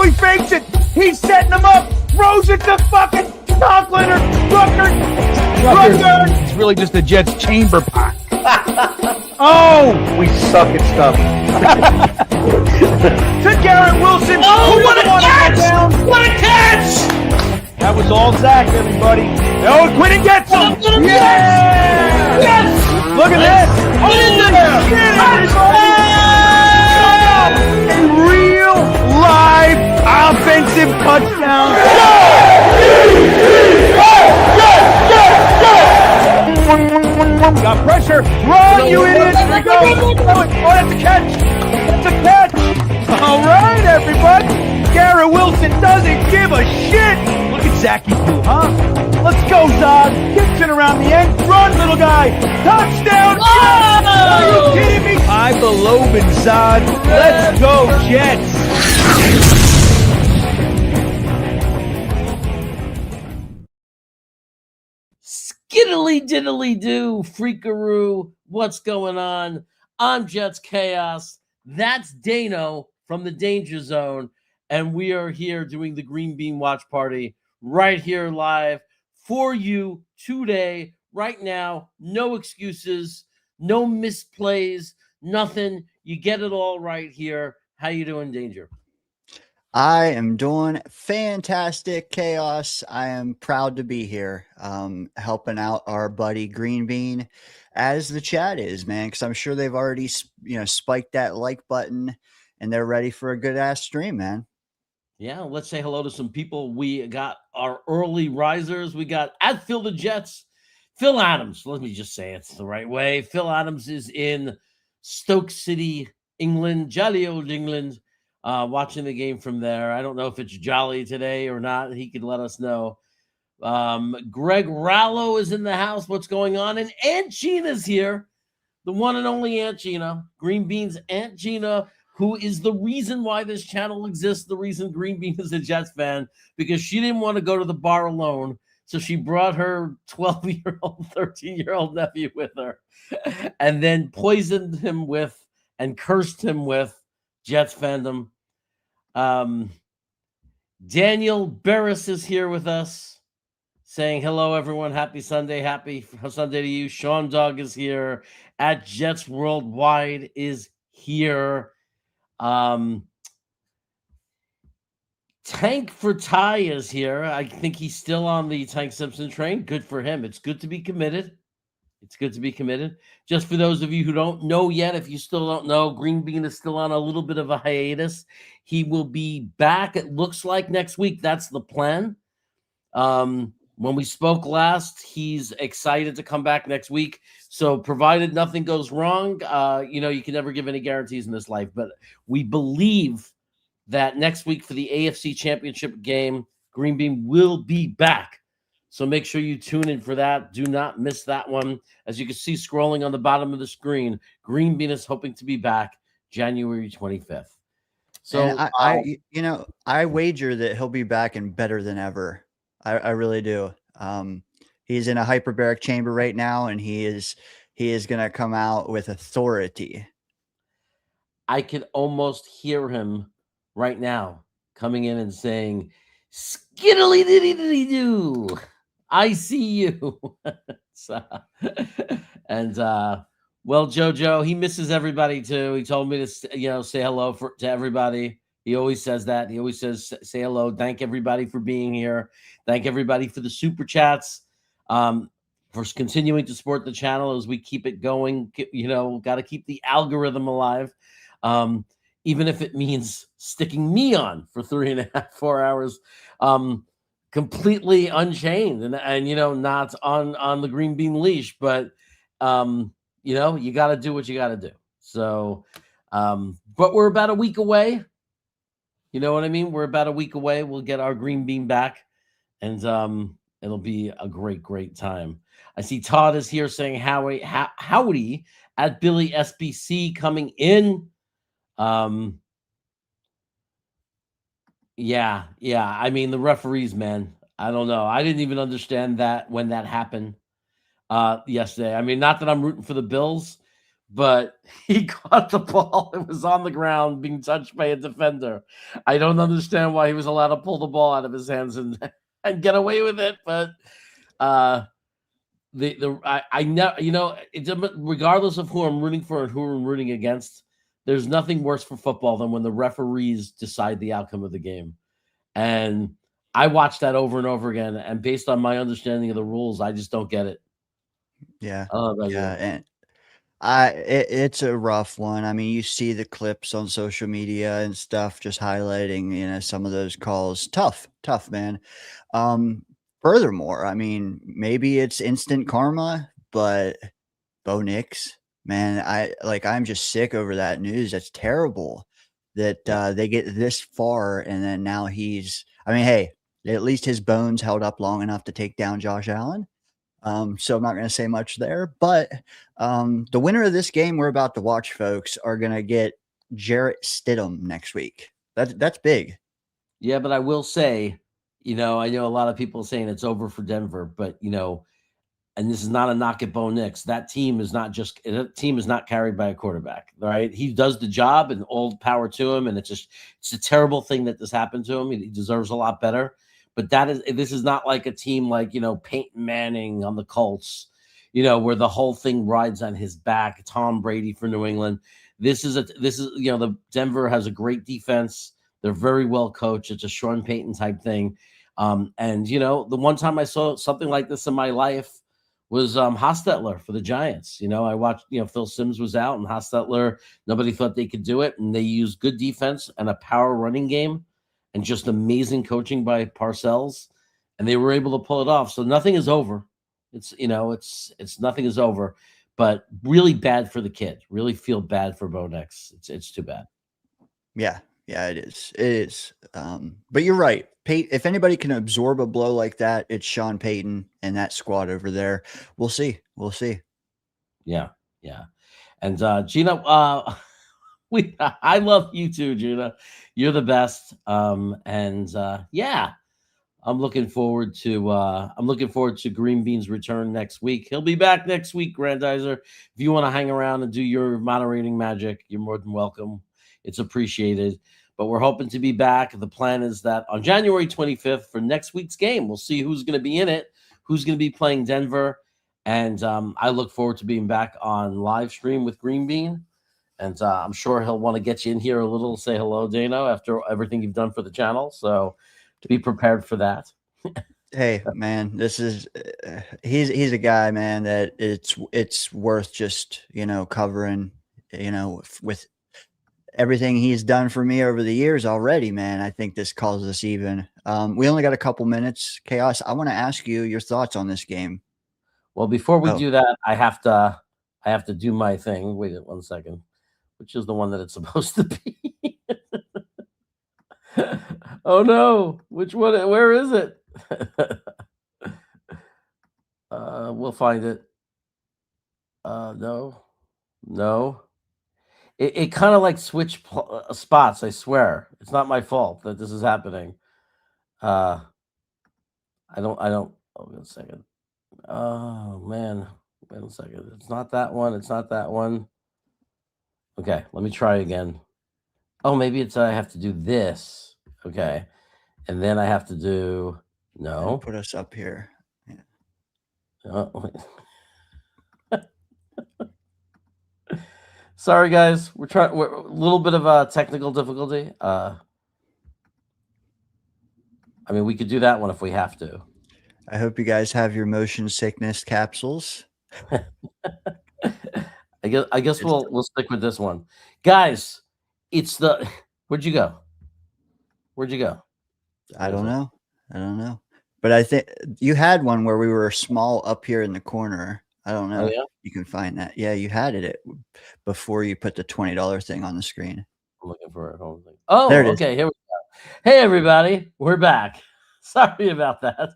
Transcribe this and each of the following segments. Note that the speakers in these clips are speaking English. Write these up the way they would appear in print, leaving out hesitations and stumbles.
he fakes it. He's setting him up. Throws it to fucking Conklin or Rucker. It's really just a Jets chamber pot. Oh, we suck at stuff. To Garrett Wilson. Oh, what a catch! What a catch! That was all Zach, everybody. Oh, Quinn gets him. Yeah! Yes! Look at this. What is it? A real live offensive touchdown. Got pressure. Run, you idiot. Here we go. Oh, that's a catch. That's a catch. All right, everybody. Garrett Wilson doesn't give a shit. Look at Zachy too, huh? Let's go, Zod. Gets it around the end. Run, little guy. Touchdown. Oh! Are you kidding me? I believe in Zod. Let's go, Jets. Skiddly diddly do, freakaroo. What's going on? I'm Jets Chaos. That's Dano from the Danger Zone. And we are here doing the Green Bean Watch Party right here live for you today, right now. No excuses, no misplays, nothing. You get it all right here. How you doing, Danger? I am doing fantastic, Chaos. I am proud to be here, helping out our buddy Green Bean, as the chat is, man, because I'm sure they've already, spiked that like button, and they're ready for a good ass stream, man. Yeah, let's say hello to some people. We got our early risers. We got at Phil the Jets, Phil Adams. Let me just say it's the right way. Phil Adams is in Stoke City, England, jolly old England. Watching the game from there. I don't know if it's jolly today or not. He could let us know. Greg Rallo is in the house. What's going on? And Aunt Gina's here. The one and only Aunt Gina. Green Bean's Aunt Gina, who is the reason why this channel exists, the reason Green Bean is a Jets fan, because she didn't want to go to the bar alone. So she brought her 12-year-old, 13-year-old nephew with her and then poisoned him with and cursed him with Jets fandom. Daniel Barris is here with us saying hello, everyone. Happy Sunday. Happy Sunday to you. Sean Dog is here. At Jets Worldwide is here. Tank for Ty is here. I think he's still on the Tank Simpson train. Good for him. It's good to be committed. It's good to be committed. Just for those of you who don't know yet, if you still don't know, Green Bean is still on a little bit of a hiatus. He will be back, it looks like, next week. That's the plan. When we spoke last, he's excited to come back next week. So provided nothing goes wrong, you can never give any guarantees in this life. But we believe that next week for the AFC Championship game, Green Bean will be back. So make sure you tune in for that. Do not miss that one. As you can see scrolling on the bottom of the screen, Green Bean is hoping to be back January 25th. So I wager that he'll be back and better than ever. I really do. He's in a hyperbaric chamber right now, and he is going to come out with authority. I could almost hear him right now coming in and saying, "Skiddly diddy diddy doo. I see you." Well, JoJo, he misses everybody too. He told me to, say hello to everybody. He always says that. He always says, say hello. Thank everybody for being here. Thank everybody for the super chats, for continuing to support the channel as we keep it going. Got to keep the algorithm alive. Even if it means sticking me on for 3.5, 4 hours. Completely unchained and not on the Green Bean leash, but you got to do what you got to do. So but we're about a week away. You know what I mean? We're about a week away. We'll get our Green Bean back, and it'll be a great time. I see Todd is here saying howdy at Billy SBC coming in. Yeah. I mean, the referees, man, I don't know. I didn't even understand that when that happened yesterday. I mean, not that I'm rooting for the Bills, but he caught the ball. It was on the ground being touched by a defender. I don't understand why he was allowed to pull the ball out of his hands and get away with it. But I know, regardless of who I'm rooting for and who I'm rooting against, there's nothing worse for football than when the referees decide the outcome of the game. And I watched that over and over again. And based on my understanding of the rules, I just don't get it. Yeah. You. And it's a rough one. I mean, you see the clips on social media and stuff just highlighting, some of those calls. Tough, man. Furthermore, I mean, maybe it's instant karma, but Bo Nix, man, I'm just sick over that news. That's terrible that they get this far and then now hey, at least his bones held up long enough to take down Josh Allen. So I'm not going to say much there, but the winner of this game we're about to watch, folks, are going to get Jarrett Stidham next week. That's big. Yeah, but I will say, I know a lot of people saying it's over for Denver, but and this is not a knock at Bo Nix. That team is not carried by a quarterback, right? He does the job, and all power to him. And it's a terrible thing that this happened to him. He deserves a lot better. But this is not like a team like, Peyton Manning on the Colts, where the whole thing rides on his back. Tom Brady for New England. The Denver has a great defense. They're very well coached. It's a Sean Payton type thing. And the one time I saw something like this in my life was Hostetler for the Giants. I watched, Phil Simms was out and Hostetler, nobody thought they could do it. And they used good defense and a power running game and just amazing coaching by Parcells, and they were able to pull it off. So nothing is over. It's nothing is over, but really bad for the kid. Really feel bad for Bo Nix. It's too bad. Yeah, it is. It is. But you're right. If anybody can absorb a blow like that, it's Sean Payton and that squad over there. We'll see. Yeah. And Gina, I love you too, Gina. You're the best. I'm looking forward to Green Bean's return next week. He'll be back next week, Grandizer. If you want to hang around and do your moderating magic, you're more than welcome. It's appreciated. But we're hoping to be back. The plan is that on January 25th for next week's game, we'll see who's going to be in it, who's going to be playing Denver. And I look forward to being back on live stream with Green Bean. And I'm sure he'll want to get you in here a little, say hello, Dano, after everything you've done for the channel. So to be prepared for that. Hey, man, this is he's a guy, man, that it's worth just, covering, with everything he's done for me over the years already, man. I think this calls us even. We only got a couple minutes. Chaos, I want to ask you your thoughts on this game. Well, before we do that, I have to do my thing. Wait 1 second. Which is the one that it's supposed to be? Oh no! Which one? Where is it? We'll find it. No. It kind of like switched spots. I swear, it's not my fault that this is happening. I don't. Oh, wait a second. Oh man, wait a second. It's not that one. Okay, let me try again. Oh, maybe it's I have to do this. Okay. And then I have to do no. Put us up here. Yeah. Sorry, guys. We're a little bit of a technical difficulty. We could do that one if we have to. I hope you guys have your motion sickness capsules. I guess we'll stick with this one, guys. It's where'd you go? I don't know. But I think you had one where we were small up here in the corner. I don't know. Oh, yeah? You can find that. Yeah, you had it before you put the $20 thing on the screen. I'm looking for it. Oh, there it is. Here we go. Hey, everybody. We're back. Sorry about that.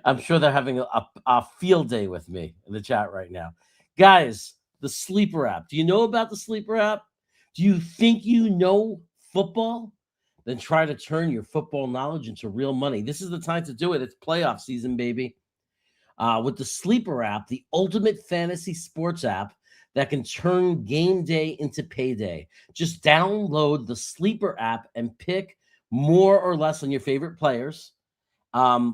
I'm sure they're having a field day with me in the chat right now. Guys, the Sleeper app. Do you know about the Sleeper app? Do you think you know football? Then try to turn your football knowledge into real money. This is the time to do it. It's playoff season, baby. With the Sleeper app, the ultimate fantasy sports app that can turn game day into payday. Just download the Sleeper app and pick more or less on your favorite players.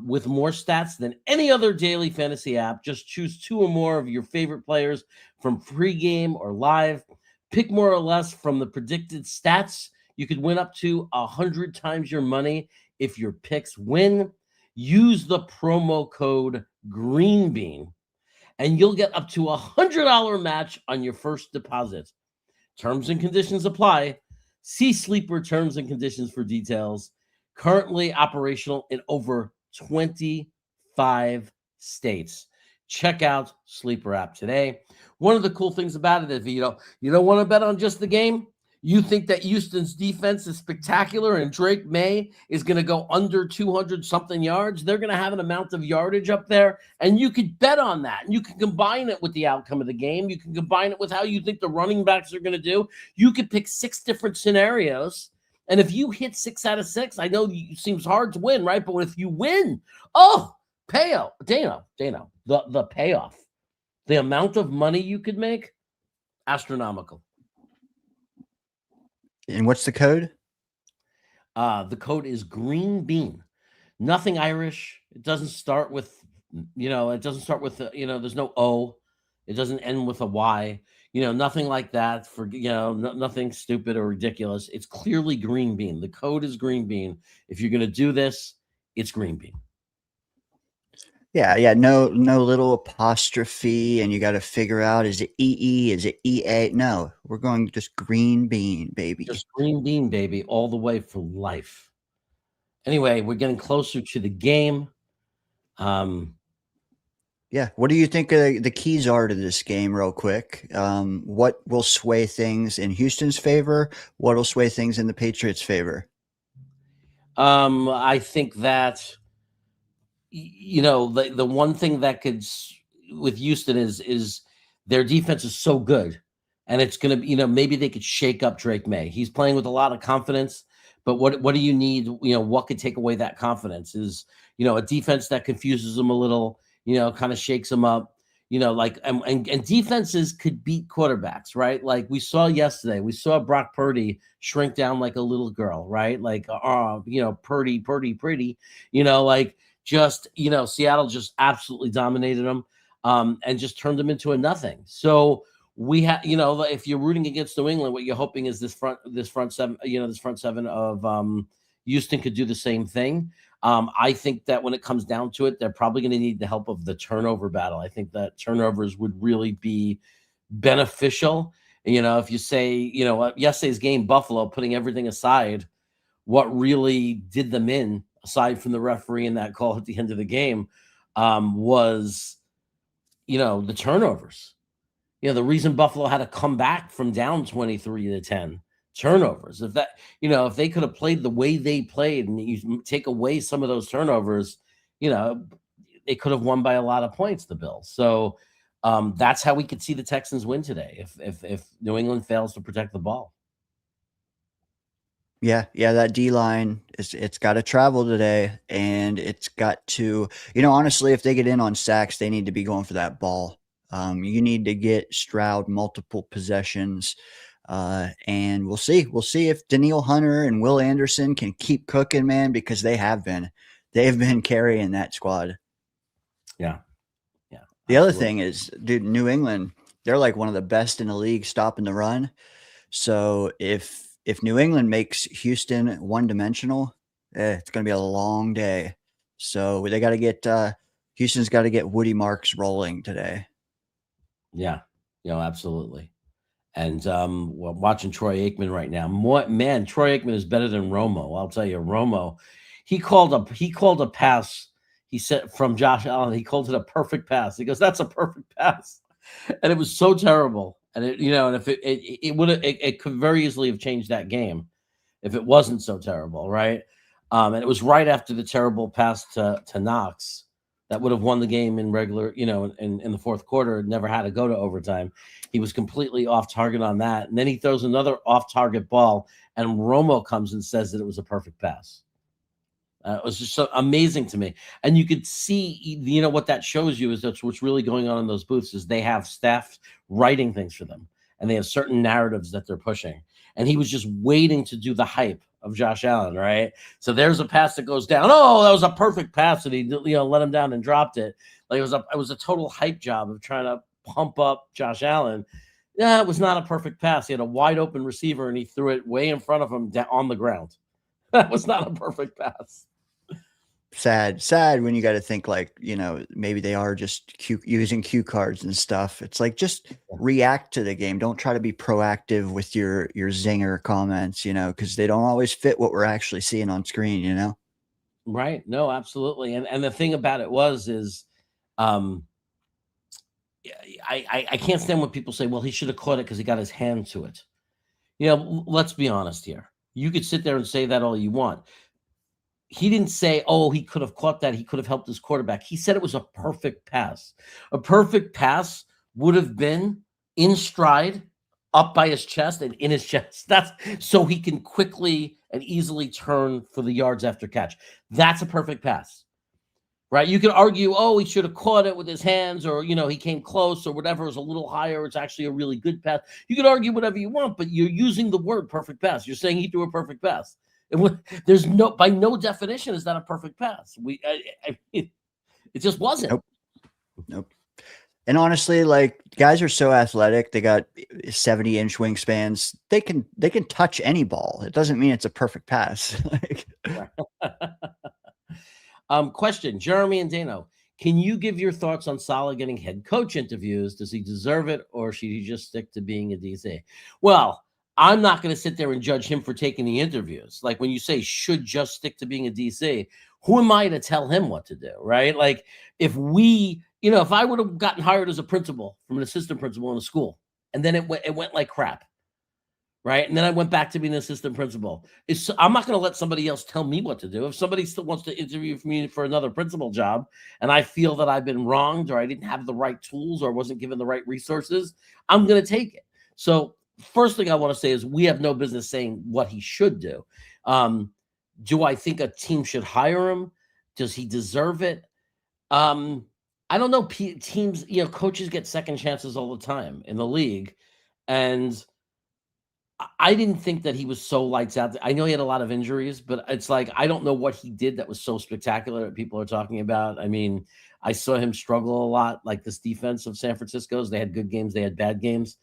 With more stats than any other daily fantasy app. Just choose 2 or more of your favorite players from pregame or live. Pick more or less from the predicted stats. You could win up to 100 times your money if your picks win. Use the promo code GREENBEAN, and you'll get up to $100 match on your first deposit. Terms and conditions apply. See Sleeper terms and conditions for details. Currently operational in over 25 states. Check out Sleeper app today. One of the cool things about it, if you don't want to bet on just the game, you think that Houston's defense is spectacular and Drake May is going to go under 200-something yards, they're going to have an amount of yardage up there, and you could bet on that. And you can combine it with the outcome of the game. You can combine it with how you think the running backs are going to do. You could pick 6 different scenarios. And if you hit 6 out of 6, I know it seems hard to win, right? But if you win, payout, Dano, the payoff, the amount of money you could make, astronomical. And what's the code? The code is Green Bean. Nothing Irish. It doesn't start with, there's no O. It doesn't end with a Y. Nothing like that for, nothing stupid or ridiculous. It's clearly Green Bean. The code is Green Bean. If you're going to do this, it's Green Bean. Yeah. No little apostrophe, and you got to figure out, is it EE? Is it EA? No, we're going just Green Bean, baby. Just Green Bean, baby, all the way for life. Anyway, we're getting closer to the game. Yeah. What do you think the keys are to this game, real quick? What will sway things in Houston's favor? What will sway things in the Patriots' favor? I think that, the one thing that could with Houston is their defense is so good, and it's going to, maybe they could shake up Drake May. He's playing with a lot of confidence, but what do you need? What could take away that confidence is, a defense that confuses him a little, kind of shakes him up, and defenses could beat quarterbacks, right? Like we saw yesterday, we saw Brock Purdy shrink down like a little girl, right? Like, Purdy, Seattle just absolutely dominated them, and just turned them into a nothing. So we have, if you're rooting against New England, what you're hoping is this front seven of Houston could do the same thing. I think that when it comes down to it, they're probably going to need the help of the turnover battle. I think that turnovers would really be beneficial. If you say, yesterday's game, Buffalo, putting everything aside, what really did them in, aside from the referee and that call at the end of the game, was, the turnovers. The reason Buffalo had to come back from down 23-10, turnovers. If they could have played the way they played and you take away some of those turnovers, they could have won by a lot of points, the Bills. So that's how we could see the Texans win today if New England fails to protect the ball. Yeah, that D-line, it's got to travel today, and it's got to, honestly, if they get in on sacks, they need to be going for that ball. You need to get Stroud multiple possessions, and we'll see. We'll see if Danielle Hunter and Will Anderson can keep cooking, man, because they've been carrying that squad. Yeah. The other thing is, dude, New England, they're like one of the best in the league stopping the run. So if New England makes Houston one-dimensional, it's going to be a long day. So they got to get Houston's got to get Woody Marks rolling today. Yeah, absolutely. And we're watching Troy Aikman right now. Man, Troy Aikman is better than Romo. I'll tell you, Romo, he called a pass. He said from Josh Allen, he called it a perfect pass. He goes, "That's a perfect pass," and it was so terrible. And and if it could very easily have changed that game if it wasn't so terrible, right? And it was right after the terrible pass to Knox that would have won the game in regular, in the fourth quarter. Never had to go to overtime. He was completely off target on that, and then he throws another off target ball, and Romo comes and says that it was a perfect pass. It was just so amazing to me. And you could see, you know, what that shows you is that's what's really going on in those booths is they have staff writing things for them, and they have certain narratives that they're pushing. And he was just waiting to do the hype of Josh Allen, right? So there's a pass that goes down. Oh, that was a perfect pass, and he, you know, let him down and dropped it. Like it was a total hype job of trying to pump up Josh Allen. Yeah, it was not a perfect pass. He had a wide open receiver, and he threw it way in front of him on the ground. That was not a perfect pass. Sad when you got to think like, you know, maybe they are just using cue cards and stuff. It's like, just react to the game. Don't try to be proactive with your zinger comments, you know, because they don't always fit what we're actually seeing on screen, you know? Right. No, absolutely. And the thing about it is I can't stand when people say, well, he should have caught it because he got his hand to it. You know, let's be honest here. You could sit there and say that all you want. He didn't say, oh, he could have caught that. He could have helped his quarterback. He said it was a perfect pass. A perfect pass would have been in stride, up by his chest and in his chest. That's so he can quickly and easily turn for the yards after catch. That's a perfect pass, right? You can argue, oh, he should have caught it with his hands, or, you know, he came close or whatever. It was a little higher. It's actually a really good pass. You can argue whatever you want, but you're using the word perfect pass. You're saying he threw a perfect pass. There's no, by no definition is that a perfect pass. It just wasn't. Nope. And honestly, like, guys are so athletic. They got 70-inch wingspans. They can touch any ball. It doesn't mean it's a perfect pass. Question, Jeremy and Dano, can you give your thoughts on Saleh getting head coach interviews? Does he deserve it, or should he just stick to being a DC? Well, I'm not going to sit there and judge him for taking the interviews. Like, when you say should just stick to being a DC, who am I to tell him what to do, right? Like, if I would have gotten hired as a principal from an assistant principal in a school, and then it went like crap, right? And then I went back to being an assistant principal. I'm not going to let somebody else tell me what to do. If somebody still wants to interview me for another principal job, and I feel that I've been wronged, or I didn't have the right tools, or wasn't given the right resources, I'm going to take it. So first thing I want to say is we have no business saying what he should do. Do I think a team should hire him? Does he deserve it? I don't know. Teams, coaches get second chances all the time in the league. And I didn't think that he was so lights out. I know he had a lot of injuries, but it's like, I don't know what he did that was so spectacular that people are talking about. I mean, I saw him struggle a lot, like this defense of San Francisco's. They had good games. They had bad games.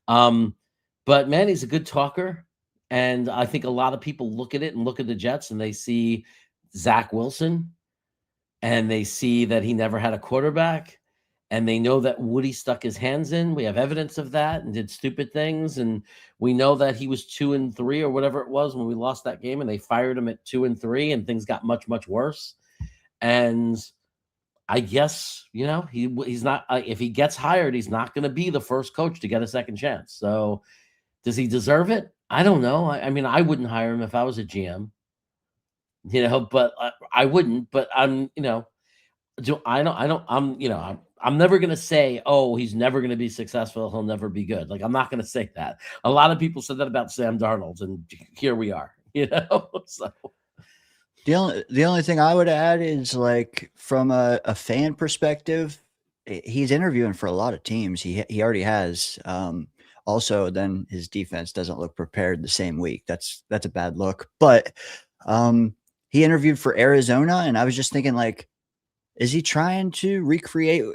But man, he's a good talker. And I think a lot of people look at it and look at the Jets and they see Zach Wilson and they see that he never had a quarterback, and they know that Woody stuck his hands in. We have evidence of that and did stupid things. And we know that he was 2-3 or whatever it was when we lost that game, and they fired him at 2-3 and things got much, much worse. And I guess, he's not, if he gets hired, he's not going to be the first coach to get a second chance. So does he deserve it? I don't know. I mean, I wouldn't hire him if I was a GM, but I wouldn't, but I'm never going to say, oh, he's never going to be successful. He'll never be good. Like, I'm not going to say that. A lot of people said that about Sam Darnold, and here we are, so. The only thing I would add is, like, from a fan perspective, he's interviewing for a lot of teams. He already has. Also, then his defense doesn't look prepared the same week. That's a bad look. But he interviewed for Arizona, and I was just thinking, like, is he trying to recreate?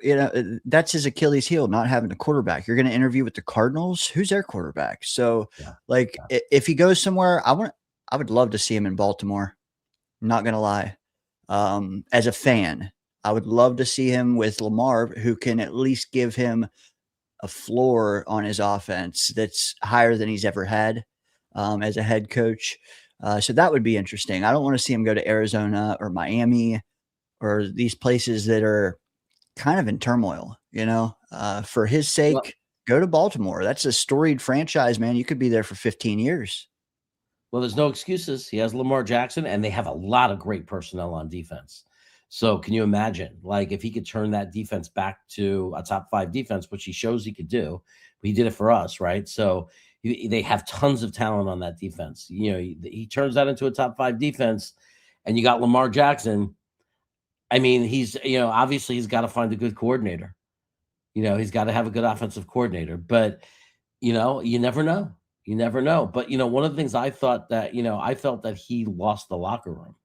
That's his Achilles heel, not having a quarterback. You're going to interview with the Cardinals. Who's their quarterback? So, if he goes somewhere, I would love to see him in Baltimore. I'm not going to lie. As a fan, I would love to see him with Lamar, who can at least give him a floor on his offense that's higher than he's ever had as a head coach. So that would be interesting. I don't want to see him go to Arizona or Miami or these places that are kind of in turmoil, for his sake. Go to Baltimore. That's a storied franchise, man. You could be there for 15 years. Well, there's no excuses. He has Lamar Jackson, and they have a lot of great personnel on defense. So can you imagine, like, if he could turn that defense back to a top 5 defense, which he shows he could do? He did it for us, right? So they have tons of talent on that defense. He turns that into a top 5 defense, and you got Lamar Jackson. I mean, he's, obviously he's got to find a good coordinator. He's got to have a good offensive coordinator, but you never know. You never know. But one of the things I thought that, I felt that he lost the locker room.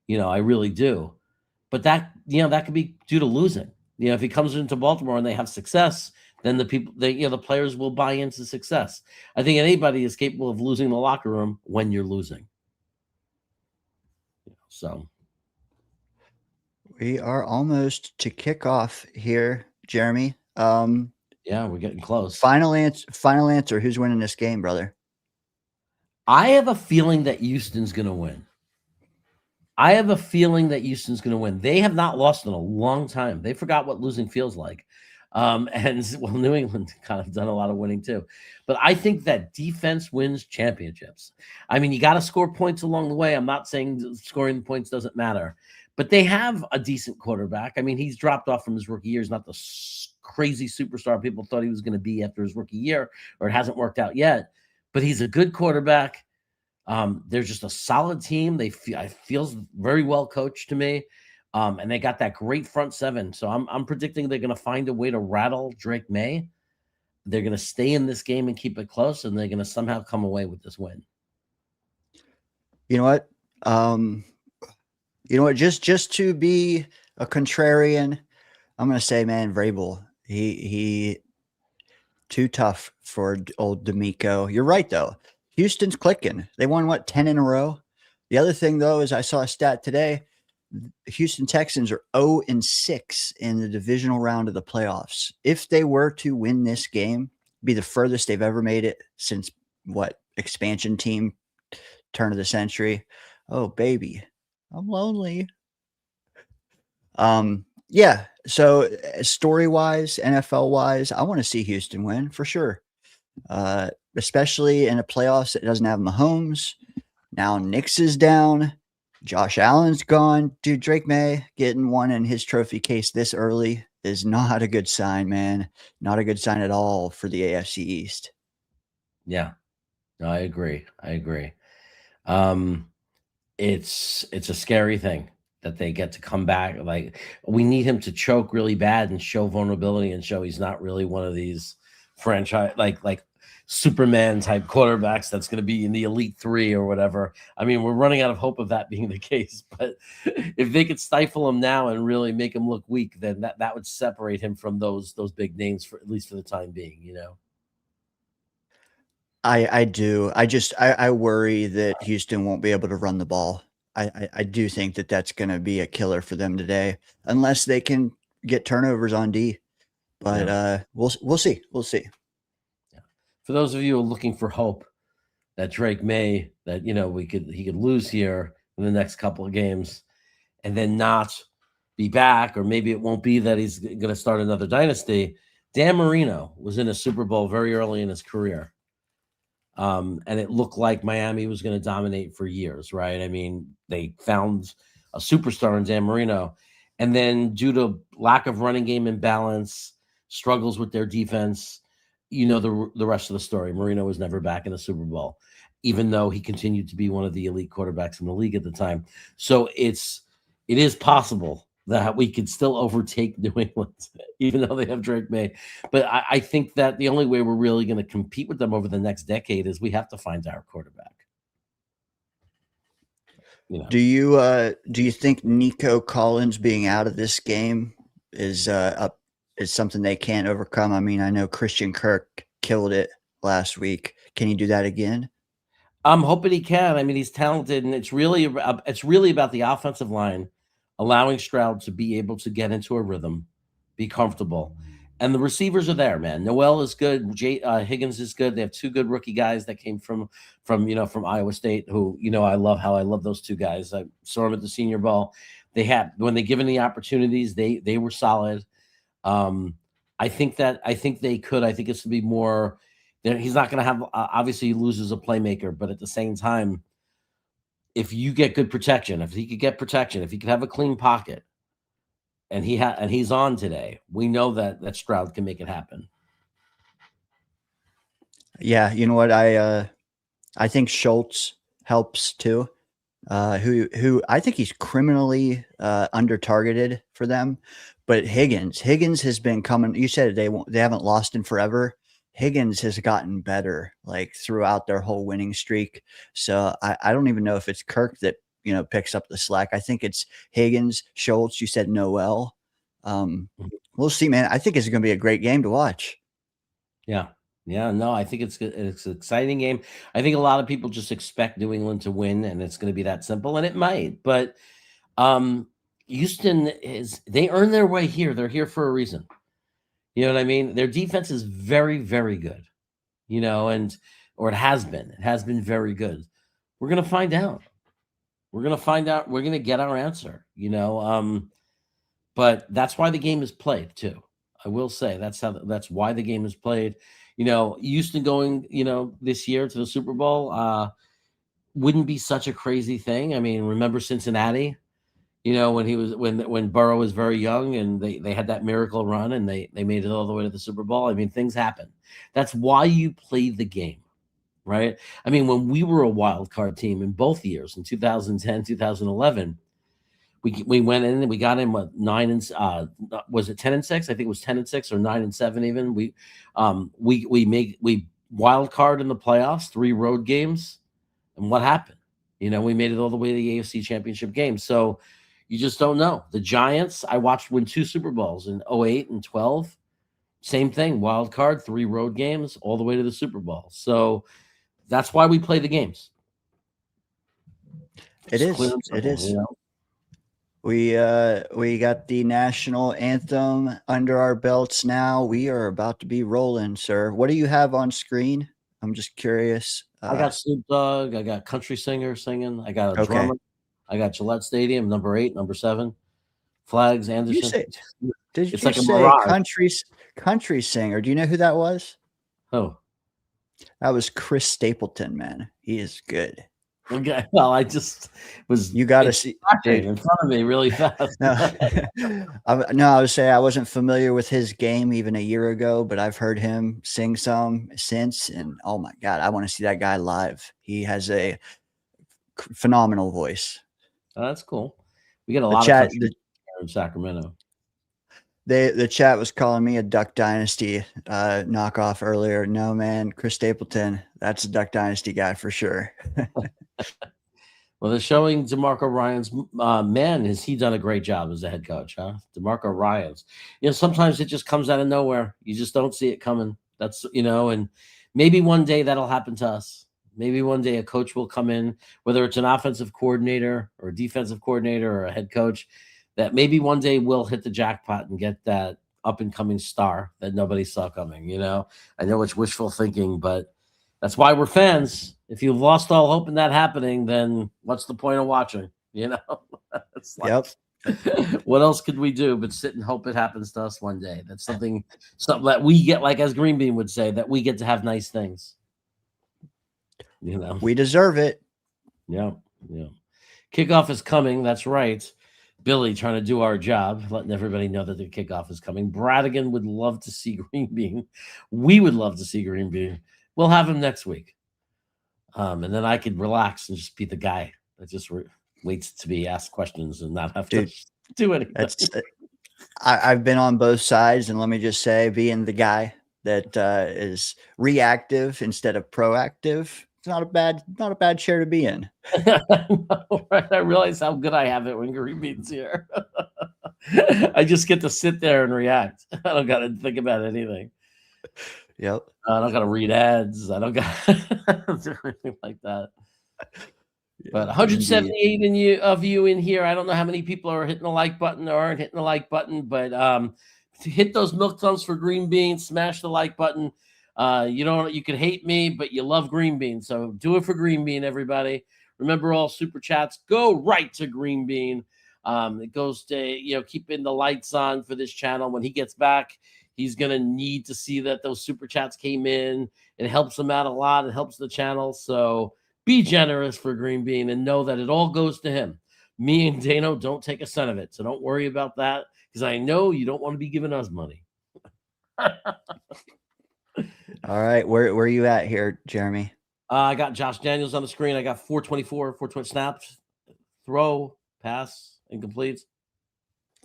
I really do. But that, that could be due to losing. If he comes into Baltimore and they have success, then the players will buy into success. I think anybody is capable of losing the locker room when you're losing. So we are almost to kickoff here, Jeremy. Yeah, we're getting close. Final answer. Who's winning this game, brother? I have a feeling that Houston's going to win. They have not lost in a long time. They forgot what losing feels like. New England kind of done a lot of winning too. But I think that defense wins championships. I mean, you got to score points along the way. I'm not saying scoring points doesn't matter, but they have a decent quarterback. I mean, he's dropped off from his rookie year. He's not the crazy superstar people thought he was going to be after his rookie year, or it hasn't worked out yet. But he's a good quarterback. They're just a solid team. I feels very well coached to me. And they got that great front seven. So I'm predicting they're going to find a way to rattle Drake May. They're going to stay in this game and keep it close, and they're going to somehow come away with this win. You know what? Just to be a contrarian, I'm going to say, man, Vrabel, he too tough for old D'Amico. You're right, though. Houston's clicking. They won, 10 in a row? The other thing, though, is I saw a stat today. Houston Texans are 0-6 in the divisional round of the playoffs. If they were to win this game, be the furthest they've ever made it since expansion team turn of the century. Oh, baby, I'm lonely. Yeah. So story-wise, NFL-wise, I want to see Houston win for sure. Especially in a playoffs that doesn't have Mahomes. Now Nix is down. Josh Allen's gone. Dude, Drake May getting one in his trophy case this early is not a good sign, man. Not a good sign at all for the AFC East. Yeah. No, I agree. It's a scary thing that they get to come back. Like, we need him to choke really bad and show vulnerability and show he's not really one of these franchise, like Superman type quarterbacks that's going to be in the elite three or whatever. I mean, we're running out of hope of that being the case, but if they could stifle him now and really make him look weak, then that would separate him from those big names, for at least for the time being, I do. I worry that Houston won't be able to run the ball. I do think that that's going to be a killer for them today, unless they can get turnovers on D. But yeah. We'll see. We'll see. For those of you who are looking for hope that Drake May, that he could lose here in the next couple of games and then not be back, or maybe it won't be that he's going to start another dynasty. Dan Marino was in a Super Bowl very early in his career. And it looked like Miami was going to dominate for years, right? I mean, they found a superstar in Dan Marino, and then due to lack of running game imbalance, struggles with their defense, the rest of the story. Marino was never back in the Super Bowl, even though he continued to be one of the elite quarterbacks in the league at the time. So it is possible that we could still overtake New England, even though they have Drake May. But I think that the only way we're really going to compete with them over the next decade is we have to find our quarterback. Do you think Nico Collins being out of this game is something they can't overcome? I mean, I know Christian Kirk killed it last week. Can he do that again? I'm hoping he can. I mean, he's talented, and it's really about the offensive line allowing Stroud to be able to get into a rhythm, be comfortable. And the receivers are there, man. Noel is good. Higgins is good. They have two good rookie guys that came from Iowa State, who, I love those two guys. I saw them at the Senior Bowl. When they given the opportunities, they were solid. I think they could. I think it's to be more. He's not going to have. Obviously, he loses a playmaker, but at the same time, if you get good protection, if he could have a clean pocket, and he's on today, we know that Stroud can make it happen. Yeah, you know what? I think Schultz helps too. who I think he's criminally under targeted for them. But Higgins has been coming. You said they haven't lost in forever. Higgins has gotten better like throughout their whole winning streak. So I don't even know if it's Kirk that picks up the slack. I think it's Higgins, Schultz. You said Noel. We'll see, man. I think it's going to be a great game to watch. Yeah. Yeah, no, I think it's an exciting game. I think a lot of people just expect New England to win, and it's going to be that simple, and it might. But Houston they earn their way here. They're here for a reason. You know what I mean? Their defense is very, very good. Or it has been. It has been very good. We're going to find out. We're going to get our answer. But that's why the game is played too. I will say that's why the game is played. Houston going, this year to the Super Bowl wouldn't be such a crazy thing. I mean, remember Cincinnati, when Burrow was very young and they had that miracle run and they made it all the way to the Super Bowl. I mean, things happen. That's why you play the game, right? I mean, when we were a wild card team in both years, in 2010, 2011, we went in and we got in with 9 and was it 10 and 6? I think it was 10 and 6 or 9 and 7 even. We wild card in the playoffs, 3 road games, and what happened? We made it all the way to the AFC Championship game. So you just don't know. The Giants, I watched win 2 Super Bowls in 08 and 12. Same thing, wild card, 3 road games, all the way to the Super Bowl. So that's why we play the games. It is. We got the national anthem under our belts now. We are about to be rolling, sir. What do you have on screen? I'm just curious. I got Snoop Dogg. I got country singer singing. I got a drummer. I got Gillette Stadium, number 8, number 7. Flags, Anderson. Did you say country singer? Do you know who that was? Oh, that was Chris Stapleton, man. He is good. Okay. Well, I just was. You got to see in front of me really fast. I would say I wasn't familiar with his game even a year ago, but I've heard him sing some since, and oh my God, I want to see that guy live. He has a phenomenal voice. Oh, that's cool. We get a lot of country in Sacramento. The chat was calling me a Duck Dynasty knockoff earlier. No, man, Chris Stapleton, that's a Duck Dynasty guy for sure. Well, they're showing DeMarco Ryans. Man, has he done a great job as a head coach, huh? DeMarco Ryans. Sometimes it just comes out of nowhere. You just don't see it coming. That's, and maybe one day that'll happen to us. Maybe one day a coach will come in, whether it's an offensive coordinator or a defensive coordinator or a head coach, that maybe one day we'll hit the jackpot and get that up-and-coming star that nobody saw coming, I know it's wishful thinking, but that's why we're fans. If you've lost all hope in that happening, then what's the point of watching, It's like, yep. What else could we do but sit and hope it happens to us one day? That's something that we get, like as Green Bean would say, that we get to have nice things. We deserve it. Yeah. Kickoff is coming. That's right. Billy trying to do our job, letting everybody know that the kickoff is coming. Bradigan would love to see Green Bean. We would love to see Green Bean. We'll have him next week. And then I could relax and just be the guy that just waits to be asked questions and not have to do anything. I've been on both sides, and let me just say, being the guy that is reactive instead of proactive, it's not a bad chair to be in. Right? I realize how good I have it when Green Bean's here. I just get to sit there and react. I don't got to think about anything. Yep. I don't got to read ads. I don't got to do anything like that. But 178 of you in here. I don't know how many people are hitting the like button or aren't hitting the like button, but to hit those milk tones for Green Bean, smash the like button. You can hate me, but you love Green Bean. So do it for Green Bean, everybody. Remember, all super chats go right to Green Bean. It goes to, keeping the lights on for this channel. When he gets back, he's going to need to see that those super chats came in. It helps him out a lot. It helps the channel. So be generous for Green Bean and know that it all goes to him. Me and Dano don't take a cent of it. So don't worry about that, because I know you don't want to be giving us money. All right. Where are you at here, Jeremy? I got Josh Daniels on the screen. I got 424 snaps. throw, pass, incomplete.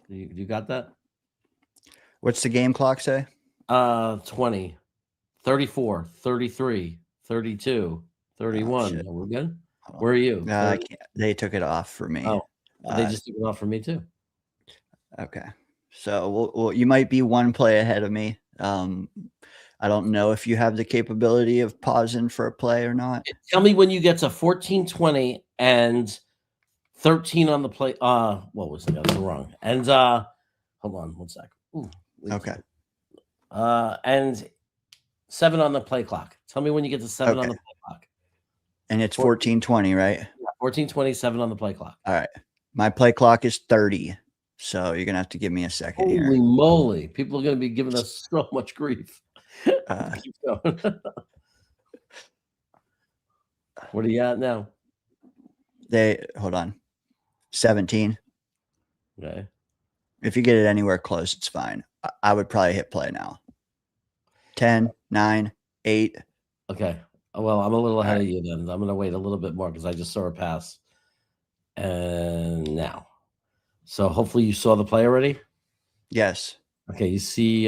You got that? What's the game clock say? 20, 34, 33, 32, 31. We're good? Where are you? They took it off for me. Oh, they just took it off for me too. Okay. So you might be one play ahead of me. I don't know if you have the capability of pausing for a play or not. Tell me when you get to 14-20 and 13 on the play. What was it? That's wrong. And hold on one sec. Okay. And 7 on the play clock. Tell me when you get to 7 on the play clock. And it's 14-20, right? Yeah, 14-20, 7 on the play clock. All right. My play clock is 30. So you're gonna have to give me a second here. Holy moly. People are gonna be giving us so much grief. Keep going. What are you at now? Hold on. 17. Okay. If you get it anywhere close, it's fine. I would probably hit play now. 10, 9, 8. Okay. Well, I'm a little ahead of you then. I'm gonna wait a little bit more because I just saw a pass. And now. So hopefully you saw the play already? Yes. Okay, you see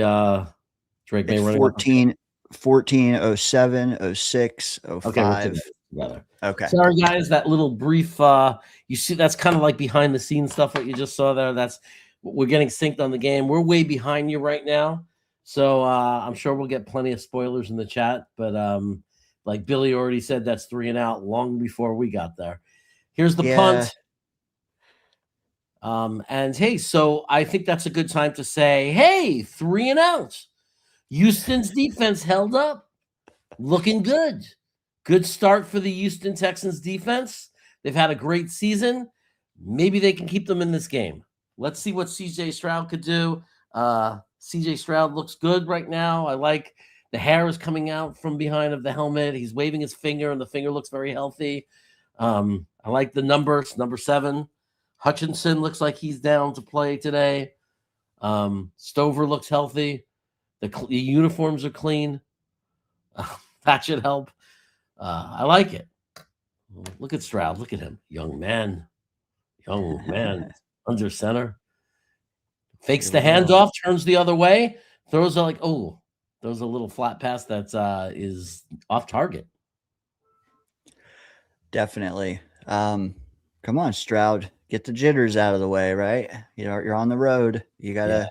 Drake May running 14, 07, 06, 05. Okay. Sorry, guys, that little brief you see that's kind of like behind the scenes stuff what you just saw there. That's we're getting synced on the game. We're way behind you right now. So I'm sure we'll get plenty of spoilers in the chat. But like Billy already said, that's 3 and out long before we got there. Here's the punt. And hey, so I think that's a good time to say, hey, 3 and out. Houston's defense held up, looking good. Good start for the Houston Texans defense. They've had a great season. Maybe they can keep them in this game. Let's see what CJ Stroud could do. CJ Stroud looks good right now. I like the hair is coming out from behind of the helmet. He's waving his finger, and the finger looks very healthy. I like the numbers, number 7. Hutchinson looks like he's down to play today. Stover looks healthy. The uniforms are clean. That should help. I like it. Look at Stroud. Look at him. Young man. Under center. Fakes the handoff, turns the other way. Throws a little flat pass that is off target. Definitely. Come on, Stroud. Get the jitters out of the way, right? You're on the road. You gotta.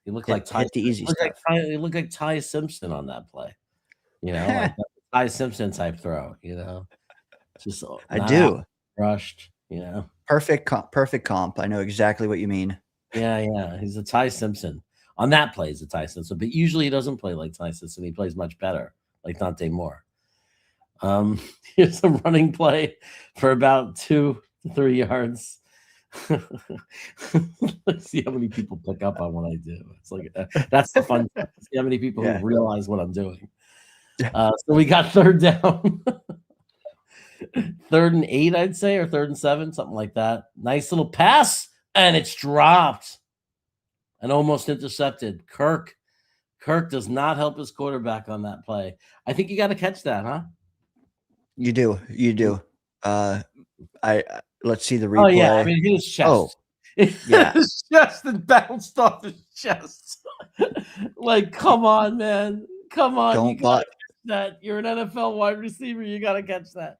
You look like Ty. Hit the easy stuff. You look like Ty Simpson on that play. Like Ty Simpson type throw. Just I do rushed. Perfect comp. I know exactly what you mean. Yeah. He's a Ty Simpson. On that play, he's a Ty Simpson, but usually he doesn't play like Ty Simpson. He plays much better, like Dante Moore. Here's a running play for about 2 to 3 yards. Let's see how many people pick up on what I do. It's like that's the fun. See how many people realize what I'm doing. So we got 3rd down. 3rd and 8, I'd say, or 3rd and 7, something like that. Nice little pass, and it's dropped and almost intercepted. Kirk does not help his quarterback on that play. I think you got to catch that, huh? You do. Let's see the replay. Oh yeah, I mean his chest. Oh, yeah. His chest and bounced off his chest. Like, come on, man. Come on. Don't catch that. You're an NFL wide receiver. You got to catch that.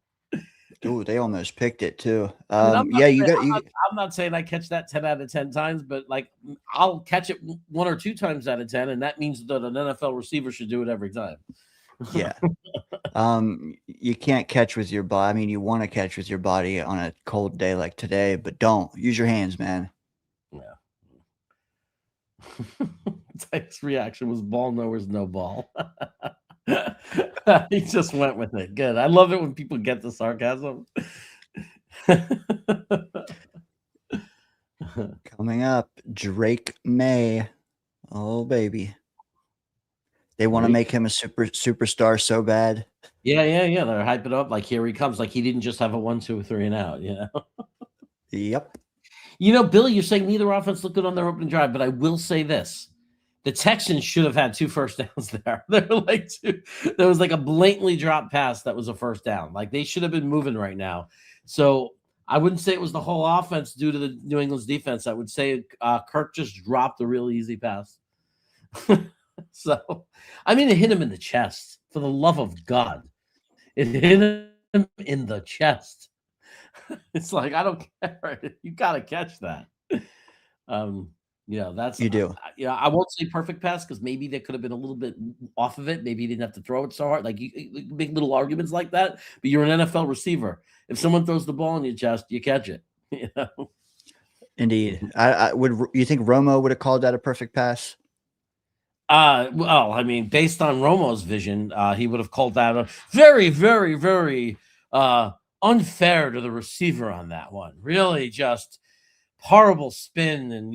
Dude, they almost picked it too. I'm not saying I catch that 10 out of 10 times, but like I'll catch it 1 or 2 times out of 10, and that means that an NFL receiver should do it every time. Yeah. You can't catch with your body. I mean, you want to catch with your body on a cold day like today, but don't use your hands, man. Yeah. Tyke's reaction was ball nowhere's no ball. He just went with it. Good. I love it when people get the sarcasm. Coming up, Drake May. Oh, baby. They want to make him a superstar so bad. Yeah. They're hyping up like here he comes. Like he didn't just have a 1, 2, 3 and out. Yep. Billy, you're saying neither offense looked good on their opening drive, but I will say this. The Texans should have had 2 first downs there. There was like a blatantly dropped pass that was a first down. Like they should have been moving right now. So I wouldn't say it was the whole offense due to the New England's defense. I would say Kirk just dropped a really easy pass. So, I mean, it hit him in the chest. For the love of God, it hit him in the chest. It's like, I don't care. You got to catch that. That's You do. I won't say perfect pass because maybe they could have been a little bit off of it. Maybe he didn't have to throw it so hard. Like you make little arguments like that, but you're an NFL receiver. If someone throws the ball in your chest, you catch it. Indeed. I would. You think Romo would have called that a perfect pass? Well, I mean, based on Romo's vision, he would have called that a very, very, very unfair to the receiver on that one. Really, just horrible spin, and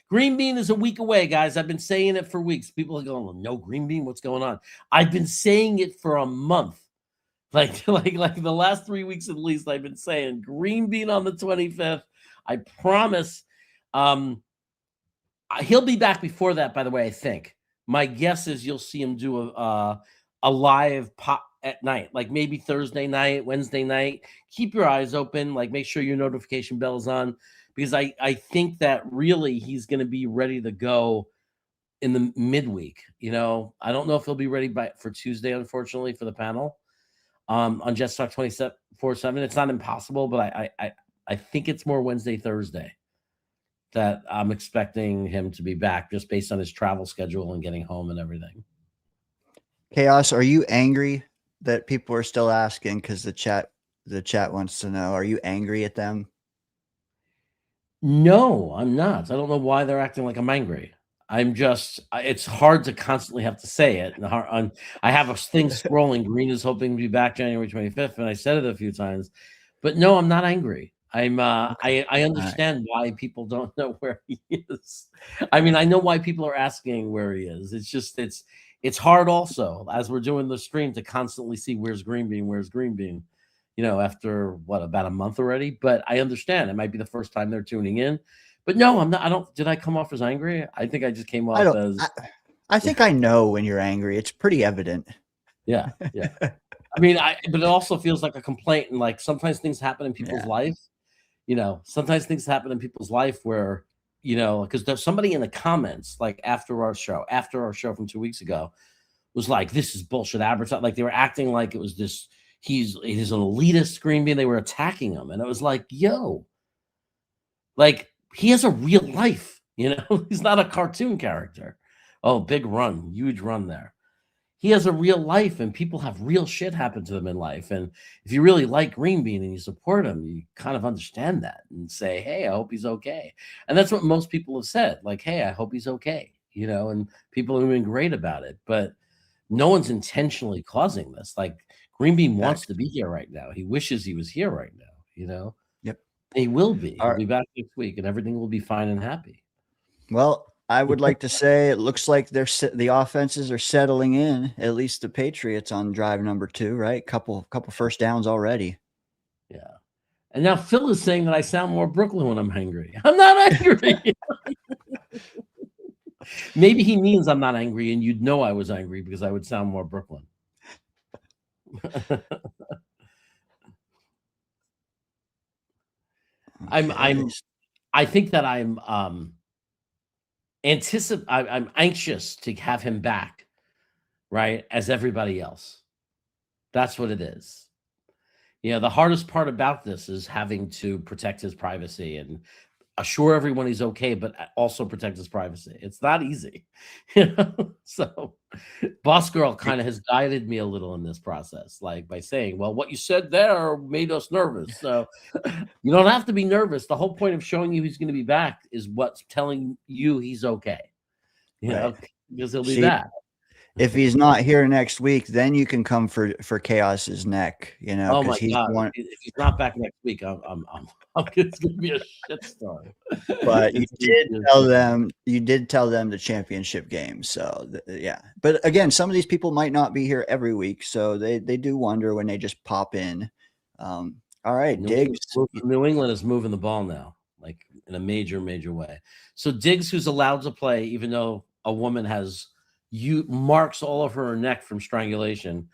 Green Bean is a week away, guys. I've been saying it for weeks. People are going, well, no Green Bean. What's going on? I've been saying it for a month, like the last 3 weeks at least. I've been saying Green Bean on the 25th. I promise. He'll be back before that, by the way, I think. My guess is you'll see him do a live pop at night, like maybe Thursday night, Wednesday night. Keep your eyes open, like make sure your notification bell is on, because I think that really he's going to be ready to go in the midweek. I don't know if he'll be ready for Tuesday, unfortunately, for the panel on Jets Talk 24/7. It's not impossible, but I think it's more Wednesday, Thursday that I'm expecting him to be back just based on his travel schedule and getting home and everything. Chaos, are you angry that people are still asking? Because the chat wants to know, are you angry at them? No, I'm not. I don't know why they're acting like I'm angry. It's hard to constantly have to say it. I have a thing scrolling. Green is hoping to be back January 25th. And I said it a few times, but no, I'm not angry. I understand why people don't know where he is. I mean, I know why people are asking where he is. It's just, it's hard also as we're doing the stream to constantly see where's Green Bean, after about a month already, but I understand it might be the first time they're tuning in, but no, I'm not. Did I come off as angry? I think I just came off as, I think I know when you're angry. It's pretty evident. Yeah. I mean, but it also feels like a complaint, and like sometimes things happen in people's life. Sometimes things happen in people's life where, because there's somebody in the comments, like after our show from 2 weeks ago, was like, this is bullshit advertising. Like they were acting like it was this, he's an elitist Green Bean. They were attacking him. And it was like, yo, like he has a real life, he's not a cartoon character. Oh, big run, huge run there. He has a real life, and people have real shit happen to them in life. And if you really like Green Bean and you support him, you kind of understand that and say, hey, I hope he's okay. And that's what most people have said. Like, hey, I hope he's okay, and people have been great about it. But no one's intentionally causing this. Like Green Bean wants to be here right now. He wishes he was here right now, Yep. He will be. He'll be back next week, and everything will be fine and happy. Well, I would like to say it looks like the offenses are settling in, at least the Patriots on drive number 2, right? Couple first downs already. Yeah. And now Phil is saying that I sound more Brooklyn when I'm angry. I'm not angry. Maybe he means I'm not angry, and you'd know I was angry because I would sound more Brooklyn. I think that I'm anxious to have him back, right? As everybody else. That's what it is. The hardest part about this is having to protect his privacy and assure everyone he's okay, but also protect his privacy. It's not easy. So Boss Girl kind of has guided me a little in this process, like by saying, well, what you said there made us nervous. So you don't have to be nervous. The whole point of showing you he's going to be back is what's telling you he's okay. Because he'll be back. If he's not here next week, then you can come for Chaos's neck, Oh my God! If he's not back next week, it's gonna be a shitstorm. But you did tell them the championship game, so yeah. But again, some of these people might not be here every week, so they do wonder when they just pop in. All right, Diggs. New England is moving the ball now, like in a major way. So Diggs, who's allowed to play, even though a woman has marks all over her neck from strangulation.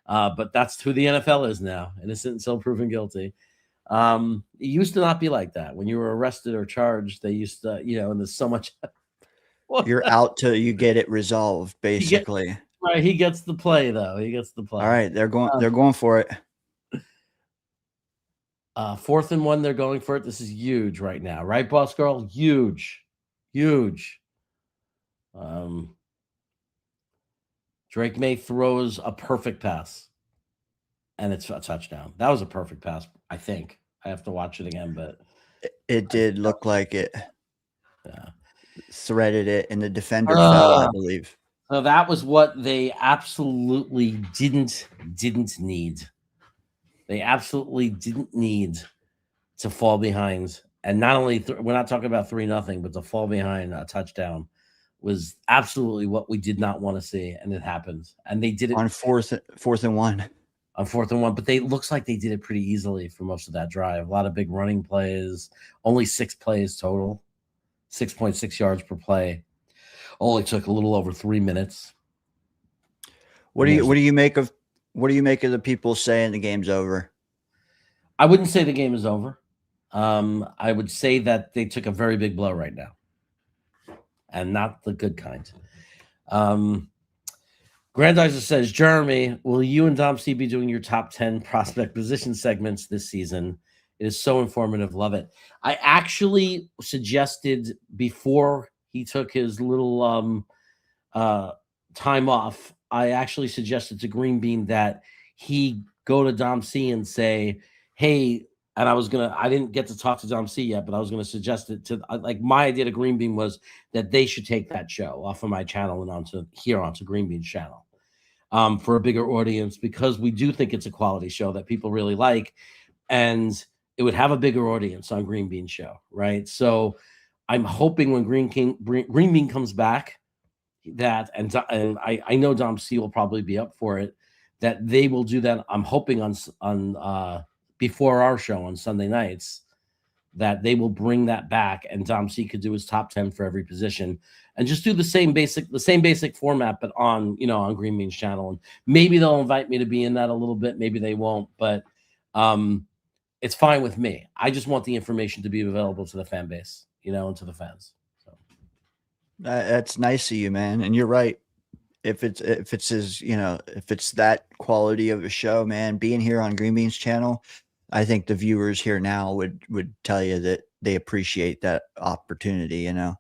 But that's who the NFL is now, innocent until proven guilty. It used to not be like that. When you were arrested or charged, they used to, and there's so much. You're out till you get it resolved, basically. Right, he gets the play though. He gets the play. All right, they're going for it. 4th and 1, they're going for it. This is huge right now, right, boss girl? Huge. Drake May throws a perfect pass, and it's a touchdown. That was a perfect pass, I think. I have to watch it again, but it did look like it. Yeah. Threaded it, and the defender fell, I believe. So that was what they absolutely didn't need. They absolutely didn't need to fall behind. And not only we're not talking about 3-0, but to fall behind a touchdown was absolutely what we did not want to see, and it happened. And they did it on 4th and 1. On 4th and 1, but it looks like they did it pretty easily for most of that drive. A lot of big running plays, only 6 plays total, 6.6 yards per play. Only took a little over 3 minutes. What do you make of the people saying the game's over? I wouldn't say the game is over. I would say that they took a very big blow right now, and not the good kind. Grandizer says, Jeremy, will you and Dom C be doing your top 10 prospect position segments this season? It is so informative. Love it. I actually suggested before he took his little time off, I actually suggested to Green Bean that he go to Dom C and say, hey, and I didn't get to talk to Dom C yet, but I was going to suggest it to, like, my idea to Green Bean was that they should take that show off of my channel and onto Green Bean's channel for a bigger audience, because we do think it's a quality show that people really like, and it would have a bigger audience on Green Bean's show, right? So I'm hoping when Green Bean comes back, that, and I know Dom C will probably be up for it, that they will do that. I'm hoping on before our show on Sunday nights, that they will bring that back, and Dom C could do his top 10 for every position, and just do the same basic format, but on Green Bean's channel. And maybe they'll invite me to be in that a little bit. Maybe they won't, but it's fine with me. I just want the information to be available to the fan base, and to the fans. So that's nice of you, man. And you're right. If it's that quality of a show, man, being here on Green Bean's channel, I think the viewers here now would tell you that they appreciate that opportunity, Yeah.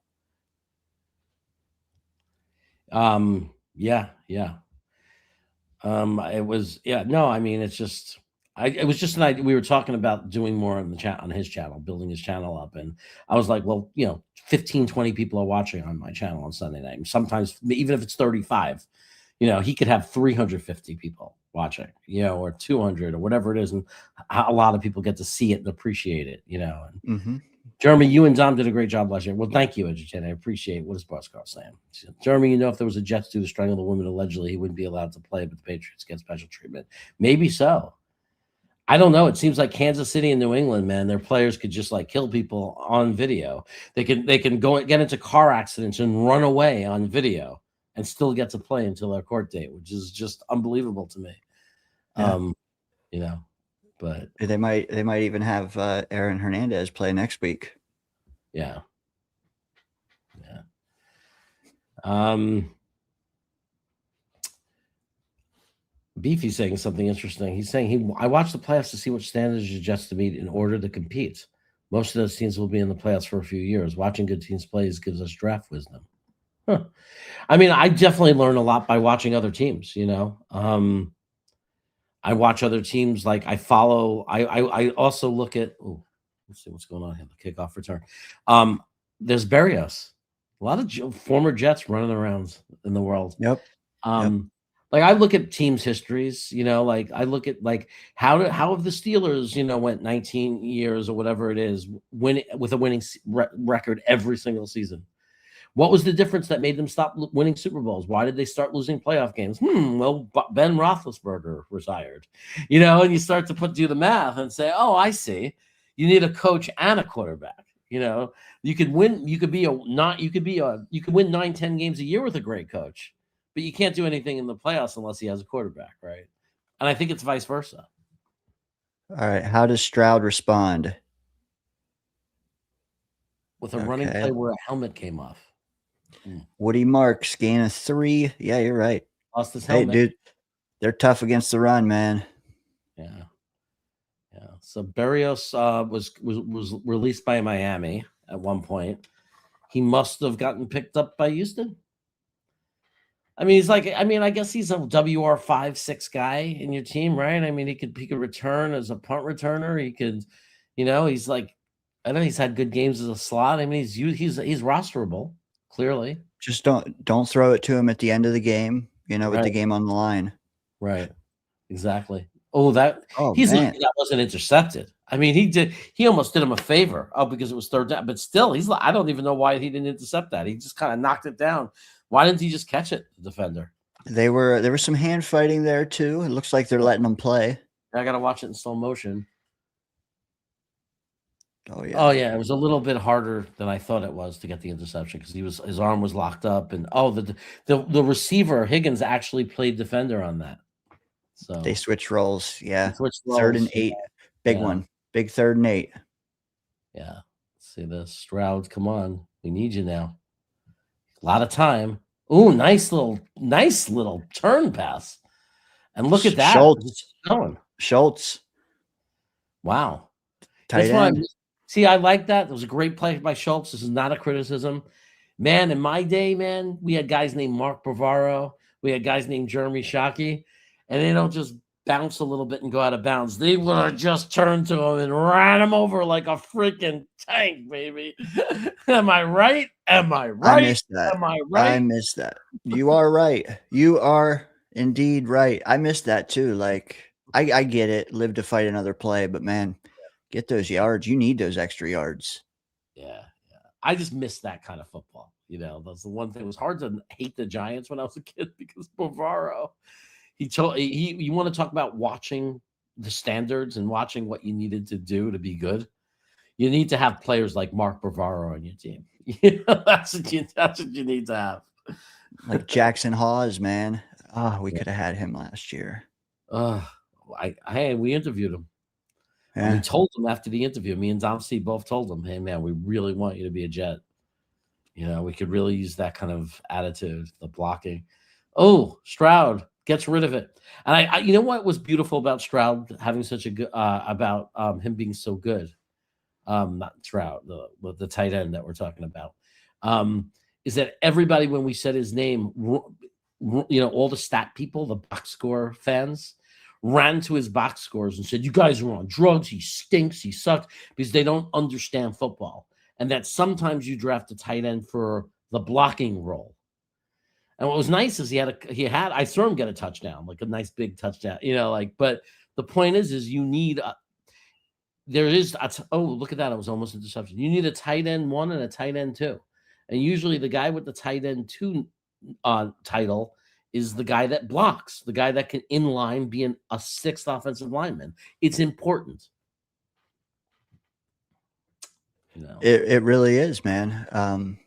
It was, no, I mean, it's just, it was just an idea. We were talking about doing more on the chat, on his channel, building his channel up. And I was like, well, 15, 20 people are watching on my channel on Sunday night. And sometimes, even if it's 35, he could have 350 people watching, or 200 or whatever it is. And a lot of people get to see it and appreciate it, And Jeremy, you and Dom did a great job last year. Well, thank you, Educator. I appreciate what is Boss Carl saying. Jeremy, if there was a Jets due to strangle the woman, allegedly, he wouldn't be allowed to play, but the Patriots get special treatment. Maybe so. I don't know. It seems like Kansas City and New England, man, their players could just kill people on video. They can go get into car accidents and run away on video and still get to play until their court date, which is just unbelievable to me. Yeah. But they might even have Aaron Hernandez play next week. Yeah. Beefy's saying something interesting. He's saying I watched the playoffs to see what standards the Jets to meet in order to compete. Most of those teams will be in the playoffs for a few years. Watching good teams play gives us draft wisdom. Huh. I mean, I definitely learn a lot by watching other teams. I watch other teams. Like I follow. I also look at. Let's see what's going on here. The kickoff return. There's Berrios. A lot of former Jets running around in the world. Yep. Like I look at teams' histories, like I look at how have the Steelers, went 19 years or whatever it is, with a winning record every single season. What was the difference that made them stop winning Super Bowls? Why did they start losing playoff games? Well, Ben Roethlisberger retired, and you start to do the math and say, oh, I see. You need a coach and a quarterback. You could win. You could win 9-10 games a year with a great coach. But you can't do anything in the playoffs unless he has a quarterback, right? And I think it's vice versa. All right. How does Stroud respond? With a running play where a helmet came off. Woody Marks, gain of 3. Yeah, you're right. Lost his helmet. Hey, dude, they're tough against the run, man. Yeah. So Berrios was released by Miami at one point. He must have gotten picked up by Houston. I mean, I guess he's a WR 5-6 guy in your team, right? I mean, he could return as a punt returner. He could, he's like, I know he's had good games as a slot. I mean, he's rosterable, clearly. Just don't throw it to him at the end of the game, with the game on the line. Right. Exactly. Oh, man. That wasn't intercepted. I mean, he almost did him a favor. Because it was third down, but still, I don't even know why he didn't intercept that. He just kind of knocked it down. Why didn't he just catch it, the defender? There was some hand fighting there too. It looks like they're letting them play. I got to watch it in slow motion. Oh yeah. Oh yeah, it was a little bit harder than I thought it was to get the interception because his arm was locked up, and the receiver Higgins actually played defender on that. So they switched roles. Yeah. Switched roles, 3rd and 8. Big one. Big 3rd and 8. Yeah. Let's see this. Stroud, come on. We need you now. A lot of time. Ooh, nice little turn pass. And look at that. Schultz. Wow. Tight end. See, I like that. It was a great play by Schultz. This is not a criticism. Man, in my day, we had guys named Mark Bavaro. We had guys named Jeremy Shockey. And they don't just bounce a little bit and go out of bounds. They would have just turned to him and ran him over like a freaking tank, baby. Am I right? Am I right? I missed that. Am I right? I missed that. You are right. You are indeed right. I missed that too. Like, I get it. Live to fight another play, but man, get those yards. You need those extra yards. Yeah. I just missed that kind of football. That's the one thing. It was hard to hate the Giants when I was a kid because Bavaro. You want to talk about watching the standards and watching what you needed to do to be good. You need to have players like Mark Bavaro on your team. That's what you need to have. Like Jackson Hawes, man. Oh, we could have had him last year. We interviewed him. Yeah. And we told him after the interview, me and Dom C both told him, hey man, we really want you to be a Jet. We could really use that kind of attitude, the blocking. Oh, Stroud gets rid of it. And I you know what was beautiful about Stroud having such a good about him being so good. Not Stroud, the tight end that we're talking about. Is that everybody, when we said his name, all the stat people, the box score fans, ran to his box scores and said, you guys are on drugs, he stinks, he sucks, because they don't understand football. And that sometimes you draft a tight end for the blocking role. And what was nice is I saw him get a touchdown, like a nice big touchdown, but the point is you need look at that. It was almost interception. You need a tight end 1 and a tight end 2. And usually the guy with the tight end 2 title is the guy that blocks, the guy that can inline be a 6th offensive lineman. It's important. It really is, man.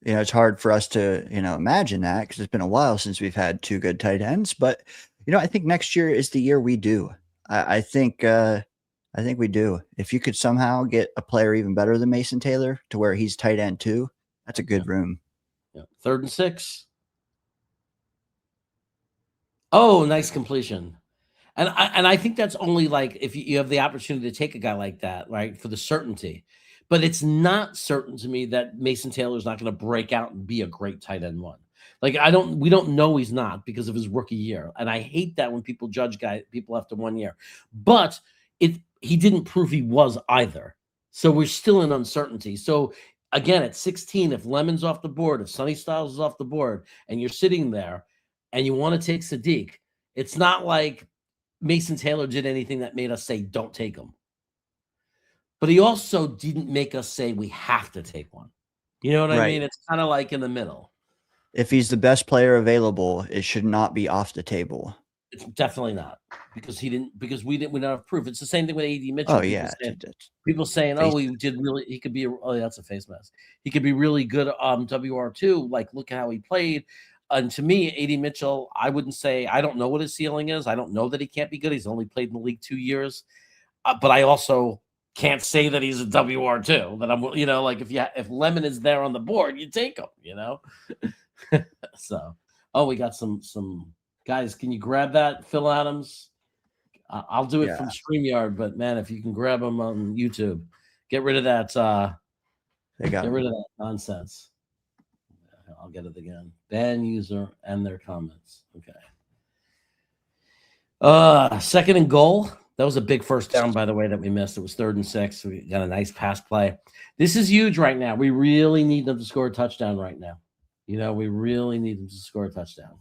It's hard for us to, imagine that because it's been a while since we've had 2 good tight ends. But, I think next year is the year we do. I think we do. If you could somehow get a player even better than Mason Taylor to where he's tight end 2, that's a good room. Yeah. 3rd and 6. Oh, nice completion. And I think that's only like if you have the opportunity to take a guy like that, right, for the certainty. But it's not certain to me that Mason Taylor is not going to break out and be a great tight end 1. Like we don't know he's not because of his rookie year. And I hate that when people judge people after 1 year. But he didn't prove he was either. So we're still in uncertainty. So again, at 16, if Lemon's off the board, if Sonny Styles is off the board, and you're sitting there and you want to take Sadiq, it's not like Mason Taylor did anything that made us say, don't take him. But he also didn't make us say we have to take one. You know what I mean? It's kind of like in the middle. If he's the best player available, it should not be off the table. It's definitely not because we don't have proof. It's the same thing with A.D. Mitchell. Oh, yeah. People saying, he could be, that's a face mask. He could be really good WR2. Like, look at how he played. And to me, A.D. Mitchell, I wouldn't say, I don't know what his ceiling is. I don't know that he can't be good. He's only played in the league 2 years. But I also can't say that he's a WR2. That I'm, like if Lemon is there on the board, you take him, So, we got some guys. Can you grab that, Phil Adams? I'll do it from StreamYard, but man, if you can grab them on YouTube, get rid of that. Get rid of that nonsense. I'll get it again. Ban user and their comments. Okay. Second and goal. That was a big first down, by the way, that we missed. It was 3rd and 6. We got a nice pass play. This is huge right now. We really need them to score a touchdown right now. We really need them to score a touchdown.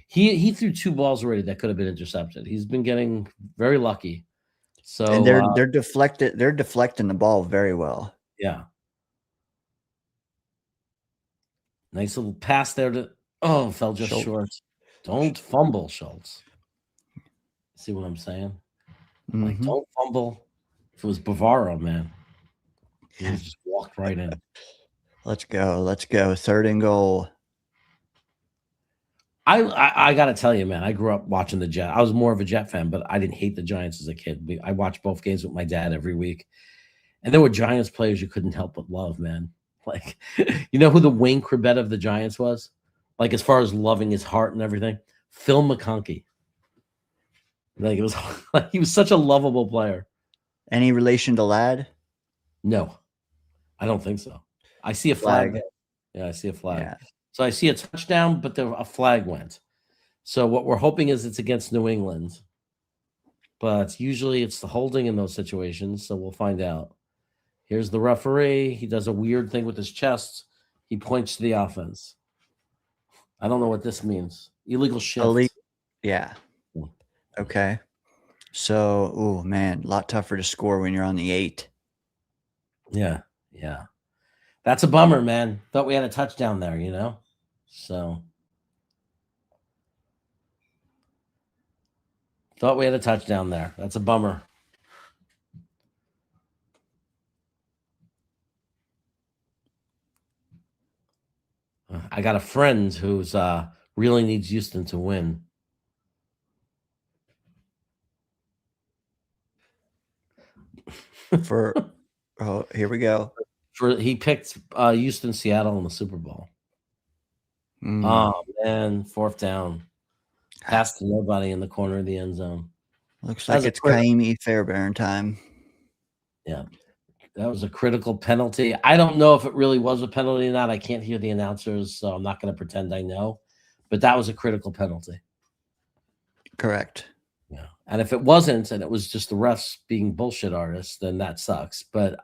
He threw 2 balls already that could have been intercepted. He's been getting very lucky. So and they're deflected. They're deflecting the ball very well. Yeah. Nice little pass there fell just short. Don't fumble, Schultz. See what I'm saying? Mm-hmm. Like, don't fumble. If it was Bavaro, man, he just walked right in. Let's go. 3rd and goal. I got to tell you, man, I grew up watching the Jets. I was more of a Jet fan, but I didn't hate the Giants as a kid. I watched both games with my dad every week. And there were Giants players you couldn't help but love, man. Like, who the Wayne Corbett of the Giants was? Like, as far as loving his heart and everything? Phil McConkey. Like, it was like he was such a lovable player. Any relation to Ladd? No, I don't think so. I see a flag. Yeah, I see a flag. Yeah. So I see a touchdown, but a flag went. So what we're hoping is it's against New England. But usually it's the holding in those situations, so we'll find out. Here's the referee. He does a weird thing with his chest. He points to the offense. I don't know what this means. Illegal shift. Yeah. Okay. So, oh man, a lot tougher to score when you're on the 8. Yeah. That's a bummer, man. Thought we had a touchdown there, So thought we had a touchdown there. That's a bummer. I got a friend who's really needs Houston to win. Here we go. He picked Houston, Seattle in the Super Bowl. Oh man, 4th down, pass to nobody in the corner of the end zone. Looks like it's Kaimi Fairbairn time. Yeah, that was a critical penalty. I don't know if it really was a penalty or not. I can't hear the announcers, so I'm not going to pretend I know. But that was a critical penalty. Correct. Yeah, and if it wasn't, and it was just the refs being bullshit artists, then that sucks. But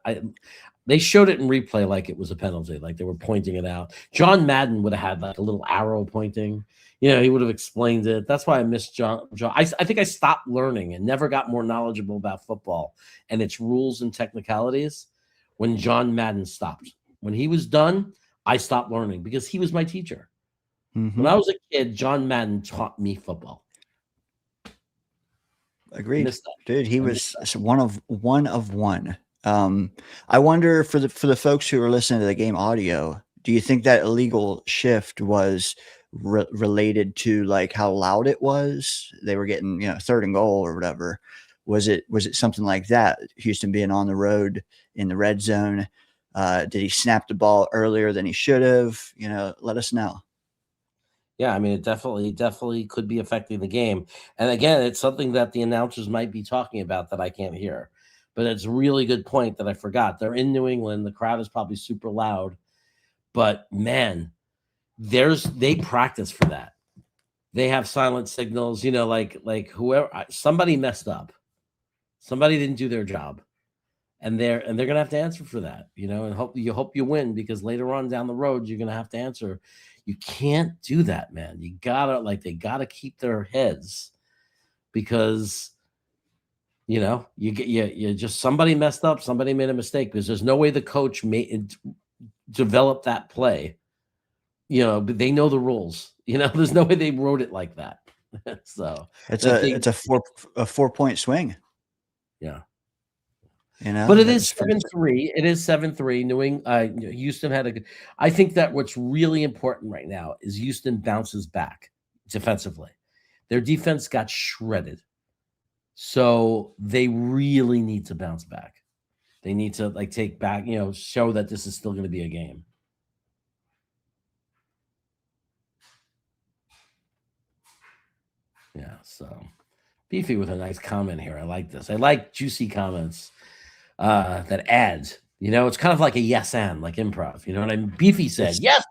they showed it in replay like it was a penalty, like they were pointing it out. John Madden would have had like a little arrow pointing. He would have explained it. That's why I miss John. I think I stopped learning and never got more knowledgeable about football and its rules and technicalities when John Madden stopped. When he was done, I stopped learning because he was my teacher. Mm-hmm. When I was a kid, John Madden taught me football. Agreed, dude. He was one of one. I wonder for the folks who are listening to the game audio, do you think that illegal shift was related to like how loud it was? They were getting 3rd and goal or whatever. Was it something like that? Houston being on the road in the red zone. Did he snap the ball earlier than he should have? Let us know. Yeah, I mean, it definitely could be affecting the game. And again, it's something that the announcers might be talking about that I can't hear. But it's a really good point that I forgot. They're in New England. The crowd is probably super loud. But, man, they practice for that. They have silent signals, like whoever – somebody messed up. Somebody didn't do their job. And they're going to have to answer for that, and hope you win because later on down the road, you're going to have to answer. You can't do that, man. You gotta they gotta keep their heads because you just somebody messed up, somebody made a mistake because there's no way the coach develop that play. They know the rules. There's no way they wrote it like that. So it's a 4-point swing. Yeah. But it is 7-3. It is 7-3. Houston had a good. I think that what's really important right now is Houston bounces back defensively. Their defense got shredded. So they really need to bounce back. They need to take back, show that this is still going to be a game. Yeah, so Beefy with a nice comment here. I like this. I like juicy comments that adds. It's kind of like a yes and, like improv. You know what I mean? Beefy said, yes,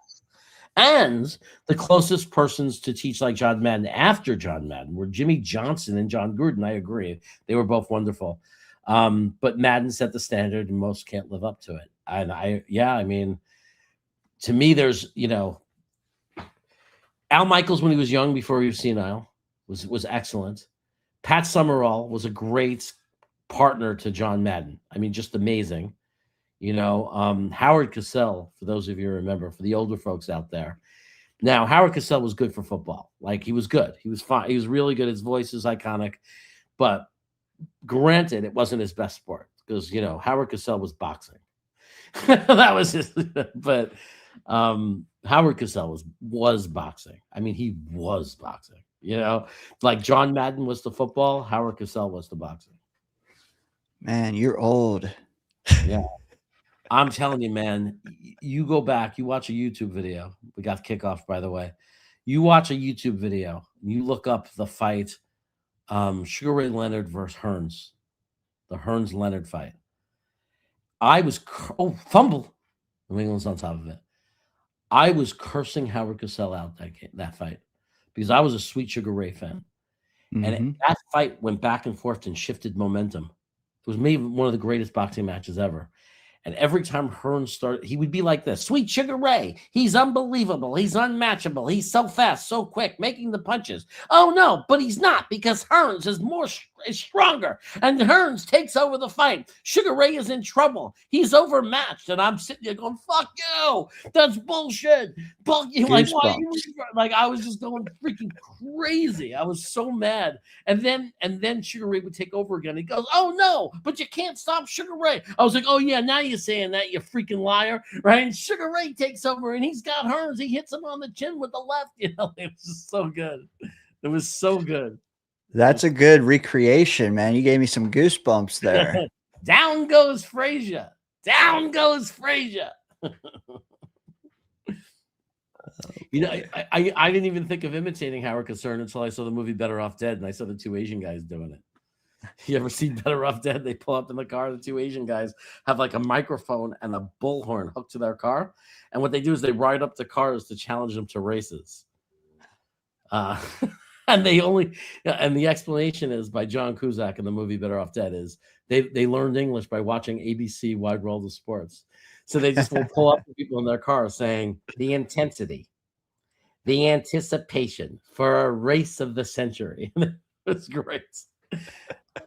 and the closest persons to teach like John Madden after John Madden were Jimmy Johnson and John Gruden. I agree. They were both wonderful. But Madden set the standard and most can't live up to it. And to me, there's, Al Michaels when he was young, before he was senile, was excellent. Pat Summerall was a great partner to John Madden. Just amazing. Howard Cosell, for those of you who remember, for the older folks out there. Now, Howard Cosell was good for football. He was good. He was fine. He was really good. His voice is iconic. But granted, it wasn't his best sport because, Howard Cosell was boxing. That was his. But Howard Cosell was boxing. He was boxing. Like John Madden was the football. Howard Cosell was the boxing. Man, you're old. Yeah. I'm telling you, man, you go back, you watch a YouTube video. We got Kickoff, by the way. You watch a YouTube video, you look up the fight, Sugar Ray Leonard versus Hearns, the Hearns-Leonard fight. Fumble. New England's on top of it. I was cursing Howard Cosell out that fight because I was a Sweet Sugar Ray fan. Mm-hmm. And that fight went back and forth and shifted momentum. It was maybe one of the greatest boxing matches ever. And every time Hearns started, he would be like this. Sweet Sugar Ray, he's unbelievable. He's unmatchable. He's so fast, so quick, making the punches. Oh, no, but he's not because Hearns is stronger. And Hearns takes over the fight. Sugar Ray is in trouble. He's overmatched. And I'm sitting there going, fuck you. That's bullshit. Why are you? I was just going freaking crazy. I was so mad. And then Sugar Ray would take over again. He goes, oh, no, but you can't stop Sugar Ray. I was like, oh, yeah, now you're saying that, you freaking liar, right? And Sugar Ray takes over, and he's got Hearns. He hits him on the chin with the left. It was just so good. It was so good. That's a good recreation, man. You gave me some goosebumps there. Down goes Frazier. Down goes Frazier. I didn't even think of imitating Howard Cosell until I saw the movie Better Off Dead, and I saw the two Asian guys doing it. You ever see Better Off Dead? They pull up in the car. The two Asian guys have a microphone and a bullhorn hooked to their car. And what they do is they ride up to cars to challenge them to races. And the explanation is by John Cusack in the movie Better Off Dead is they learned English by watching ABC Wide World of Sports. So they just will pull up to people in their car saying the intensity, the anticipation for a race of the century. It was great.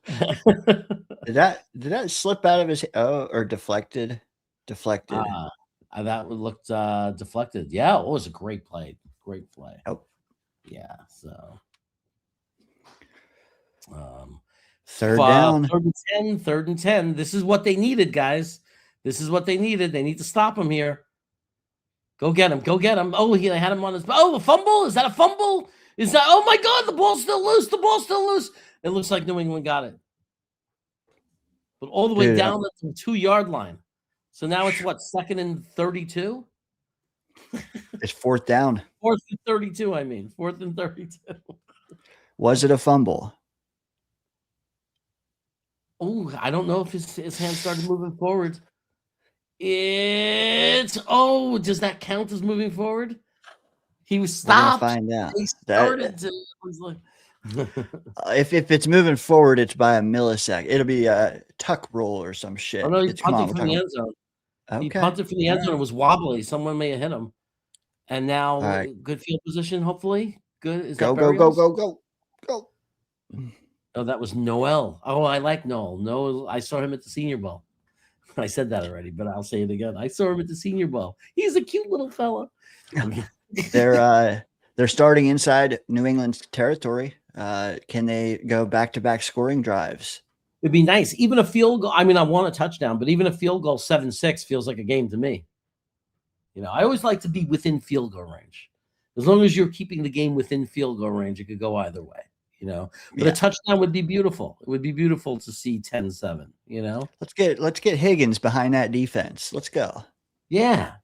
Did that slip out of his or deflected? Deflected. That looked deflected. Yeah, it was a great play. Great play. Oh. Yeah, so third down. Third and 10. This is what they needed, guys. This is what they needed. They need to stop him here. Go get him. Go get him. Oh, they had him on his. Oh, a fumble? Is that a fumble? Is that? Oh my God! The ball's still loose. The ball's still loose. It looks like New England got it, but all the way down the 2-yard line. So now it's what, 2nd and 32? It's 4th down. 4th and 32. 4th and 32. Was it a fumble? Oh, I don't know if his hand started moving forward. Does that count as moving forward? He was stopped. We're gonna find out. He started to. Was like. If it's moving forward, it's by a millisecond. It'll be a tuck roll or some shit. Oh no, he's punting from the end zone. Okay. He punted from the end zone. It was wobbly. Someone may have hit him. And now, good field position, hopefully. Good. Is go. Oh, that was Noel. Oh, I like Noel. Noel, I saw him at the Senior Bowl. I said that already, but I'll say it again. I saw him at the Senior Bowl. He's a cute little fella. They're starting inside New England's territory. Can they go back-to-back scoring drives? It'd be nice. Even a field goal. I mean, I want a touchdown, but even a field goal 7-6 feels like a game to me. I always like to be within field goal range. As long as you're keeping the game within field goal range, it could go either way. But a touchdown would be beautiful. It would be beautiful to see 10-7. Let's get Higgins behind that defense. Let's go. Yeah.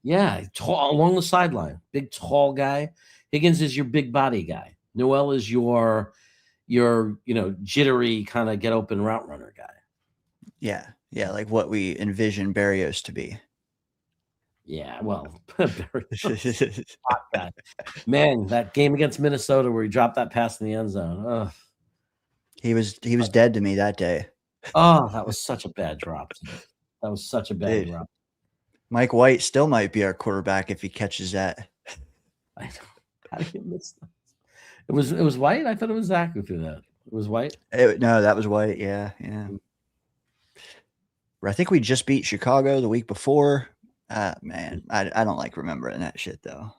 Tall, along the sideline, big tall guy. Higgins is your big body guy. Noel is your jittery kind of get open route runner guy. Yeah, like what we envision Berrios to be. Yeah, well, Berrios, hot guy. Man, that game against Minnesota where he dropped that pass in the end zone. Ugh. He was dead to me that day. Oh, that was such a bad drop. That was such a bad drop. Mike White still might be our quarterback if he catches that. I know. How do you miss that? It was White? I thought it was Zach who threw that. It was White? No, that was White. Yeah. I think we just beat Chicago the week before. Man, I don't like remembering that shit though.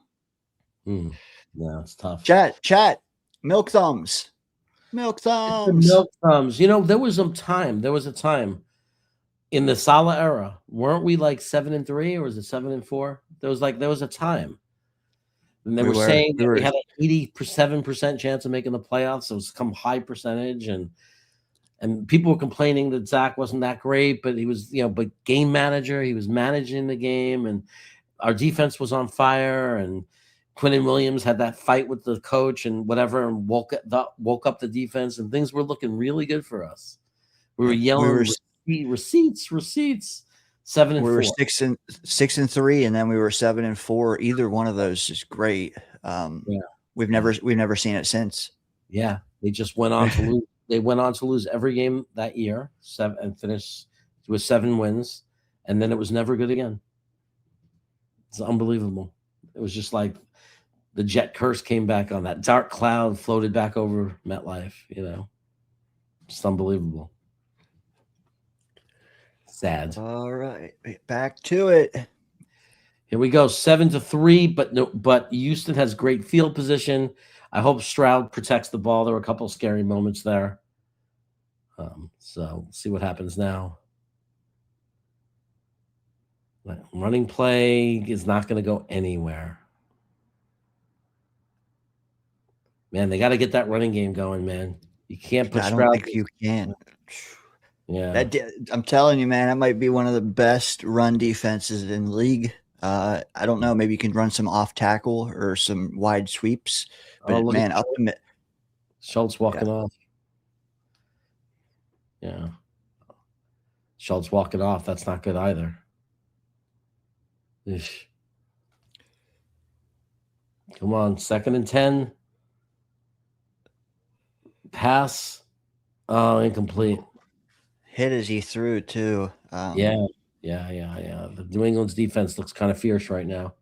No, it's tough. Chat. Milk thumbs. Milk thumbs. There was a time in the Salah era. Weren't we like 7-3 or was it 7-4? There was a time. And they were saying we had an 87% chance of making the playoffs. So it was some high percentage, and people were complaining that Zach wasn't that great, but he was, but game manager. He was managing the game, and our defense was on fire. And Quinnen Williams had that fight with the coach and whatever, and woke up the defense, and things were looking really good for us. We were yelling receipts. 7-4. We were 6-3, and then we were 7-4. Either one of those is great. We've never seen it since. Yeah, they just went on to lose. They went on to lose every game that year, and finished with 7 wins, and then it was never good again. It's unbelievable. It was just like the jet curse came back on. That dark cloud floated back over MetLife. Just unbelievable. Sad. All right, back to it. Here we go, 7-3. But Houston has great field position. I hope Stroud protects the ball. There were a couple of scary moments there. So we'll see what happens now. Running play is not going to go anywhere. Man, they got to get that running game going, man. You can't put Stroud. I don't think you can. Yeah, I'm telling you, man, that might be one of the best run defenses in the league. I don't know. Maybe you can run some off tackle or some wide sweeps. But man, up the mid. Schultz walking off. Yeah, Schultz walking off. That's not good either. Ish. Come on, 2nd and 10. Pass. Oh, incomplete. Hit as he threw too. Yeah. The New England's defense looks kind of fierce right now.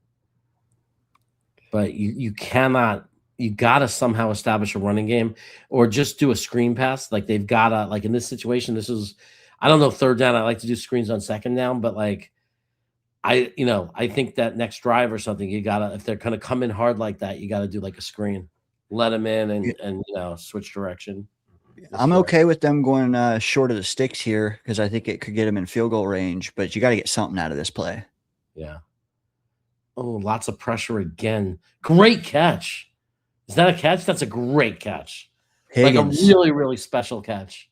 But you cannot. You gotta somehow establish a running game, or just do a screen pass. Like they've gotta. Like in this situation, I don't know, 3rd down. I like to do screens on 2nd down, but like I think that next drive or something, you gotta, if they're gonna come in hard like that, you gotta do like a screen, let them in and switch direction. I'm okay with them going short of the sticks here because I think it could get them in field goal range, but you got to get something out of this play. Yeah. Oh, lots of pressure again. Great catch. Is that a catch? That's a great catch. Higgins. Like a really, really special catch.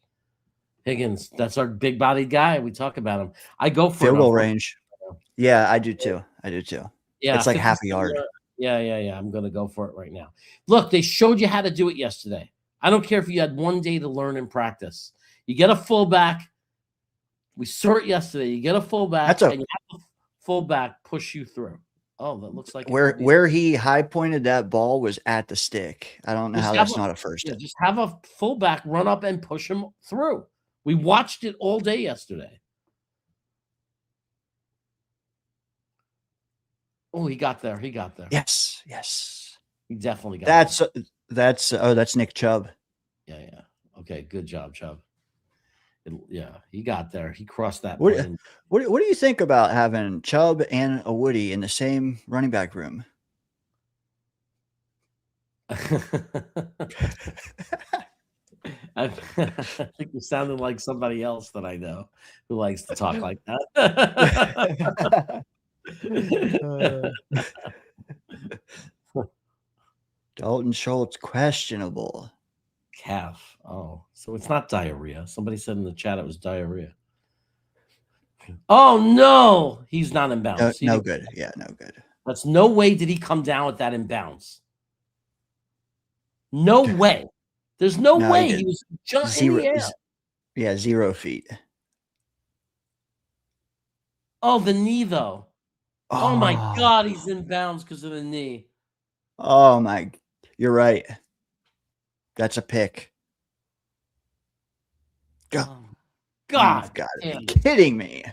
Higgins. That's our big-bodied guy. We talk about him. I go for field goal range. Yeah, I do too. Yeah, it's like half a yard. Yeah. I'm going to go for it right now. Look, they showed you how to do it yesterday. I don't care if you had one day to learn and practice. You get a fullback. We saw it yesterday. You get a fullback, and you have a fullback push you through. Oh, that looks like where he high pointed that ball was at the stick. I don't know how that's not a first. Yeah, just have a fullback run up and push him through. We watched it all day yesterday. Oh, he got there. Yes. He definitely got there. That's Nick Chubb. Yeah. Okay, good job, Chubb. He got there. He crossed that. What do you think about having Chubb and a Woody in the same running back room? I think you sounded like somebody else that I know who likes to talk like that. Dalton Schultz, questionable. Calf. Oh, so it's not diarrhea. Somebody said in the chat it was diarrhea. Oh, no. He's not in bounds. No good. Yeah, no good. That's no way did he come down with that in bounds. No way. There's no way he was just in the air. Yeah, 0 feet. Oh, the knee, though. Oh, my God, he's in bounds because of the knee. Oh, my. You're right. That's a pick. God. You've got to be kidding me.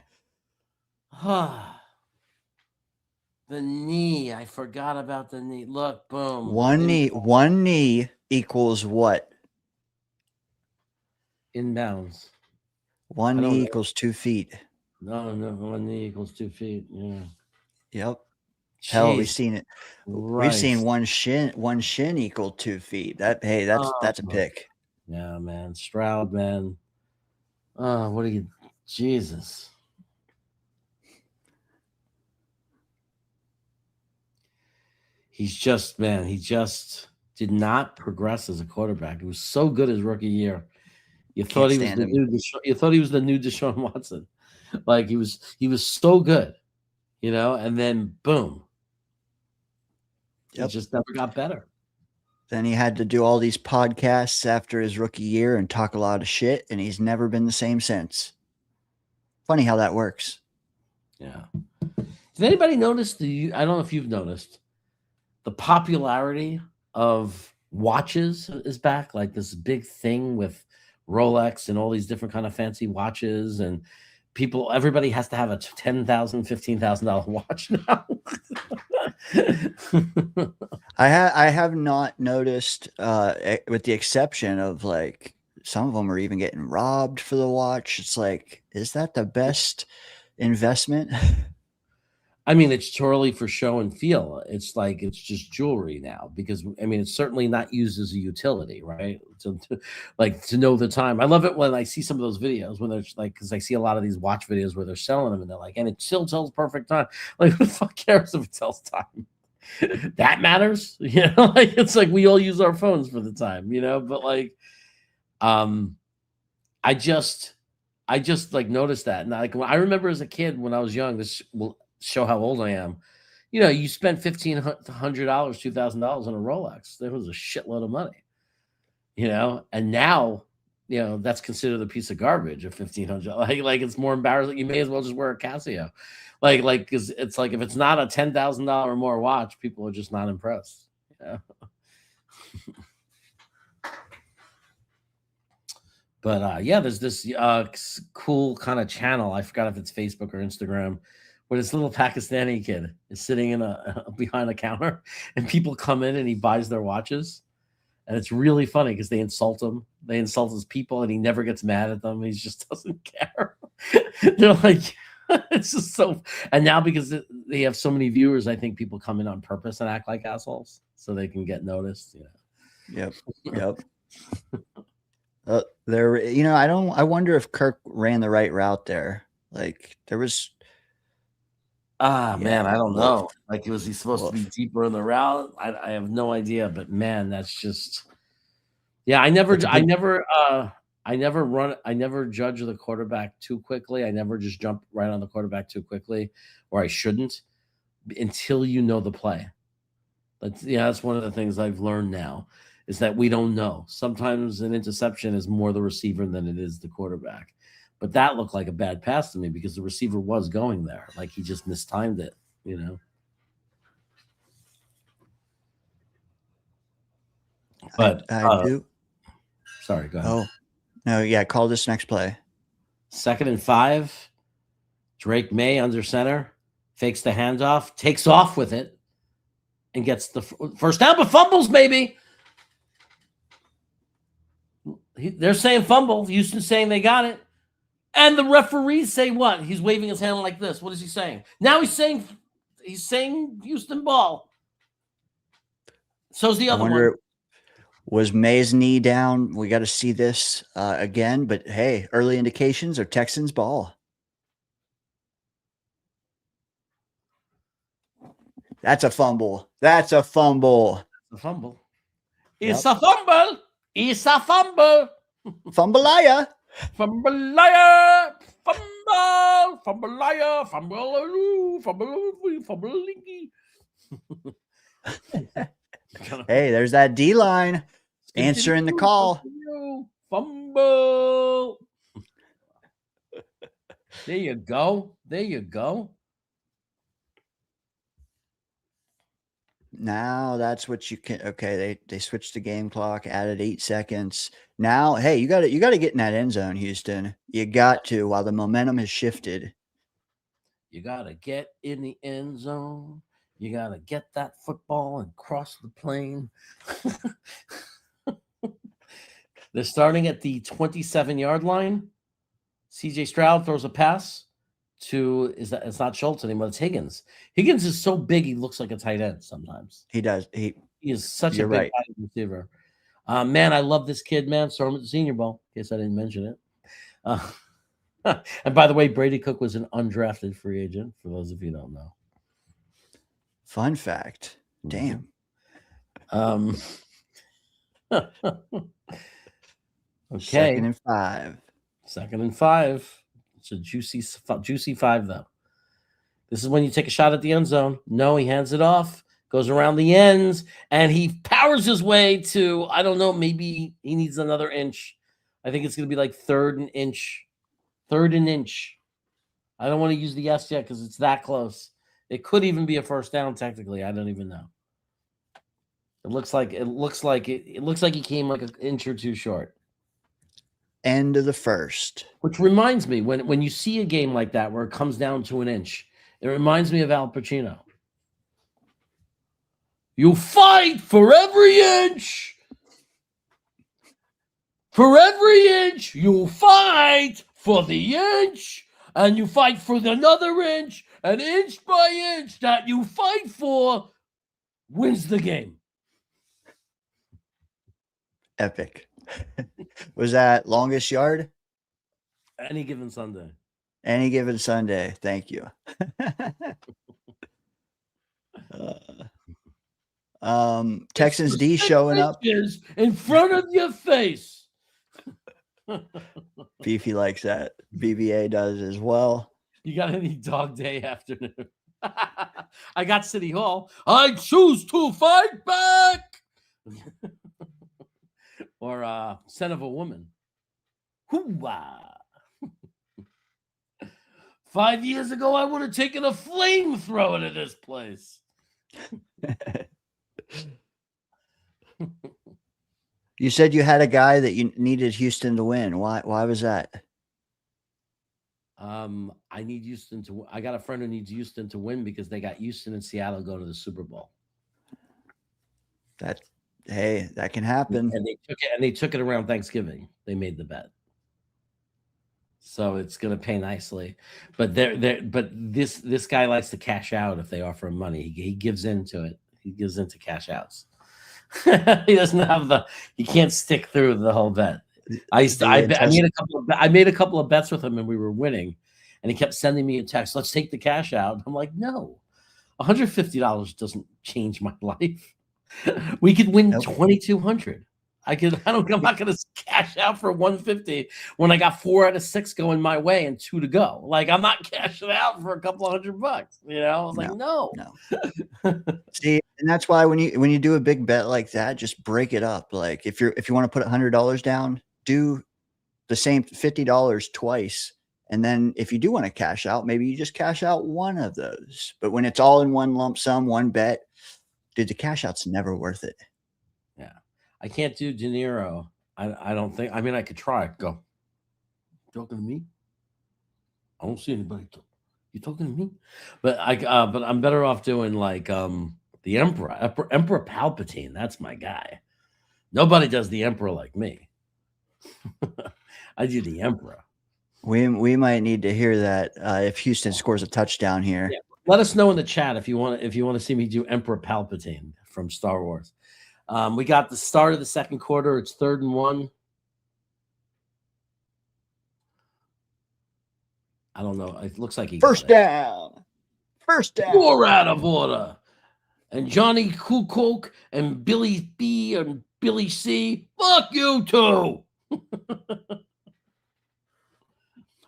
The knee. I forgot about the knee. Look, boom. One knee equals what? Inbounds. One knee equals 2 feet. No, one knee equals 2 feet. Yeah. Yep. Jeez. Hell, we've seen it. Right. We've seen one shin equal 2 feet. That's a pick. Yeah, man. Stroud, man. What are you? Jesus. He just did not progress as a quarterback. He was so good his rookie year. You thought he was the new Deshaun Watson. Like he was so good, and then boom. It just never got better. Then he had to do all these podcasts after his rookie year and talk a lot of shit, and he's never been the same since. Funny how that works. Yeah. Did anybody notice I don't know if you've noticed, the popularity of watches is back, like this big thing with Rolex and all these different kind of fancy watches, and everybody has to have a $10,000, $15,000 watch now. I have not noticed, with the exception of like some of them are even getting robbed for the watch. It's like, is that the best investment? I mean, it's totally for show and feel. It's like it's just jewelry now because it's certainly not used as a utility, right? To know the time. I love it when I see some of those videos when there's like, because I see a lot of these watch videos where they're selling them and they're like, and it still tells perfect time. Like, who the fuck cares if it tells time? That matters, Like it's like we all use our phones for the time, But like, I just like noticed that, and like I remember as a kid when I was young. This will show how old I am. You spent $1,500, $2,000 on a Rolex. There was a shitload of money, and now, that's considered a piece of garbage of $1,500. Like it's more embarrassing. You may as well just wear a Casio. Like, because it's like if it's not a $10,000 or more watch, people are just not impressed. But there's this cool kind of channel. I forgot if it's Facebook or Instagram, where this little Pakistani kid is sitting behind a counter, and people come in and he buys their watches, and it's really funny because they insult him. They insult his people, and he never gets mad at them. He just doesn't care. They're like. It's just so, and now because they have so many viewers, I think people come in on purpose and act like assholes so they can get noticed. Yep. I wonder if Kirk ran the right route there. Like there was. Man, I don't know. Like, was he supposed to be deeper in the route? I have no idea. But man, that's just. Yeah, I never judge the quarterback too quickly. I never just jump right on the quarterback too quickly, or I shouldn't, until you know the play. That's one of the things I've learned now is that we don't know. Sometimes an interception is more the receiver than it is the quarterback. But that looked like a bad pass to me because the receiver was going there. Like he just mistimed it, But I do. Sorry, go ahead. Oh, no, yeah, call this next play. 2nd and 5. Drake May under center, fakes the handoff, takes off with it, and gets the first down, but fumbles, maybe. They're saying fumble. Houston's saying they got it. And the referees say what? He's waving his hand like this. What is he saying? Now he's saying Houston ball. So's the other one. Was May's knee down? We got to see this again. But hey, early indications are Texans ball. That's a fumble. That's a fumble. A fumble. Yep. It's a fumble. It's a fumble. Fumbleaya. Fumbleaya. Fumble. Fumbleaya. Fumble. Fumble. Fumblingy. Hey, there's that D line answering the call. Fumble. There you go. There you go. Now that's what you can. Okay, they switched the game clock, added 8 seconds. Now, hey, you got to get in that end zone, Houston. You got to while the momentum has shifted. You got to get in the end zone. You got to get that football and cross the plane. They're starting at the 27-yard line. CJ Stroud throws a pass to it's not Schultz anymore, it's Higgins. Higgins is so big he looks like a tight end sometimes. He does. He is such a big right. receiver. Man, I love this kid, man. Saw him at the Senior Bowl. Guess I didn't mention it. And by the way, Brady Cook was an undrafted free agent, for those of you who don't know. Fun fact. Damn. Okay. 2nd and 5. 2nd and 5. It's a juicy 5, though. This is when you take a shot at the end zone. No, he hands it off, goes around the ends, and he powers his way to, I don't know, maybe he needs another inch. I think it's going to be like 3rd and inch. 3rd and inch. I don't want to use the S yet because it's that close. It could even be a first down, technically. I don't even know. It looks like he came like an inch or two short. End of the first. Which reminds me, when you see a game like that where it comes down to an inch, it reminds me of Al Pacino. You fight for every inch. For every inch, you fight for the inch, and you fight for another inch, and inch by inch that you fight for wins the game. Epic. Was that longest yard? Any given Sunday. Any given Sunday. Thank you. Texans D showing up in front of your face. Beefy likes that. BBA does as well. You got any dog day afternoon? I got City Hall. I choose to fight back. Or Son of a Woman. Hoo-wah. 5 years ago, I would have taken a flamethrower to this place. You said you had a guy that you needed Houston to win. Why was that? I need Houston to. I got a friend who needs Houston to win because they got Houston and Seattle go to the Super Bowl. Hey, that can happen. And they took it around Thanksgiving. They made the bet. So it's going to pay nicely. But this guy likes to cash out if they offer him money. He gives into it. He gives into cash outs. He doesn't have he can't stick through the whole bet. I made a couple of bets with him and we were winning. And he kept sending me a text, let's take the cash out. I'm like, no, $150 doesn't change my life. We could win $2,200. I'm not going to cash out for $150 when I got 4 out of 6 going my way and 2 to go. Like, I'm not cashing out for a couple of $100. You know, I was like, no. See, and that's why when you do a big bet like that, just break it up. Like if you want to put $100 down, do the same $50 twice. And then if you do want to cash out, maybe you just cash out one of those. But when it's all in one lump sum, one bet, dude, the cash out's never worth it. Yeah. I can't do De Niro. I don't think. I mean, I could try. Go. Talking to me? I don't see anybody. You talking to me? But I'm better off doing like the Emperor Palpatine. That's my guy. Nobody does the Emperor like me. I do the Emperor. We might need to hear that if Houston scores a touchdown here. Yeah. Let us know in the chat if you want to see me do Emperor Palpatine from Star Wars. We got the start of the second quarter. It's 3rd and 1. I don't know. It looks like he First down. 4 out of order. And Johnny Cook and Billy B and Billy C. Fuck you too.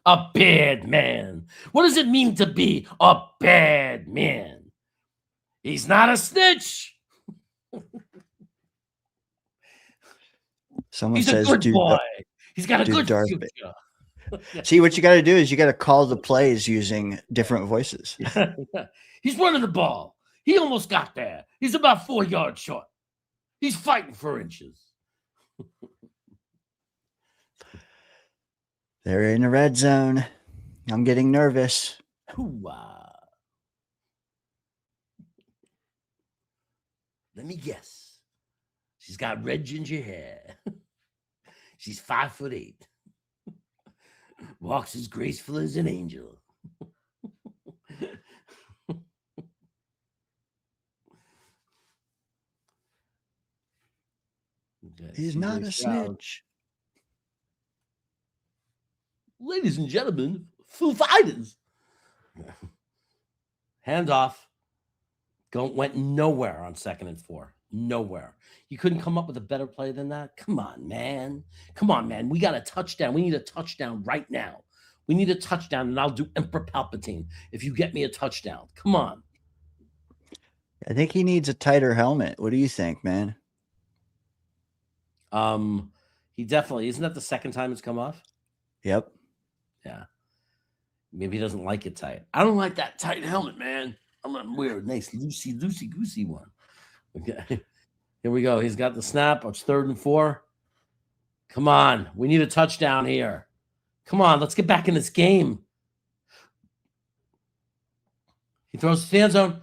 A bad man. What does it mean to be a bad man? He's not a snitch. Someone He's says, a good boy. He's got a good future. See, what you got to do is you got to call the plays using different voices. He's running the ball. He almost got there. He's about 4 yards short. He's fighting for inches. They're in the red zone. I'm getting nervous. Hoo-wah. Let me guess. She's got red ginger hair. She's 5'8". Walks as graceful as an angel. He's not a snitch. Ladies and gentlemen, Foo Fighters. Handoff. Went nowhere on 2nd and 4. Nowhere. You couldn't come up with a better play than that? Come on, man. We got a touchdown. We need a touchdown right now. We need a touchdown, and I'll do Emperor Palpatine if you get me a touchdown. Come on. I think he needs a tighter helmet. What do you think, man? He definitely isn't that the second time it's come off? Yep. Yeah. Maybe he doesn't like it tight. I don't like that tight helmet, man. I'm gonna wear a nice loosey goosey one. Okay. Here we go. He's got the snap. It's 3rd and 4. Come on. We need a touchdown here. Come on. Let's get back in this game. He throws to the end zone.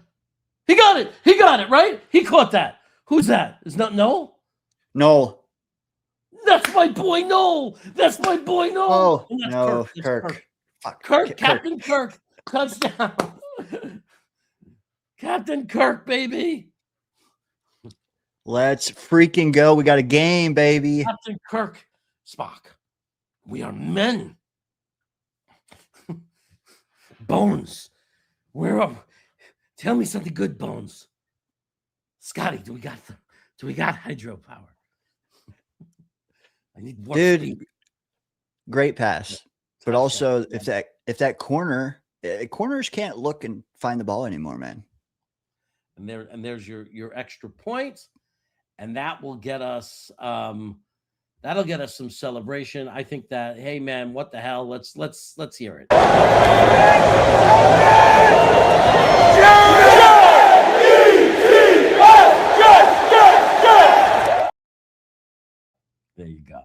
He got it. He got it, right? He caught that. Who's that? Is not Noel? Noel. That's my boy Noel. That's my boy Noel. Oh, no, Kirk. Kirk. Captain Kirk. Touchdown. Captain Kirk, baby. Let's freaking go. We got a game, baby. Captain Kirk. Spock. We are men. Bones. Where are? Tell me something good, Bones. Scotty, do we got hydropower? I need more speed. Great pass. But also, if that corners can't look and find the ball anymore, man. And there's your extra point, and that will get us that'll get us some celebration. I think that, hey man, what the hell? Let's hear it. There you go.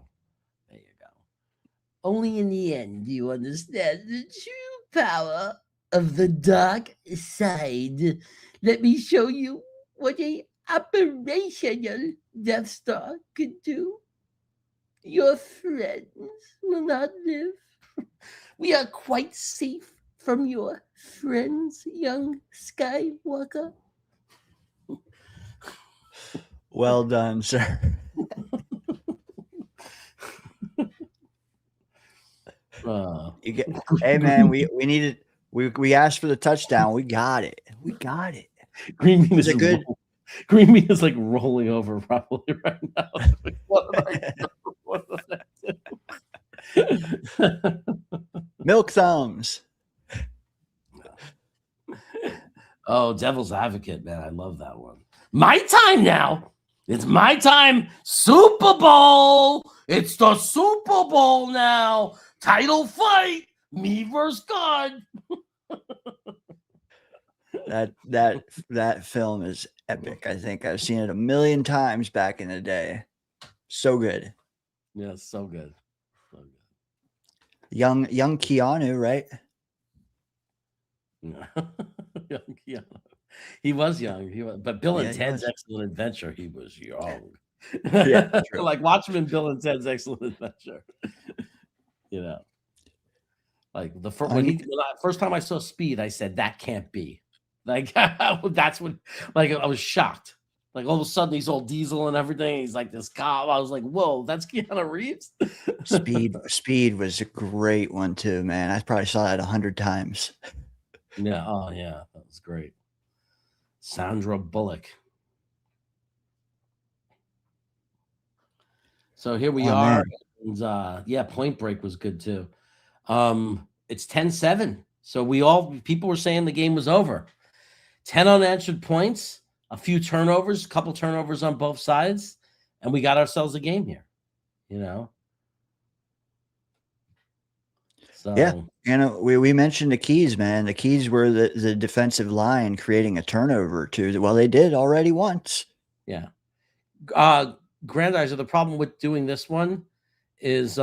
Only in the end do you understand the true power of the dark side. Let me show you what a operational Death Star could do. Your friends will not live. We are quite safe from your friends, young Skywalker. Well done, sir. Hey man, we asked for the touchdown. We got it. Green Bean is good. Green Bean is like rolling over probably right now. What Milk thumbs. Oh, Devil's Advocate, man. I love that one. My time now. It's my time. Super Bowl. It's the Super Bowl now. Title fight. Me versus God. That film is epic. I think I've seen it a million times back in the day. So good. Yeah, so good. Young Keanu, right? Young Keanu. He was young. But Bill and Ted's Excellent Adventure, he was young. Yeah, true. Like watch him in Bill and Ted's Excellent Adventure. You know, like first time I saw Speed, I said that can't be. Like that's when, like I was shocked. Like all of a sudden he's all diesel and everything. He's like this cop. I was like, whoa, that's Keanu Reeves. Speed was a great one too, man. I probably saw that 100 times. Yeah. Oh yeah, that was great. Sandra Bullock. So here we are. And, yeah, Point Break was good too. It's 10-7. So people were saying the game was over. 10 unanswered points, a few turnovers, a couple turnovers on both sides, and we got ourselves a game here. So yeah, we mentioned the keys, man. The keys were the defensive line creating a turnover too. Well, they did already once. Yeah. Grandizer, the problem with doing this one is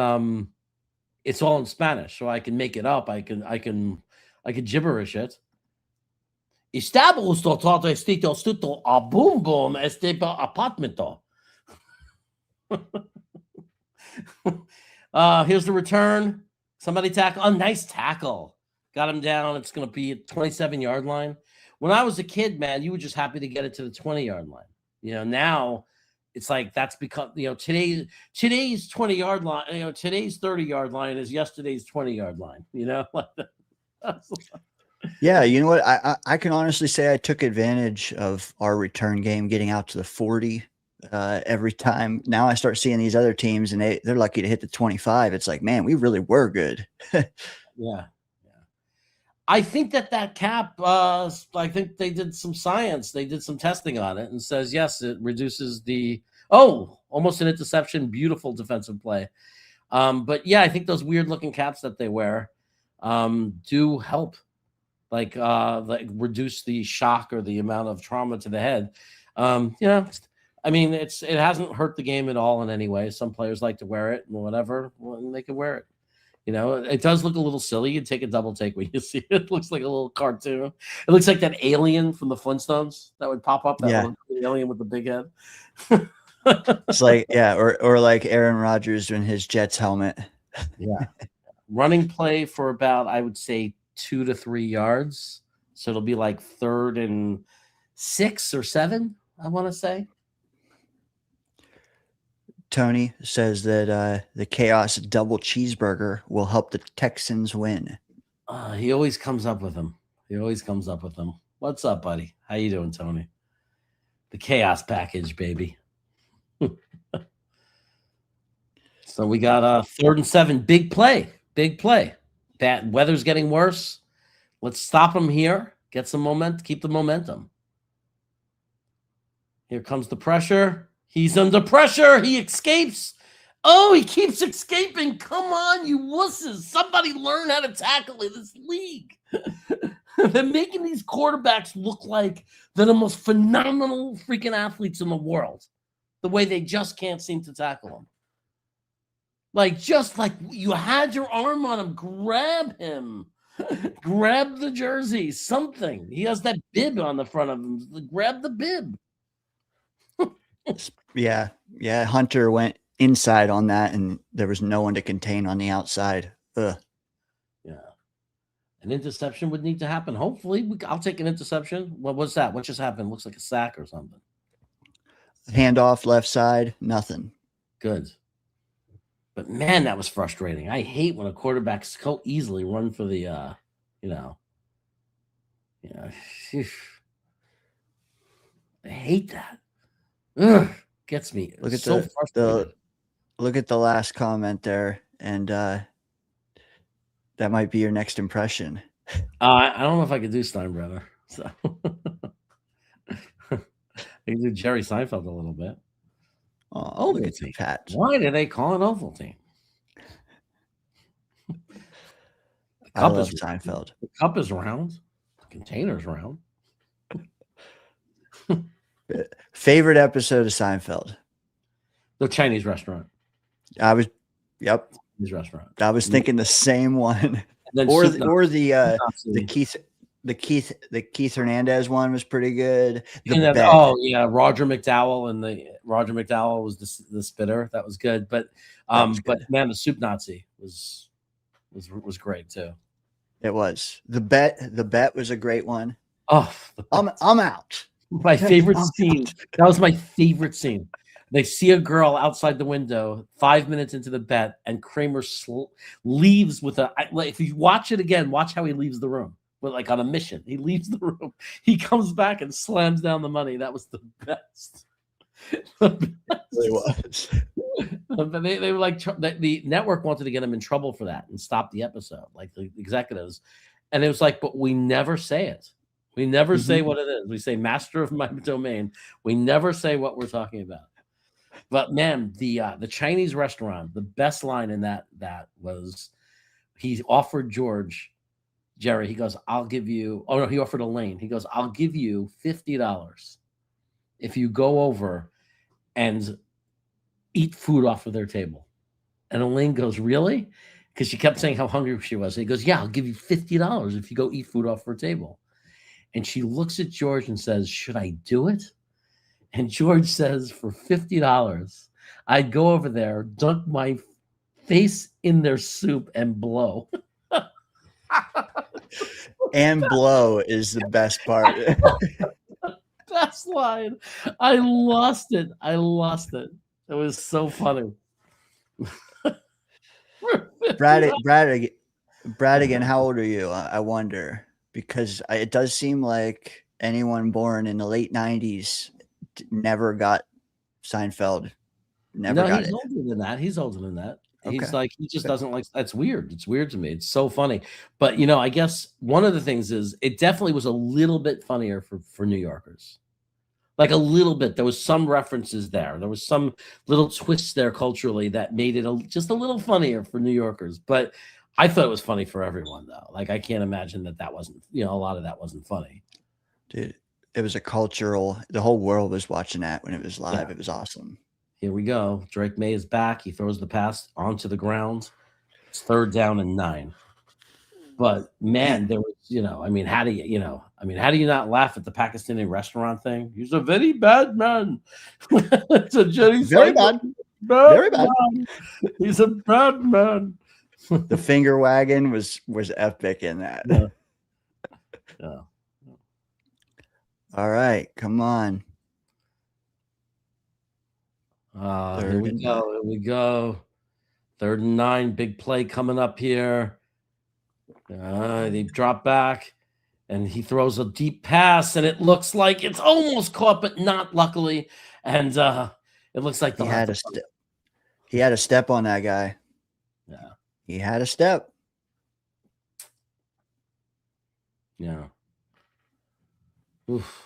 it's all in Spanish, so I can make it up. I can gibberish it. Estamos todo estito a boom boom este apartmento. Here's the return. Somebody tackle. Oh, nice tackle. Got him down. It's going to be a 27-yard line. When I was a kid, man, you were just happy to get it to the 20-yard line. Now it's like that's become, today's 20-yard line, today's 30-yard line is yesterday's 20-yard line, Yeah, you know what? I can honestly say I took advantage of our return game getting out to the 40 every time. Now I start seeing these other teams and they're lucky to hit the 25. It's like, man, we really were good. Yeah. I think that cap, I think they did some science. They did some testing on it and says, yes, it reduces almost an interception. Beautiful defensive play. But yeah, I think those weird looking caps that they wear do help, like reduce the shock or the amount of trauma to the head. I mean, it hasn't hurt the game at all in any way. Some players like to wear it and whatever, and they can wear it. It does look a little silly. You take a double take when you see it. It looks like a little cartoon. It looks like that alien from the Flintstones that would pop up. That little alien with the big head. It's like, yeah, or like Aaron Rodgers in his Jets helmet. Yeah. Running play for about, I would say, 2 to 3 yards. So it'll be like 3rd and 6 or 7, I want to say. Tony says that the Chaos double cheeseburger will help the Texans win. He always comes up with them. What's up, buddy? How you doing, Tony? The Chaos package, baby. So we got 3rd and 7. Big play. Bad weather's getting worse. Let's stop them here. Get some momentum. Keep the momentum. Here comes the pressure. He's under pressure. He escapes. Oh, he keeps escaping. Come on, you wusses. Somebody learn how to tackle in this league. They're making these quarterbacks look like they're the most phenomenal freaking athletes in the world. The way they just can't seem to tackle them. Just like you had your arm on him, grab him. Grab the jersey, something. He has that bib on the front of him. Grab the bib. Yeah. Hunter went inside on that, and there was no one to contain on the outside. Ugh. Yeah. An interception would need to happen. Hopefully, I'll take an interception. What's that? What just happened? Looks like a sack or something. Handoff left side, nothing. Good. But man, that was frustrating. I hate when a quarterback so easily run for the, I hate that. Ugh, gets me. Look at frustrated. Look at the last comment there, and that might be your next impression. I don't know if I could do Steinbrenner, so I can do Jerry Seinfeld a little bit. Oh, look at the Pats. Why do they call it Ovaltine? I love Seinfeld. The cup is round. The container's round. Favorite episode of Seinfeld? The Chinese restaurant. Chinese restaurant. I was thinking the same one. Or the Keith Hernandez one was pretty good. Roger McDowell, and Roger McDowell was the spitter. That was good. But man, the Soup Nazi was great too. It was. The bet was a great one. Oh, I'm out. My favorite scene. That was my favorite scene. They see a girl outside the window 5 minutes into the bet, and Kramer leaves with if you watch it again, watch how he leaves the room. But like on a mission, he leaves the room. He comes back and slams down the money. That was the best. It really was. But they were like, the network wanted to get him in trouble for that and stop the episode, like the executives. And it was like, but we never say it. We never say what it is. We say master of my domain. We never say what we're talking about. But man, the Chinese restaurant, the best line in that was he offered Jerry, he goes, I'll give you, oh no, he offered Elaine. He goes, I'll give you $50 if you go over and eat food off of their table. And Elaine goes, really? Because she kept saying how hungry she was. And he goes, yeah, I'll give you $50 if you go eat food off her table. And she looks at George and says, should I do it? And George says, for $50, I'd go over there, dunk my face in their soup and blow. And blow is the best part. Best line. I lost it. It was so funny. Bradigan, how old are you? I wonder, because it does seem like anyone born in the late 90s never got Seinfeld. Never got it. He's older than that. He's older than that. Okay. He's like, he just doesn't like, that's weird. It's weird to me. It's so funny. But, I guess one of the things is it definitely was a little bit funnier for New Yorkers. Like a little bit. There was some references there. There was some little twists there culturally that made it just a little funnier for New Yorkers. But I thought it was funny for everyone, though. Like, I can't imagine that wasn't, a lot of that wasn't funny. Dude, it was the whole world was watching that when it was live. Yeah. It was awesome. Here we go. Drake May is back. He throws the pass onto the ground. It's 3rd down and 9. But man, there was, how do you not laugh at the Pakistani restaurant thing? He's a very bad man. It's a very bad. Very bad. Man. He's a bad man. The finger wagon was epic in that. Yeah. All right, come on. Here we go. 3rd and 9, big play coming up here. They drop back, and he throws a deep pass, and it looks like it's almost caught, but not, luckily. And it looks like he had a step on that guy. Yeah, he had a step. Yeah. Oof.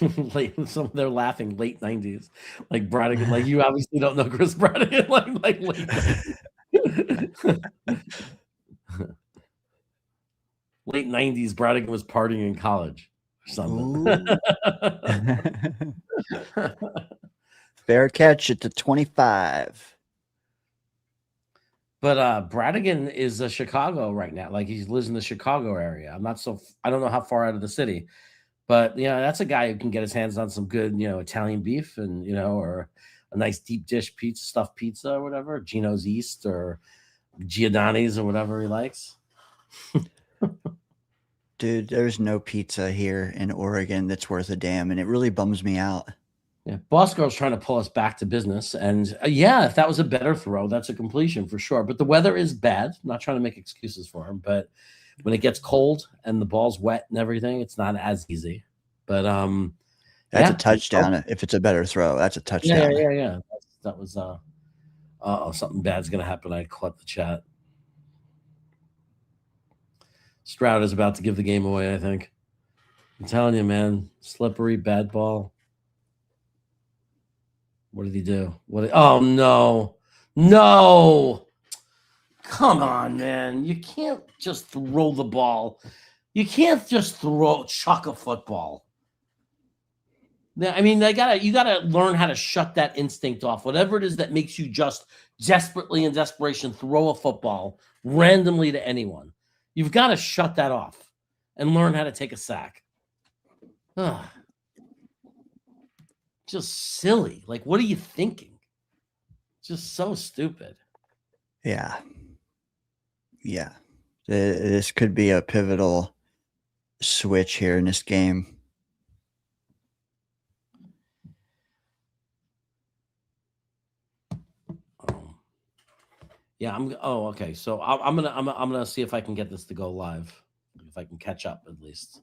They're laughing late 90s, like Bradigan. Like, you obviously don't know Chris Bradigan. Like late 90s, Bradigan was partying in college or something. Fair catch at the 25. But Bradigan is a Chicago right now. Like, he lives in the Chicago area. I don't know how far out of the city. But, that's a guy who can get his hands on some good, Italian beef and, or a nice deep dish pizza, stuffed pizza or whatever, Gino's East or Giordani's or whatever he likes. Dude, there's no pizza here in Oregon that's worth a damn, and it really bums me out. Yeah, Boss Girl's trying to pull us back to business. And, if that was a better throw, that's a completion for sure. But the weather is bad. I'm not trying to make excuses for him, but when it gets cold and the ball's wet and everything, it's not as easy. But that's a touchdown. If it's a better throw, that's a touchdown. Yeah. That was something bad's gonna happen. I caught the chat. Stroud is about to give the game away, I think. I'm telling you, man. Slippery, bad ball. What did he do? Oh no. No. Come on, man. You can't just throw the ball. You can't just chuck a football. I mean, you gotta learn how to shut that instinct off. Whatever it is that makes you just desperately in desperation throw a football randomly to anyone. You've got to shut that off and learn how to take a sack. Ugh. Just silly. Like, what are you thinking? Just so stupid. Yeah. This could be a pivotal switch here in this game. Yeah, okay. So I'm gonna see if I can get this to go live, if I can catch up at least.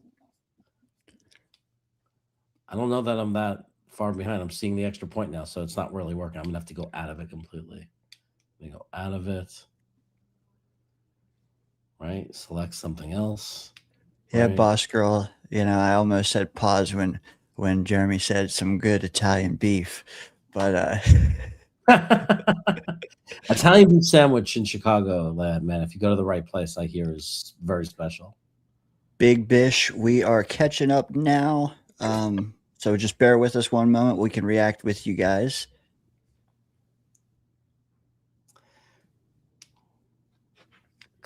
I don't know that I'm that far behind. I'm seeing the extra point now, so it's not really working. I'm gonna have to go out of it completely. Let me go out of it. Right, select something else. Yeah, right? boss girl. You know, I almost said pause when Jeremy said some good Italian beef, but Italian beef sandwich in Chicago, man. If you go to the right place, I hear is very special. Big Bish, we are catching up now. So just bear with us one moment. We can react with you guys.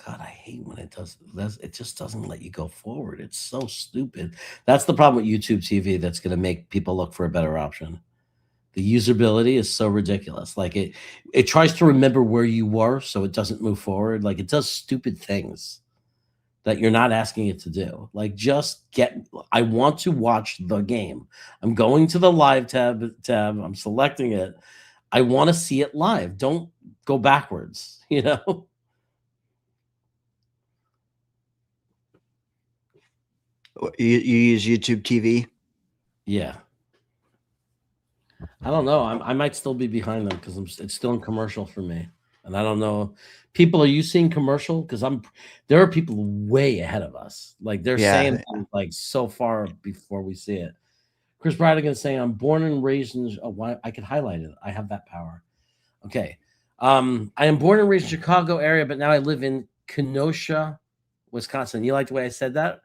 God, I hate when it does. It just doesn't let you go forward. It's so stupid. That's the problem with YouTube TV. That's going to make people look for a better option. The usability is so ridiculous. Like it tries to remember where you were, so it doesn't move forward. Like it does stupid things that you're not asking it to do. Like I want to watch the game. I'm going to the live tab. I'm selecting it. I want to see it live. Don't go backwards, you know? You use YouTube TV? Yeah. I don't know. I might still be behind them because it's still in commercial for me. And I don't know. People, are you seeing commercial? Because there are people way ahead of us. Like they're saying things like so far before we see it. Chris Bradigan saying, I'm born and raised in I could highlight it. I have that power. Okay. I am born and raised in Chicago area, but now I live in Kenosha, Wisconsin. You like the way I said that?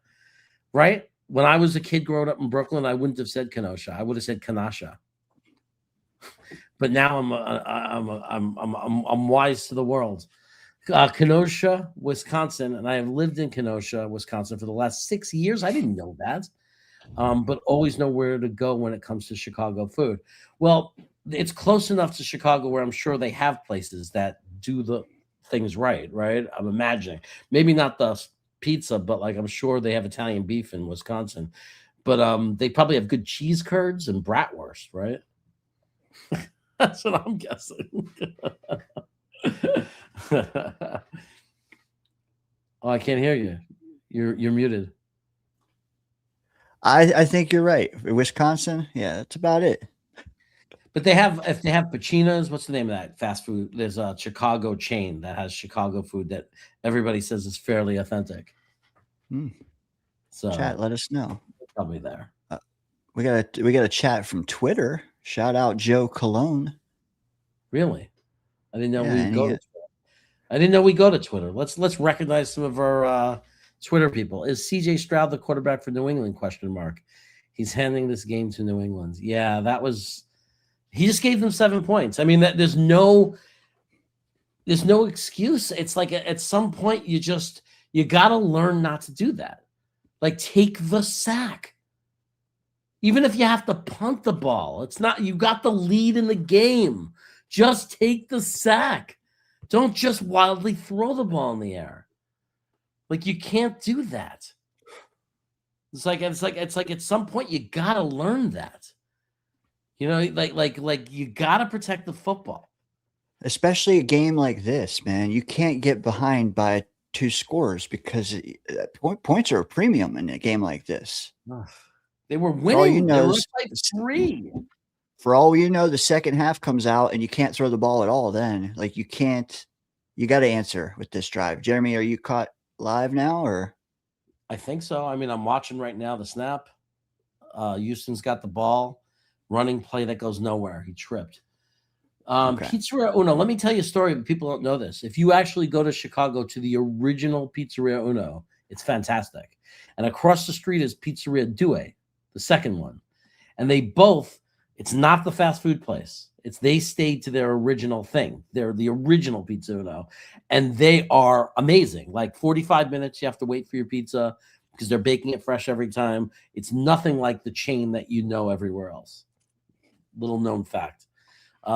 Right? When I was a kid growing up in Brooklyn, I wouldn't have said Kenosha. I would have said Kenosha. But now I'm wise to the world. Kenosha, Wisconsin, and I have lived in Kenosha, Wisconsin for the last 6 years. I didn't know that, but always know where to go when it comes to Chicago food. Well, it's close enough to Chicago where I'm sure they have places that do the things right. I'm imagining maybe not the pizza, but like I'm sure they have Italian beef in Wisconsin. But they probably have good cheese curds and bratwurst, right? That's what I'm guessing. Oh, I can't hear you. You're muted. I think you're right. Wisconsin, yeah, that's about it. But if they have Pacino's, what's the name of that fast food? There's a Chicago chain that has Chicago food that everybody says is fairly authentic. So chat, let us know. Probably there. We got a chat from Twitter. Shout out Joe Cologne. Really? I didn't know we go to Twitter. I didn't know we go to Twitter. Let's recognize some of our Twitter people. Is CJ Stroud the quarterback for New England? ? He's handing this game to New England. Yeah, he just gave them 7 points. I mean, there's no excuse. It's like at some point you got to learn not to do that. Like take the sack. Even if you have to punt the ball, you got the lead in the game. Just take the sack. Don't just wildly throw the ball in the air. Like you can't do that. It's like at some point you gotta learn that. You know, like you gotta protect the football. Especially a game like this, man. You can't get behind by 2 scores because points are a premium in a game like this. They were winning. They were like 3. For all you know, the second half comes out and you can't throw the ball at all. Then, like you got to answer with this drive. Jeremy, are you caught live now, or? I think so. I mean, I'm watching right now the snap. Houston's got the ball, running play that goes nowhere. He tripped. Pizzeria Uno. Let me tell you a story. People don't know this. If you actually go to Chicago to the original Pizzeria Uno, it's fantastic. And across the street is Pizzeria Due, the second one. And they both, it's not the fast food place. They stayed to their original thing. They're the original Pizza Uno. And they are amazing. Like 45 minutes, you have to wait for your pizza because they're baking it fresh every time. It's nothing like the chain that you know everywhere else. Little known fact.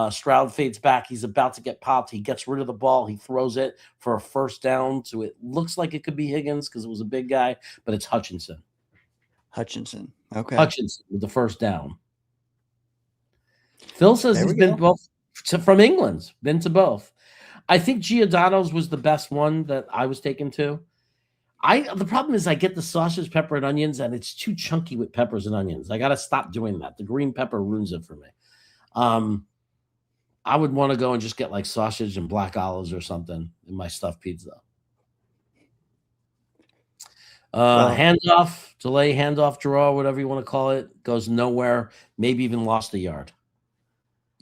Stroud fades back. He's about to get popped. He gets rid of the ball. He throws it for a first down. So it looks like it could be Higgins because it was a big guy, but it's Hutchinson. Hutchinson. Okay. Hutchinson with the first down. Phil says There he's we been go. both from England, been to both. I think Giordano's was the best one that I was taken to. The problem is I get the sausage, pepper, and onions, and it's too chunky with peppers and onions. I got to stop doing that. The green pepper ruins it for me. I would want to go and just get like sausage and black olives or something in my stuffed pizza. Handoff, delay, handoff, draw, whatever you want to call it, goes nowhere. Maybe even lost a yard.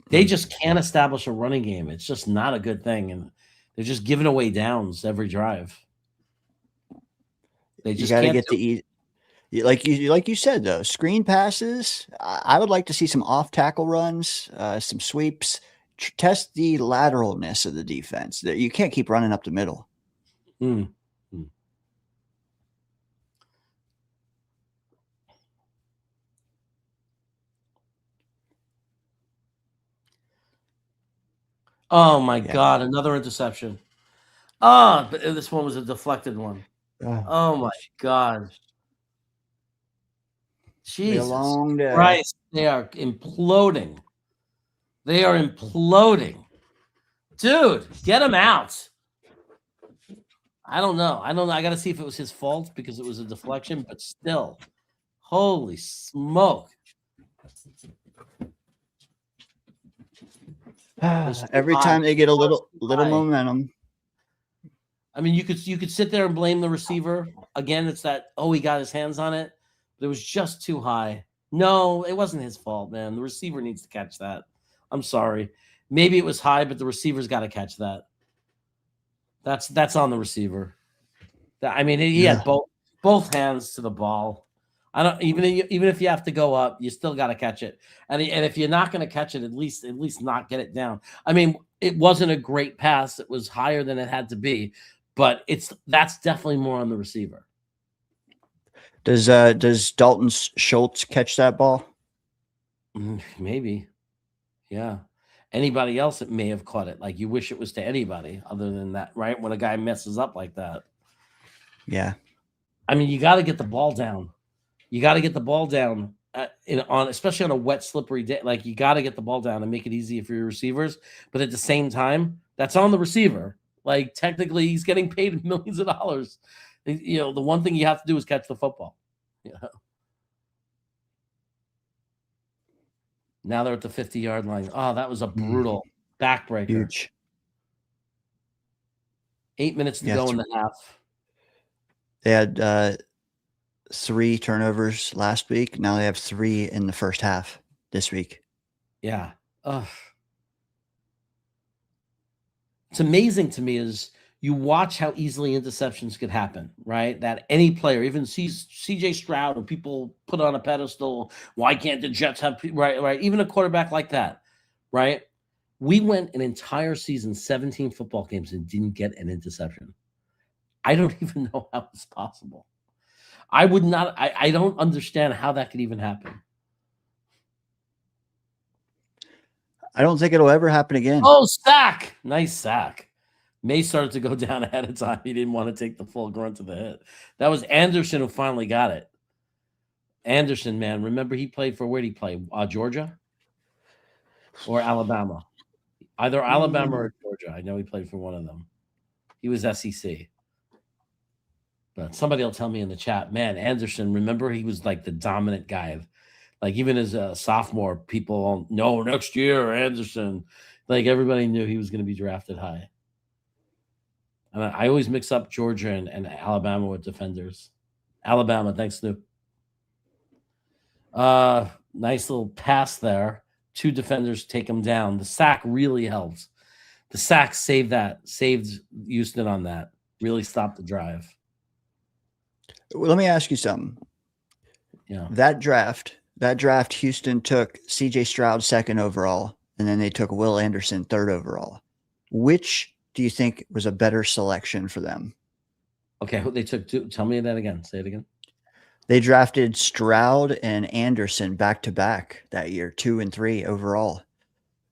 They just can't establish a running game. It's just not a good thing, and they're just giving away downs every drive. They just you got to can't get the like you said though, screen passes. I would like to see some off tackle runs, some sweeps. Test the lateralness of the defense. You can't keep running up the middle. Oh my God, another interception. But this one was a deflected one. Oh my God. Jesus Christ, they are imploding. They are imploding. Dude, get him out. I don't know. I got to see if it was his fault because it was a deflection, but still. Holy smoke. Every time they get a little momentum. I mean, you could sit there and blame the receiver. Again, it's that, he got his hands on it. But it was just too high. No, it wasn't his fault, man. The receiver needs to catch that. I'm sorry. Maybe it was high, but the receiver's got to catch that. That's on the receiver. I mean, he had both hands to the ball. I don't even if you have to go up, you still got to catch it. And if you're not going to catch it, at least not get it down. I mean, it wasn't a great pass. It was higher than it had to be, but that's definitely more on the receiver. Does Dalton Schultz catch that ball? Maybe. Yeah. Anybody else that may have caught it. Like you wish it was to anybody other than that, right? When a guy messes up like that. Yeah. I mean, you got to get the ball down. You got to get the ball down especially on a wet, slippery day. Like you got to get the ball down and make it easy for your receivers. But at the same time, that's on the receiver. Like technically, he's getting paid millions of dollars. You know, the one thing you have to do is catch the football. Yeah. Now they're at the 50-yard line. Oh, that was a brutal backbreaker. Huge. 8 minutes to go in the half. They had 3 turnovers last week. Now they have 3 in the first half this week. Yeah. It's amazing to me is you watch how easily interceptions could happen, right? That any player, even CJ Stroud, who people put on a pedestal, why can't the Jets have, right? Even a quarterback like that, right? We went an entire season, 17 football games, and didn't get an interception. I don't even know how it's possible. I would not, I don't understand how that could even happen. I don't think it'll ever happen again. Oh, sack. Nice sack. May started to go down ahead of time. He didn't want to take the full grunt of the hit. That was Anderson who finally got it. Anderson, man. Remember he played for, where did he play? Georgia or Alabama? Either Alabama or Georgia. I know he played for one of them. He was SEC. But somebody will tell me in the chat, man, Anderson, remember he was like the dominant guy. Like even as a sophomore, people know next year, Anderson. Like everybody knew he was going to be drafted high. And I always mix up Georgia and Alabama with defenders. Alabama, thanks, Snoop. Nice little pass there. 2 defenders take him down. The sack really helped. The sack saved Houston on that. Really stopped the drive. Well, let me ask you something. Yeah. That draft, Houston took CJ Stroud 2nd overall, and then they took Will Anderson 3rd overall. Which do you think was a better selection for them? Okay, who they took? Tell me that again. Say it again. They drafted Stroud and Anderson back to back that year, 2 and 3 overall.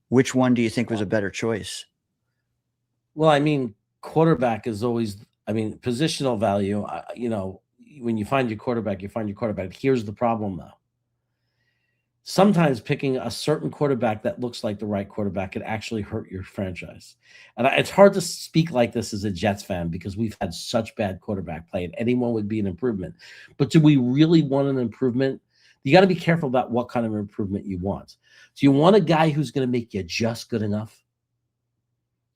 Which one do you think was a better choice? Well, I mean, quarterback is always, I mean, positional value. when you find your quarterback, you find your quarterback. Here's the problem, though. Sometimes picking a certain quarterback that looks like the right quarterback could actually hurt your franchise. And it's hard to speak like this as a Jets fan because we've had such bad quarterback play, and anyone would be an improvement. But do we really want an improvement? You got to be careful about what kind of improvement you want. Do you want a guy who's going to make you just good enough?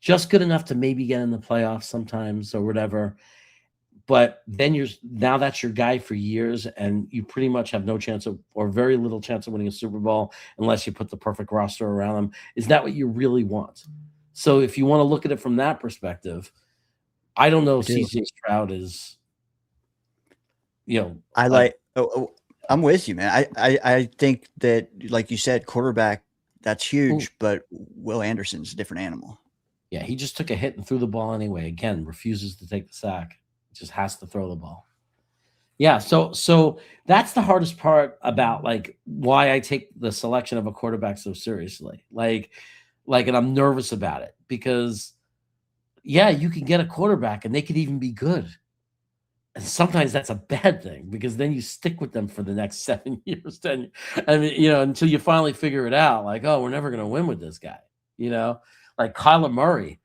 Just good enough to maybe get in the playoffs sometimes or whatever. But then now that's your guy for years, and you pretty much have no chance of, or very little chance of winning a Super Bowl unless you put the perfect roster around them. Is that what you really want? So if you want to look at it from that perspective, I don't know if CJ Stroud is, I'm with you, man. I think that, like you said, quarterback, that's huge, but Will Anderson's a different animal. Yeah, he just took a hit and threw the ball anyway. Again, refuses to take the sack. Just has to throw the ball. Yeah, so that's the hardest part about like why I take the selection of a quarterback so seriously. Like, and I'm nervous about it because, yeah, you can get a quarterback and they could even be good. And sometimes that's a bad thing because then you stick with them for the next 7 years, 10 years. I mean, until you finally figure it out. Like, oh, we're never going to win with this guy. Like Kyler Murray,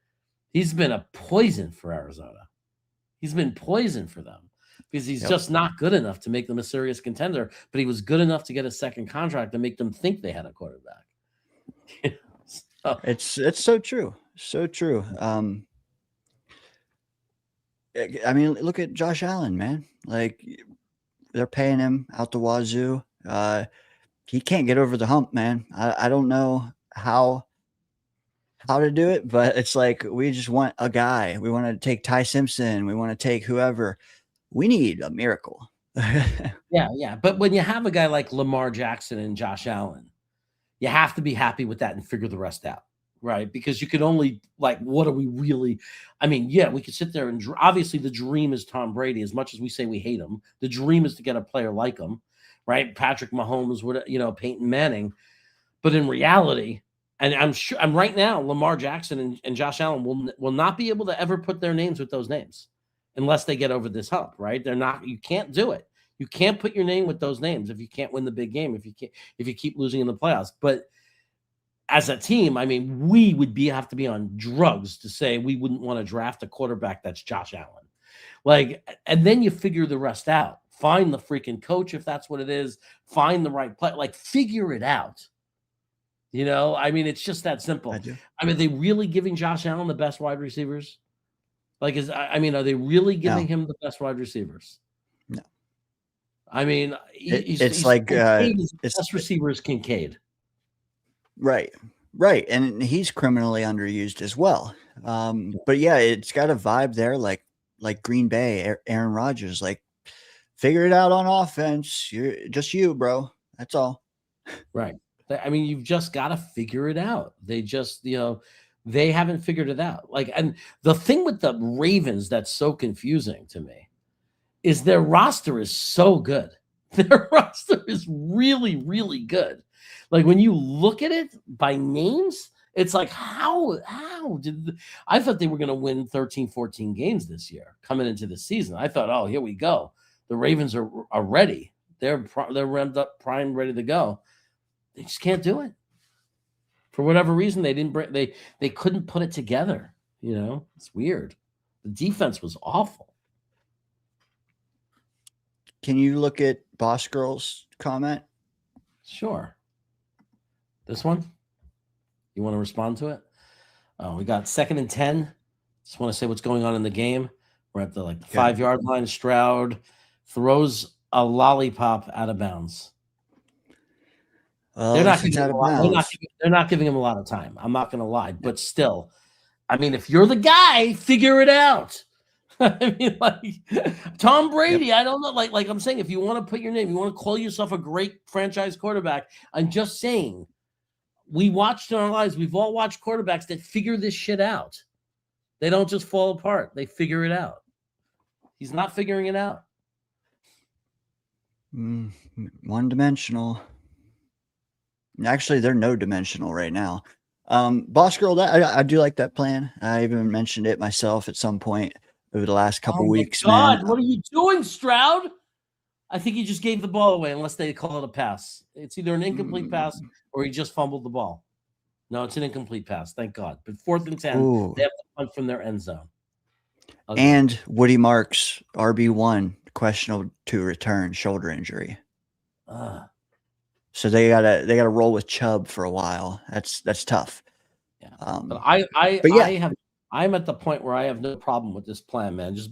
he's been a poison for Arizona. He's been poison for them because he's just not good enough to make them a serious contender, but he was good enough to get a second contract to make them think they had a quarterback. It's so true. So true. I mean, look at Josh Allen, man. Like, they're paying him out the wazoo. He can't get over the hump, man. I don't know how to do it, but it's like we just want a guy. We want to take Ty Simpson. We want to take whoever. We need a miracle. Yeah. But when you have a guy like Lamar Jackson and Josh Allen, you have to be happy with that and figure the rest out, right? Because you can only, like, what are we really? I mean, yeah, we could sit there and obviously the dream is Tom Brady. As much as we say we hate him, the dream is to get a player like him, right? Patrick Mahomes, Peyton Manning. But in reality, and I'm right now, Lamar Jackson and Josh Allen will not be able to ever put their names with those names unless they get over this hump, right? You can't do it. You can't put your name with those names if you can't win the big game, if you keep losing in the playoffs. But as a team, I mean, we would have to be on drugs to say we wouldn't want to draft a quarterback that's Josh Allen. Like, and then you figure the rest out. Find the freaking coach if that's what it is. Find the right play. Like, figure it out. I mean, it's just that simple. I mean, are they really giving Josh Allen the best wide receivers? Like, are they really giving him the best wide receivers? No. I mean, it's like best receiver is Kincaid. Right. And he's criminally underused as well. But yeah, it's got a vibe there, like Green Bay, Aaron Rodgers. Like, figure it out on offense. You're just you, bro. That's all. Right. I mean, you've just got to figure it out. They just, they haven't figured it out. Like, and the thing with the Ravens that's so confusing to me is their roster is so good. Their roster is really, really good. Like, when you look at it by names, it's like, how I thought they were going to win 13, 14 games this year coming into the season. I thought, oh, here we go. The Ravens are ready. They're revved up, primed, ready to go. They just can't do it. For whatever reason, they couldn't put it together. It's weird. The defense was awful. Can you look at Boss Girl's comment? Sure. This one? You want to respond to it? We got 2nd and 10. Just want to say what's going on in the game. We're at the 5-yard line. Stroud throws a lollipop out of bounds. They're not giving him a lot of time. I'm not going to lie, but still, I mean, if you're the guy, figure it out. I mean, like Tom Brady, I don't know. Like I'm saying, if you want to put your name, you want to call yourself a great franchise quarterback. I'm just saying, we watched in our lives. We've all watched quarterbacks that figure this shit out. They don't just fall apart. They figure it out. He's not figuring it out. One-dimensional. Actually, they're no-dimensional right now. Boss Girl, I do like that plan. I even mentioned it myself at some point over the last couple weeks. God, man. What are you doing, Stroud? I think he just gave the ball away unless they call it a pass. It's either an incomplete pass or he just fumbled the ball. No, it's an incomplete pass. Thank God. But 4th and 10, Ooh. they have to punt from their end zone. Okay. And Woody Marks, RB1, questionable to return, shoulder injury. So they gotta roll with Chubb for a while. That's tough. Yeah. But I'm at the point where I have no problem with this plan, man. Just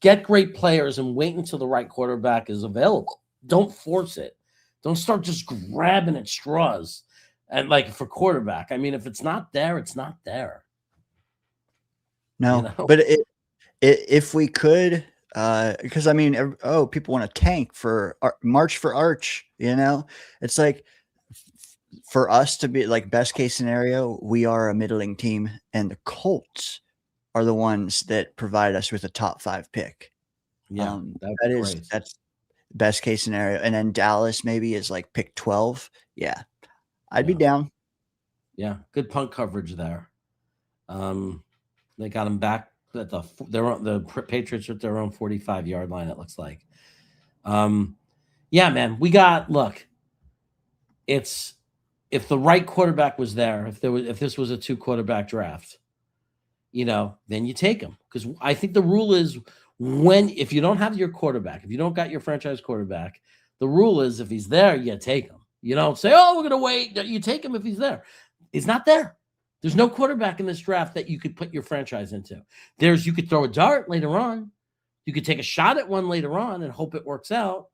get great players and wait until the right quarterback is available. Don't force it. Don't start just grabbing at straws. And like for quarterback, I mean, if it's not there, it's not there. No, you know? But if we could, because I mean, people want to tank for March for Arch. It's like for us to be like best case scenario, we are a middling team, and the Colts are the ones that provide us with a top 5 pick. Yeah, that's best case scenario, and then Dallas maybe is like pick 12. Yeah. I'd be down. Yeah, good punt coverage there. They got him back at the Patriots at their own 45-yard line. It looks like. Yeah, man, it's if the right quarterback was there, if this was a 2 quarterback draft, then you take him, because I think the rule is if you don't have your quarterback, if you don't got your franchise quarterback, the rule is if he's there, you take him. You don't say, "Oh, we're going to wait." You take him if he's there. He's not there. There's no quarterback in this draft that you could put your franchise into. You could throw a dart later on. You could take a shot at one later on and hope it works out.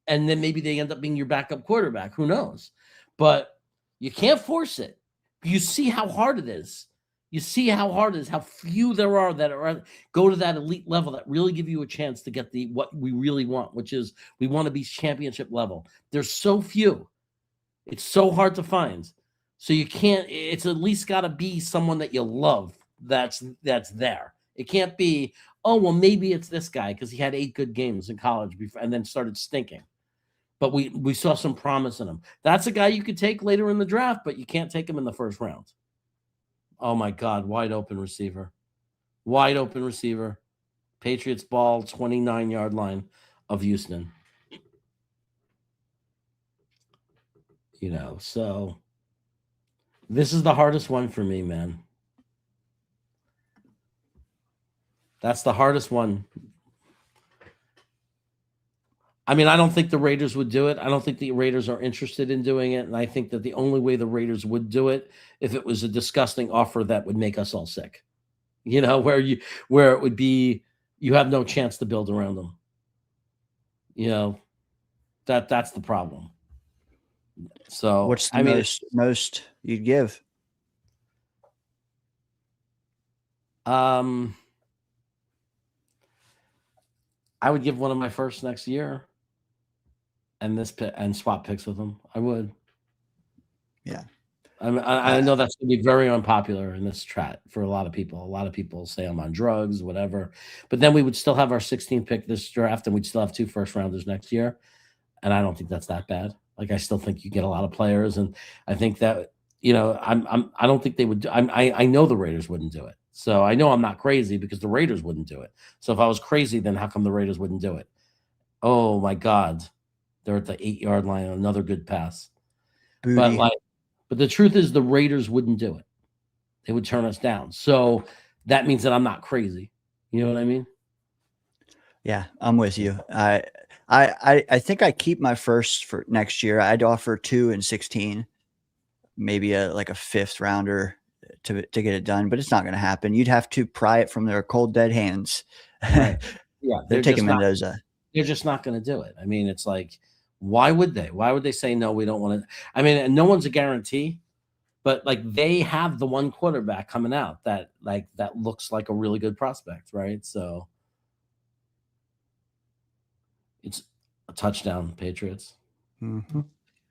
And then maybe they end up being your backup quarterback. Who knows? But you can't force it. You see how hard it is. How few there are that go to that elite level that really give you a chance to get what we really want, which is we want to be championship level. There's so few. It's so hard to find. So you can't, it's at least got to be someone that you love that's there. It can't be, oh, well, maybe it's this guy because he had 8 good games in college before and then started stinking. But we saw some promise in him. That's a guy you could take later in the draft, but you can't take him in the first round. Oh, my God, wide open receiver. Patriots ball, 29-yard line of Houston. So this is the hardest one for me, man. That's the hardest one. I mean, I don't think the Raiders would do it. I don't think the Raiders are interested in doing it. And I think that the only way the Raiders would do it, if it was a disgusting offer that would make us all sick, where it would be, you have no chance to build around them. That's the problem. So what's the most you'd give? I would give one of my first next year, and swap picks with them. I would. Yeah. I know that's going to be very unpopular in this chat for a lot of people. A lot of people say I'm on drugs, whatever. But then we would still have our 16th pick this draft, and we'd still have 2 first-rounders next year. And I don't think that's that bad. Like, I still think you get a lot of players, and I think that I don't think they would. I know the Raiders wouldn't do it. So I know I'm not crazy because the Raiders wouldn't do it. So if I was crazy, then how come the Raiders wouldn't do it? Oh my God, they're at the 8-yard line. Another good pass. Booty. But the truth is, the Raiders wouldn't do it. They would turn us down. So that means that I'm not crazy. You know what I mean? Yeah, I'm with you. I think I keep my first for next year. I'd offer 2 and 16, maybe a 5th rounder to get it done, but it's not going to happen. You'd have to pry it from their cold dead hands. Right. Yeah, they're taking Mendoza. They're just not going to do it. I mean, it's like, why would they? Why would they say no? We don't want to. I mean, and no one's a guarantee, but they have the one quarterback coming out that looks like a really good prospect, right? So it's a touchdown, Patriots. Mm-hmm.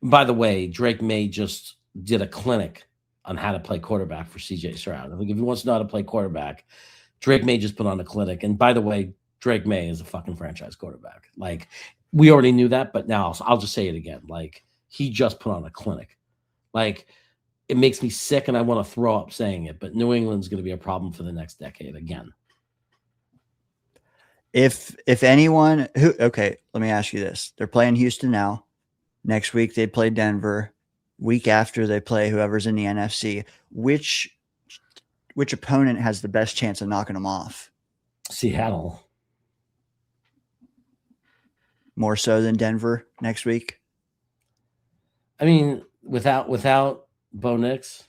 By the way, Drake May just did a clinic on how to play quarterback for CJ Stroud. I think if he wants to know how to play quarterback, Drake May just put on a clinic. And by the way, Drake May is a fucking franchise quarterback. We already knew that, but now I'll just say it again. He just put on a clinic. It makes me sick and I want to throw up saying it, but New England's going to be a problem for the next decade again. If anyone who okay, let me ask you this: they're playing Houston now. Next week they play Denver. Week after they play whoever's in the NFC. Which opponent has the best chance of knocking them off? Seattle. More so than Denver next week? I mean, without Bo Nix,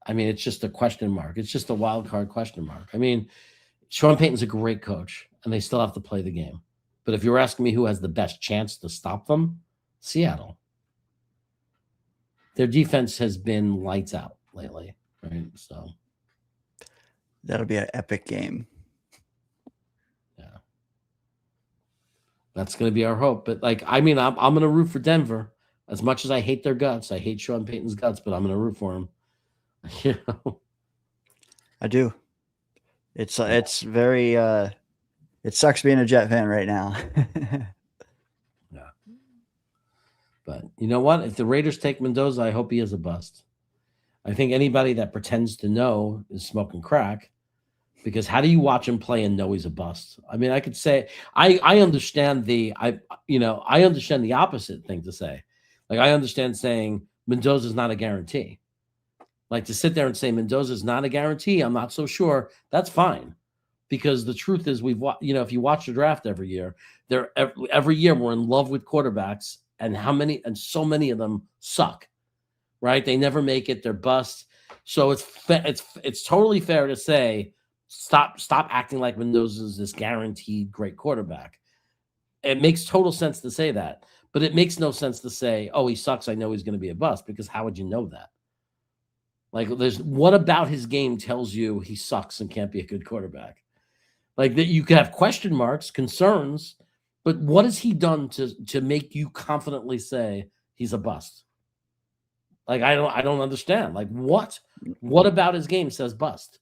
I mean, it's just a question mark. It's just a wild card question mark. I mean, Sean Payton's a great coach, and they still have to play the game. But if you're asking me who has the best chance to stop them, Seattle. Their defense has been lights out lately, right? So that'll be an epic game. Yeah, that's going to be our hope. But like, I mean, I'm going to root for Denver as much as I hate their guts. I hate Sean Payton's guts, but I'm going to root for him. You know, I do. It's very. It sucks being a Jet fan right now. Yeah. But you know what? If the Raiders take Mendoza, I hope he is a bust. I think anybody that pretends to know is smoking crack, because how do you watch him play and know he's a bust? I mean, I could say I understand I understand the opposite thing to say. Like, I understand saying Mendoza's not a guarantee. Like, to sit there and say Mendoza's not a guarantee, I'm not so sure. That's fine, because the truth is if you watch the draft every year, every year we're in love with quarterbacks, and so many of them suck. Right? They never make it. They're bust. So it's totally fair to say, stop acting like Mendoza's this guaranteed great quarterback. It makes total sense to say that, but it makes no sense to say, oh, he sucks, I know he's going to be a bust, because how would you know that? Like, what about his game tells you he sucks and can't be a good quarterback? Like, that you could have question marks, concerns, but what has he done to make you confidently say he's a bust? Like, I don't understand. Like, what about his game says bust?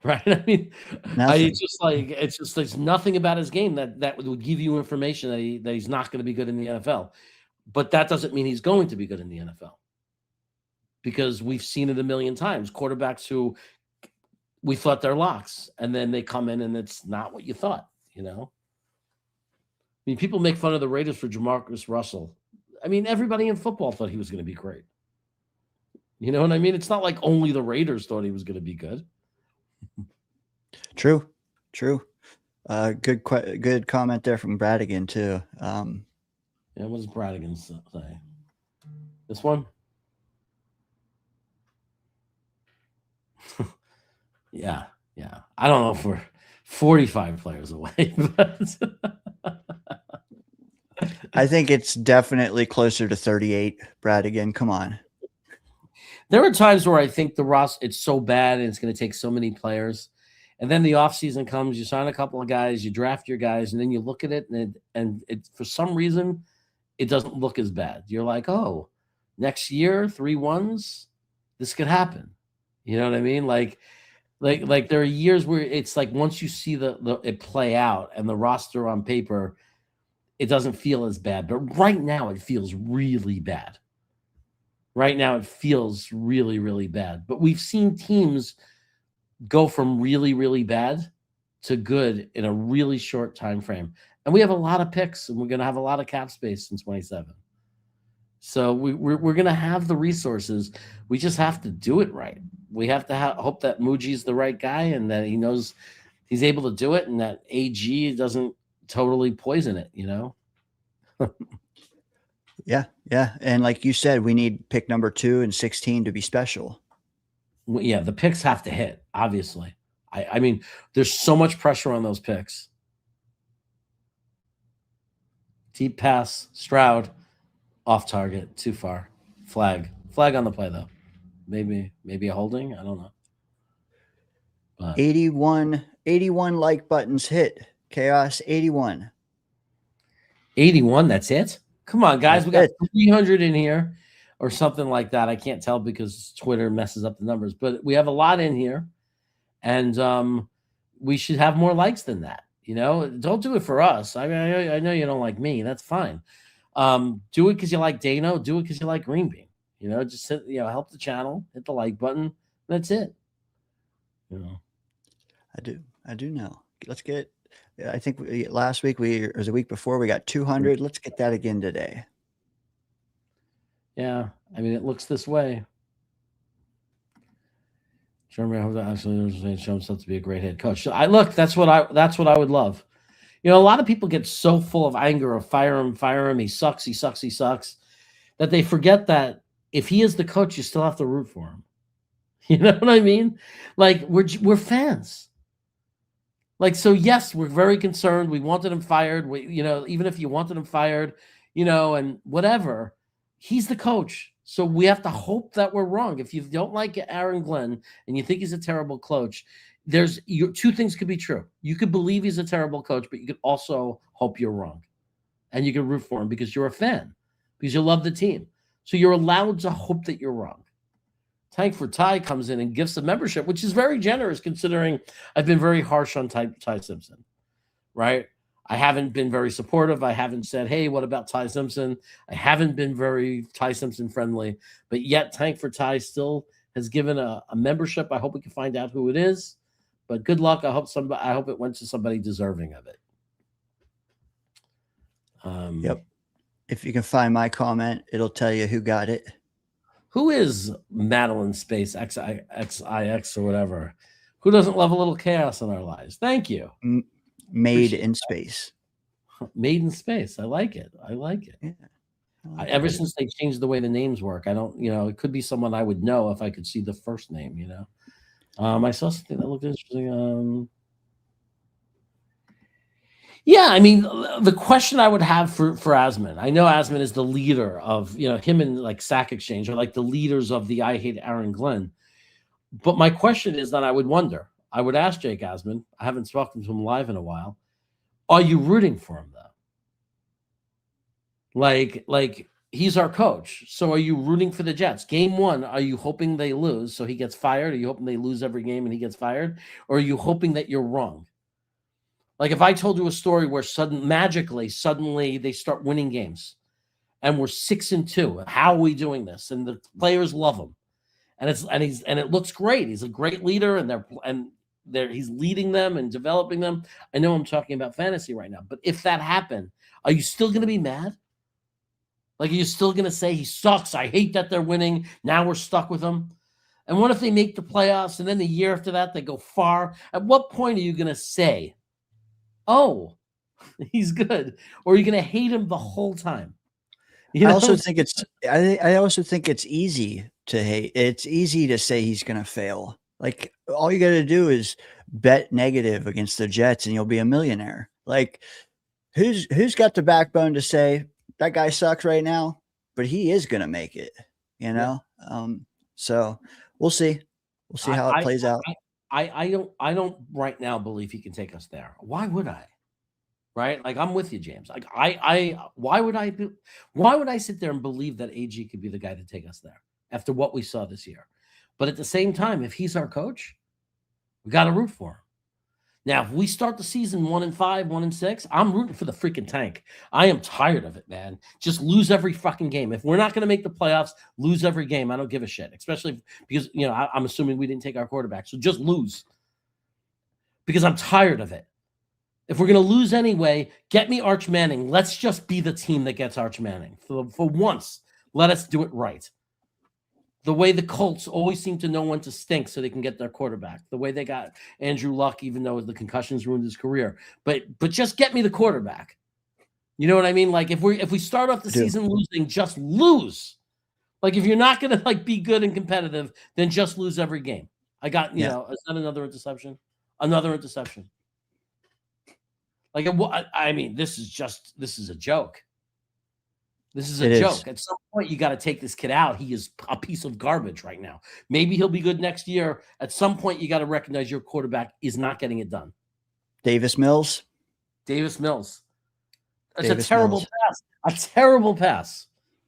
Right? I mean, it's just there's nothing about his game that would give you information that he's not going to be good in the NFL. But that doesn't mean he's going to be good in the NFL, because we've seen it a million times. Quarterbacks who we thought they're locks, and then they come in and it's not what you thought. You know, I mean, people make fun of the Raiders for Jamarcus Russell. I mean, everybody in football thought he was going to be great. You know what I mean? It's not like only the Raiders thought he was going to be good. True. Good comment there from Bradigan too. Yeah, what does Bradigan say? This one? Yeah. I don't know if we're 45 players away, but I think it's definitely closer to 38. Bradigan, come on. There are times where I think the roster, it's so bad and it's going to take so many players. And then the offseason comes, you sign a couple of guys, you draft your guys, and then you look at it, and it for some reason, it doesn't look as bad. You're like, oh, next year, 3 1s, this could happen. You know what I mean? Like there are years where it's like, once you see it play out and the roster on paper, it doesn't feel as bad. But right now, it feels really bad. Right now, it feels really, really bad. But we've seen teams go from really, really bad to good in a really short time frame. And we have a lot of picks, and we're going to have a lot of cap space in 27. So we're going to have the resources. We just have to do it right. We have to hope that Muji's the right guy, and that he knows he's able to do it, and that AG doesn't totally poison it, you know? Yeah. And like you said, we need pick number 2 and 16 to be special. Yeah, the picks have to hit, obviously. I mean, there's so much pressure on those picks. Deep pass, Stroud, off target, too far. Flag on the play, though. Maybe a holding. I don't know. But 81 like buttons hit. Chaos 81. 81, that's it? Come on, guys. We got 300 in here or something like that. I can't tell because Twitter messes up the numbers. But we have a lot in here. And we should have more likes than that. You know, don't do it for us. I mean, I know you don't like me. That's fine. Do it because you like Dano. Do it because you like Green Bean. You know, just help the channel, hit the like button. That's it. You know, I do know. Let's get. I think last week or the week before we got 200. Let's get that again today. Yeah, I mean, it looks this way. Jeremy, I hope that actually shows himself to be a great head coach. That's what I would love. A lot of people get so full of anger of fire him, he sucks, that they forget that if he is the coach, you still have to root for him. You know what I mean? Like we're fans. Like, so yes, we're very concerned. We wanted him fired. Even if you wanted him fired, and whatever, he's the coach. So we have to hope that we're wrong. If you don't like Aaron Glenn and you think he's a terrible coach, two things could be true. You could believe he's a terrible coach, but you could also hope you're wrong. And you can root for him because you're a fan, because you love the team. So you're allowed to hope that you're wrong. Tank for Ty comes in and gives a membership, which is very generous considering I've been very harsh on Ty Simpson, right? I haven't been very supportive. I haven't said, hey, what about Ty Simpson? I haven't been very Ty Simpson friendly, but yet Tank for Ty still has given a membership. I hope we can find out who it is, but good luck. I hope it went to somebody deserving of it. Yep. If you can find my comment, it'll tell you who got it. Who is Madeline Space XIX or whatever? Who doesn't love a little chaos in our lives? Thank you. Made in space. Made in space. I like it. Yeah. Ever since they changed the way the names work, I don't, it could be someone I would know if I could see the first name, I saw something that looked interesting. Yeah, I mean, the question I would have for Asman, I know Asman is the leader of, him and like Sack Exchange are like the leaders of the I Hate Aaron Glenn. But my question is that I would ask Jake Asman, I haven't spoken to him live in a while, are you rooting for him though? Like he's our coach. So are you rooting for the Jets? Game 1, are you hoping they lose so he gets fired? Are you hoping they lose every game and he gets fired? Or are you hoping that you're wrong? Like if I told you a story where suddenly they start winning games and we're 6-2, how are we doing this? And the players love him. And it looks great. He's a great leader and he's leading them and developing them. I know I'm talking about fantasy right now, but if that happened, are you still going to be mad? Like, are you still going to say he sucks? I hate that they're winning. Now we're stuck with him. And what if they make the playoffs and then the year after that they go far? At what point are you going to say, oh, he's good? Or are you going to hate him the whole time? I also think it's easy to hate. It's easy to say he's going to fail. Like all you got to do is bet negative against the Jets and you'll be a millionaire. Like who's got the backbone to say that guy sucks right now, but he is going to make it, Yeah. So we'll see. We'll see how it plays out. I don't right now believe he can take us there. Why would I? Right? Like I'm with you, James. Like why would I sit there and believe that AG could be the guy to take us there after what we saw this year? But at the same time, if he's our coach, we got to root for him. Now, if we start the season 1-5, 1-6, I'm rooting for the freaking tank. I am tired of it, man. Just lose every fucking game. If we're not going to make the playoffs, lose every game. I don't give a shit, especially because, I'm assuming we didn't take our quarterback. So just lose because I'm tired of it. If we're going to lose anyway, get me Arch Manning. Let's just be the team that gets Arch Manning. For once, let us do it right. The way the Colts always seem to know when to stink so they can get their quarterback. The way they got Andrew Luck, even though the concussions ruined his career. But just get me the quarterback. You know what I mean? Like if we start off the season losing, just lose. Like if you're not going to be good and competitive, then just lose every game. I got, is that another interception? Another interception. Like I mean, this is a joke. This is a joke. At some point, you got to take this kid out. He is a piece of garbage right now. Maybe he'll be good next year. At some point, you got to recognize your quarterback is not getting it done. Davis Mills. It's a terrible pass. A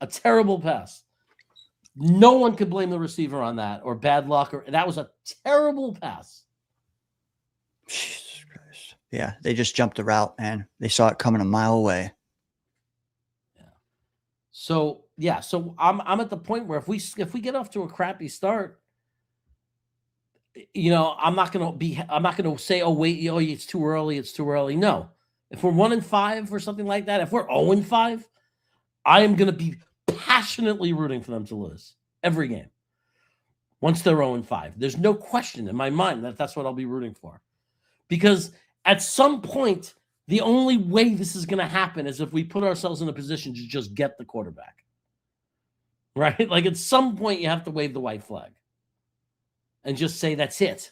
terrible pass. No one could blame the receiver on that or bad luck. That was a terrible pass. Jesus Christ. Yeah, they just jumped the route, man. They saw it coming a mile away. So I'm at the point where if we get off to a crappy start, I'm not gonna say, oh wait, it's too early, it's too early. No, if we're 1-5 or something like that, if we're 0-5, I am gonna be passionately rooting for them to lose every game. Once they're 0-5, there's no question in my mind that that's what I'll be rooting for, because at some point, the only way this is going to happen is if we put ourselves in a position to just get the quarterback, right? Like at some point, you have to wave the white flag and just say that's it.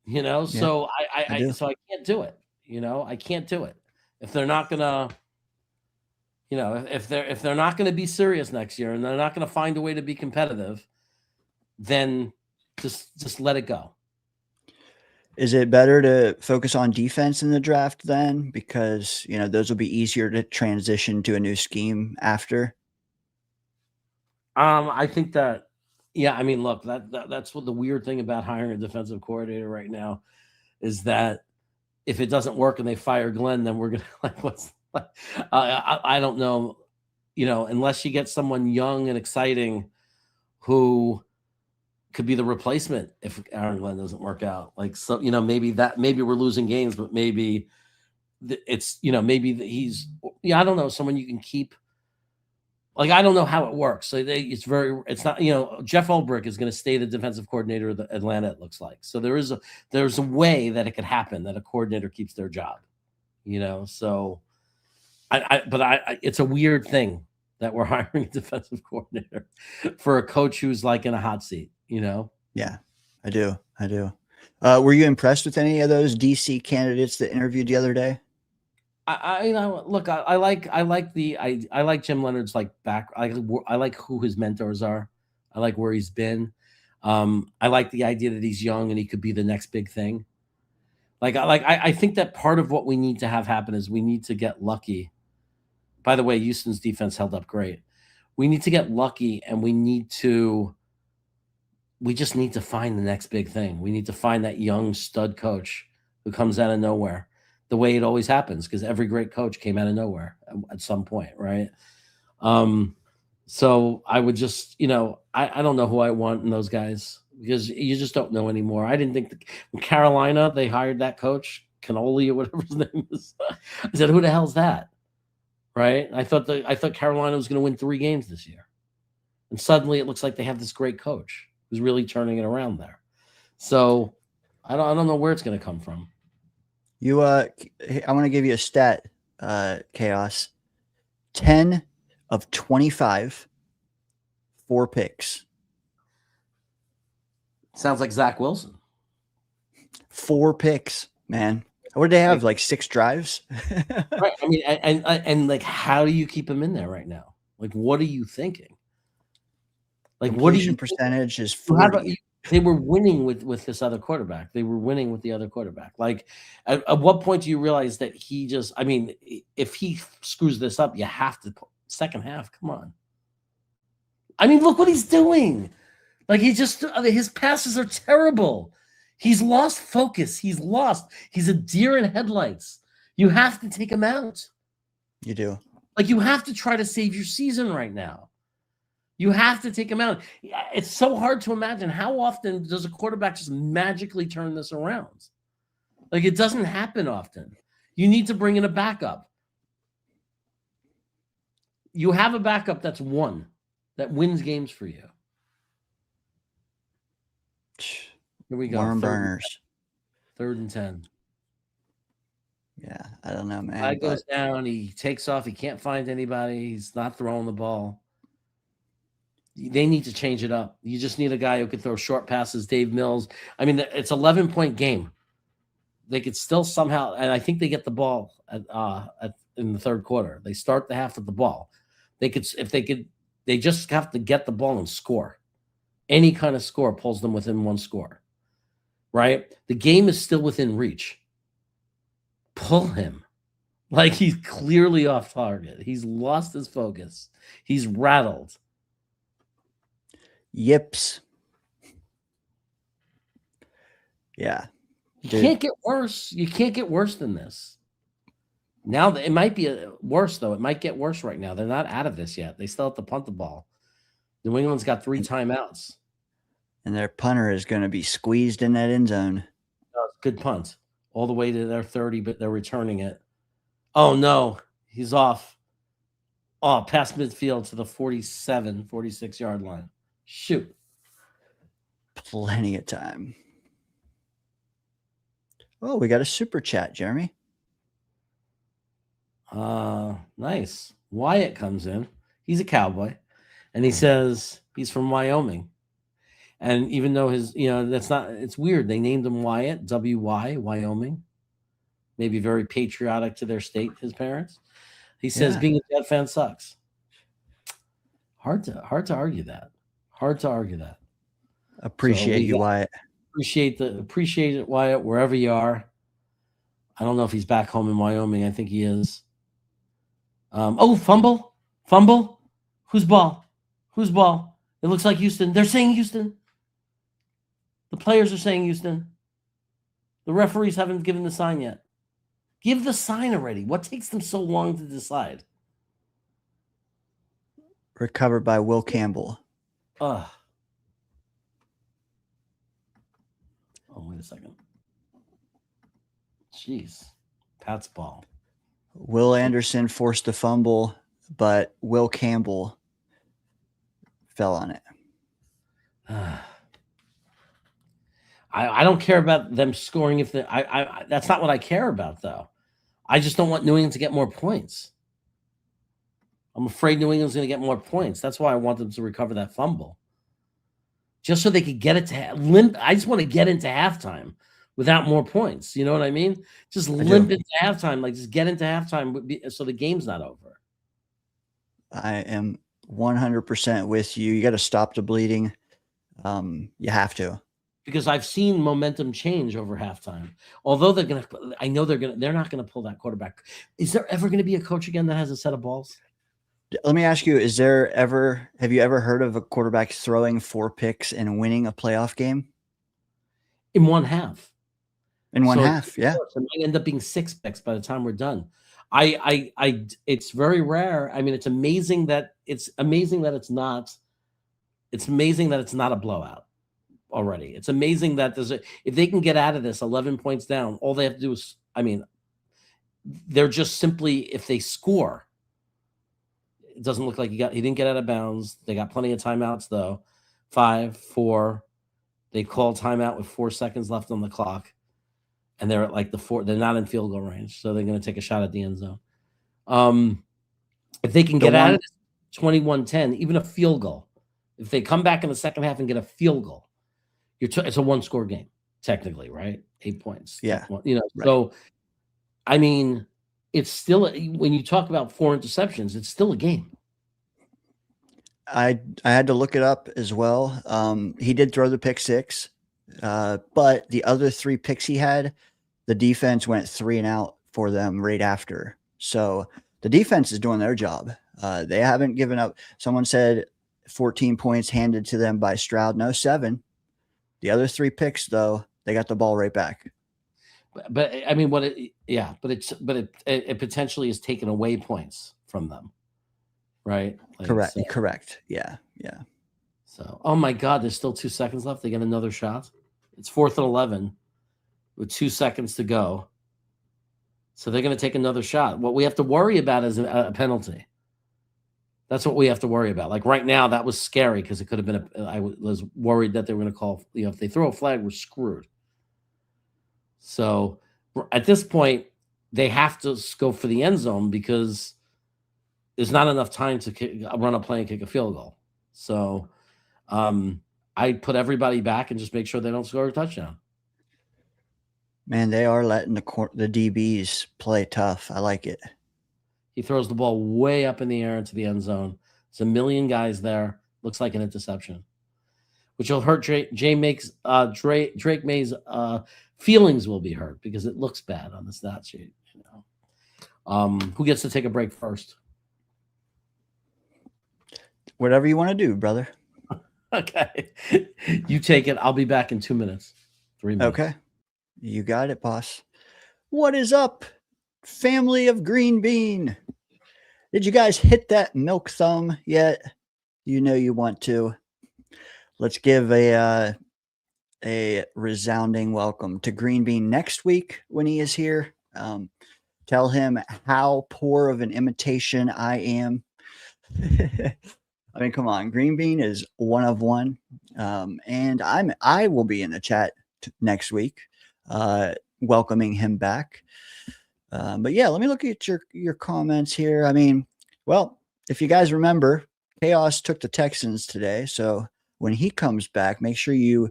Yeah, so I so I can't do it. I can't do it if they're not gonna. If they're not going to be serious next year and they're not going to find a way to be competitive, then just let it go. Is it better to focus on defense in the draft then? Because, those will be easier to transition to a new scheme after. I think that, yeah, I mean, look, that's what the weird thing about hiring a defensive coordinator right now is that if it doesn't work and they fire Glenn, then we're going to I don't know, unless you get someone young and exciting who could be the replacement if Aaron Glenn doesn't work out. Maybe we're losing games, but maybe it's, maybe he's, I don't know, someone you can keep. I don't know how it works. So it's not, Jeff Ulbrich is going to stay the defensive coordinator of Atlanta, it looks like. So there's a way that it could happen that a coordinator keeps their job, so it's a weird thing that we're hiring a defensive coordinator for a coach who's like in a hot seat, Yeah, I do. Were you impressed with any of those DC candidates that interviewed the other day? I like Jim Leonard's back. I like who his mentors are. I like where he's been. I like the idea that he's young and he could be the next big thing. I think that part of what we need to have happen is we need to get lucky. By the way, Houston's defense held up great. We need to get lucky, and we just need to find the next big thing. We need to find that young stud coach who comes out of nowhere, the way it always happens, because every great coach came out of nowhere at some point, right? So I would just, I don't know who I want in those guys, because you just don't know anymore. I didn't think when Carolina, they hired that coach, Cannoli or whatever his name is. I said, who the hell's that? Right? I thought Carolina was going to win 3 games this year. And suddenly it looks like they have this great coach who's really turning it around there. So I don't know where it's going to come from. I want to give you a stat, Chaos. 10 of 25, 4 picks. Sounds like Zach Wilson. 4 picks, man. What did they have? 6 drives? Right. I mean, and how do you keep him in there right now? What are you thinking? Completion percentage is 40. They were winning with this other quarterback. They were winning with the other quarterback. At what point do you realize that he just, I mean, if he screws this up, you have to, second half, come on. I mean, look what he's doing. His passes are terrible. He's lost focus. He's a deer in headlights. You have to take him out. You do. You have to try to save your season right now. You have to take him out. It's so hard to imagine. How often does a quarterback just magically turn this around? It doesn't happen often. You need to bring in a backup. You have a backup that wins games for you. Here we go. Worm burners. 3rd and 10. Yeah, I don't know, man. Guy goes down. He takes off. He can't find anybody. He's not throwing the ball. They need to change it up. You just need a guy who can throw short passes. Dave Mills. I mean, it's 11-point game. They could still somehow, and I think they get the ball in the 3rd quarter. They start the half with the ball. They just have to get the ball and score. Any kind of score pulls them within 1 score. Right? The game is still within reach. Pull him. He's clearly off target. He's lost his focus. He's rattled. Yips. Yeah. You can't get worse. You can't get worse than this. Now, it might be worse, though. It might get worse right now. They're not out of this yet. They still have to punt the ball. New England's got 3 timeouts. And their punter is going to be squeezed in that end zone. Good punt. All the way to their 30, but they're returning it. Oh, no. He's off. Oh, past midfield to the 47, 46-yard line. Shoot. Plenty of time. Oh, we got a super chat, Jeremy. Nice. Wyatt comes in. He's a cowboy. And he says he's from Wyoming. And even though it's weird. They named him Wyatt, W-Y, Wyoming. Maybe very patriotic to their state, his parents. He says being a Jet fan sucks. Hard to argue that. Hard to argue that. Appreciate you, Wyatt. Appreciate it, Wyatt, wherever you are. I don't know if he's back home in Wyoming. I think he is. Fumble. Whose ball? It looks like Houston. They're saying Houston. The players are saying Houston. The referees haven't given the sign yet. Give the sign already. What takes them so long to decide? Recovered by Will Campbell. Oh, wait a second. Jeez. Pat's ball. Will Anderson forced a fumble, but Will Campbell fell on it. I don't care about them scoring if that's not what I care about, though. I just don't want New England to get more points. I'm afraid New England's going to get more points. That's why I want them to recover that fumble. Just so they could get it to limp. I just want to get into halftime without more points. You know what I mean? Just limp into halftime. Like, just get into halftime so the game's not over. I am 100% with you. You got to stop the bleeding. You have to. Because I've seen momentum change over halftime. Although they're not gonna pull that quarterback. Is there ever gonna be a coach again that has a set of balls? Let me ask you, have you ever heard of a quarterback throwing 4 picks and winning a playoff game? In one half. In one half, yeah. It might end up being 6 picks by the time we're done. It's very rare. I mean, it's amazing that it's not a blowout already. It's amazing that if they can get out of this 11 points down, all they have to do is, they're just simply, if they score, it doesn't look like he didn't get out of bounds. They got plenty of timeouts though. 5, 4. They call timeout with 4 seconds left on the clock. And they're at like they're not in field goal range. So they're going to take a shot at the end zone. If they can get out of this 21-10, even a field goal, if they come back in the second half and get a field goal, it's a 1-score game, technically, right? 8 points. Yeah. Right. So, it's still, when you talk about 4 interceptions, it's still a game. I had to look it up as well. He did throw the pick 6, but the other 3 picks he had, the defense went 3 and out for them right after. So the defense is doing their job. They haven't given up. Someone said 14 points handed to them by Stroud. No, 7. The other 3 picks, though, they got the ball right back. But it potentially has taken away points from them, right? Correct. Yeah. So, oh my God, there's still 2 seconds left. They get another shot. It's 4th and 11 with 2 seconds to go. So they're going to take another shot. What we have to worry about is a penalty. That's what we have to worry about. Like right now, that was scary because it could have been I was worried that they were going to call, if they throw a flag, we're screwed. So at this point, they have to go for the end zone because there's not enough time to run a play and kick a field goal. So I put everybody back and just make sure they don't score a touchdown. Man, they are letting the DBs play tough. I like it. He throws the ball way up in the air into the end zone. There's a million guys there. Looks like an interception, which will hurt Drake May's feelings will be hurt because it looks bad on the stat sheet. Who gets to take a break first? Whatever you want to do, brother. Okay. You take it. I'll be back in 2 minutes. 3 minutes. Okay. You got it, boss. What is up, family of Green Bean? Did you guys hit that milk thumb yet? You know you want to. let's give a resounding welcome to Green Bean next week when he is here. Tell him how poor of an imitation I am. I mean, come on, Green Bean is one of one, and I will be in the chat next week, welcoming him back. But yeah, let me look at your comments here. I mean, well, if you guys remember, Chaos took the Texans today, so when he comes back, make sure you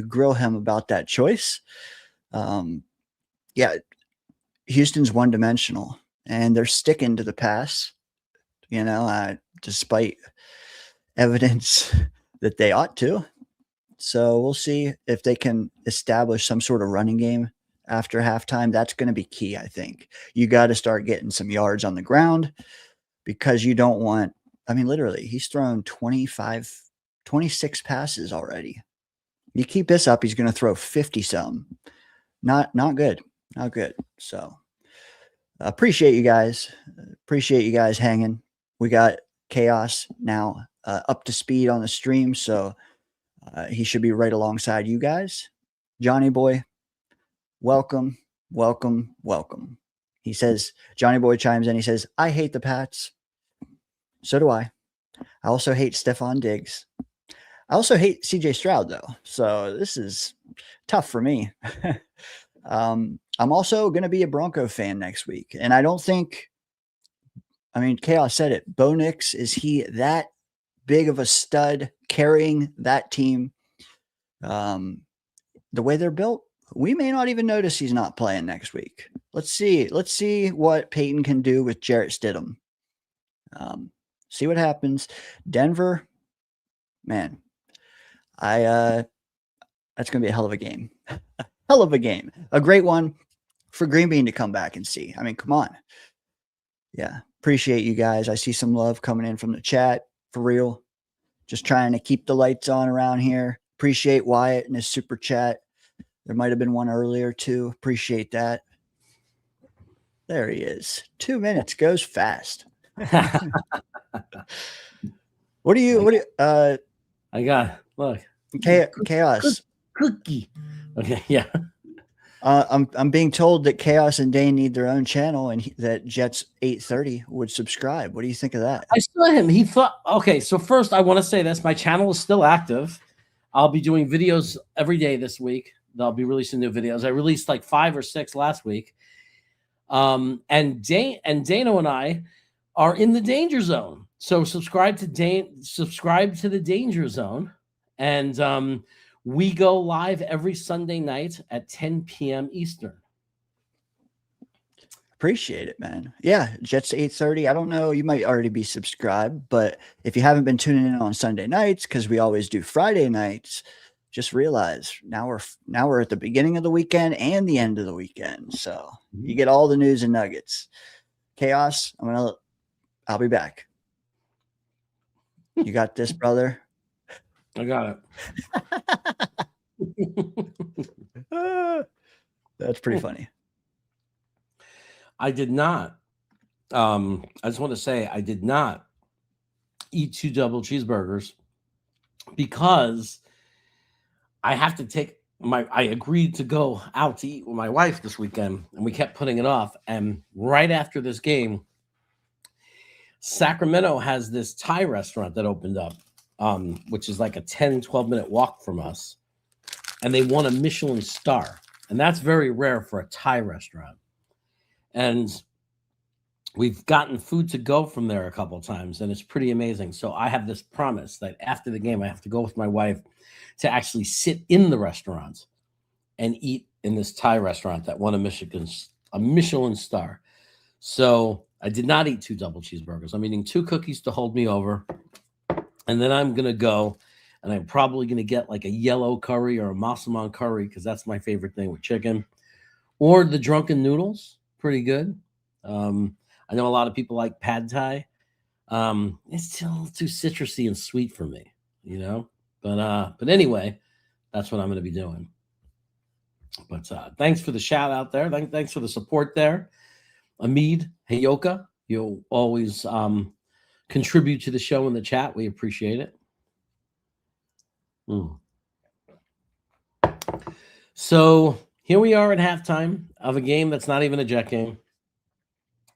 grill him about that choice. Yeah, Houston's one-dimensional, and they're sticking to the pass. Despite evidence that they ought to. So we'll see if they can establish some sort of running game after halftime. That's going to be key, I think. You got to start getting some yards on the ground because you don't want, I mean, literally, he's thrown 26 passes already. You keep this up, he's going to throw 50-some. Not good. Not good. So appreciate you guys. Appreciate you guys hanging. We got Chaos now up to speed on the stream, so he should be right alongside you guys. Johnny Boy, welcome. He says, Johnny Boy chimes in, he says, I hate the Pats. So do I. I also hate Stephon Diggs. I also hate CJ Stroud, though, so this is tough for me. I'm also going to be a Bronco fan next week, and I don't think, I mean, Chaos said it. Bo Nix, is he that big of a stud carrying that team? The way they're built, we may not even notice he's not playing next week. Let's see what Peyton can do with Jarrett Stidham. See what happens. Denver, man, that's going to be a hell of a game. Hell of a game. A great one for Green Bean to come back and see. I mean, come on. Yeah. Appreciate you guys. I see some love coming in from the chat. For real. Just trying to keep the lights on around here. Appreciate Wyatt and his super chat. There might have been one earlier too. Appreciate that. There he is. 2 minutes goes fast. What do you I got, look. Chaos. Cookie. Okay, yeah. I'm being told that Chaos and Dane need their own channel and that Jets 830 would subscribe. What do you think of that? I saw him. He thought, okay, so first I want to say this. My channel is still active. I'll be doing videos every day this week. I'll be releasing new videos. I released like 5 or 6 last week. And Dano and I are in the danger zone. So subscribe to the danger zone. And we go live every Sunday night at 10 p.m. Eastern. Appreciate it, man. Yeah, Jets 8:30. I don't know. You might already be subscribed, but if you haven't been tuning in on Sunday nights, because we always do Friday nights, just realize now we're at the beginning of the weekend and the end of the weekend. So you get all the news and nuggets. Chaos, I'll be back. You got this, brother. I got it. That's pretty funny. I did not. I just want to say I did not eat 2 double cheeseburgers because I have to take I agreed to go out to eat with my wife this weekend, and we kept putting it off. And right after this game, Sacramento has this Thai restaurant that opened up, which is like a 10, 12-minute walk from us. And they won a Michelin star. And that's very rare for a Thai restaurant. And we've gotten food to go from there a couple of times, and it's pretty amazing. So I have this promise that after the game, I have to go with my wife to actually sit in the restaurant and eat in this Thai restaurant that won a Michelin star. So I did not eat 2 double cheeseburgers. I'm eating 2 cookies to hold me over. And then I'm going to go, and I'm probably going to get like a yellow curry or a massaman curry because that's my favorite thing with chicken. Or the drunken noodles. Pretty good. I know a lot of people like pad thai. It's still too citrusy and sweet for me, you know. But anyway, that's what I'm going to be doing. But thanks for the shout out there. Thanks for the support there, Amid Hayoka. You'll always contribute to the show in the chat. We appreciate it. So here we are at halftime of a game that's not even a Jet game.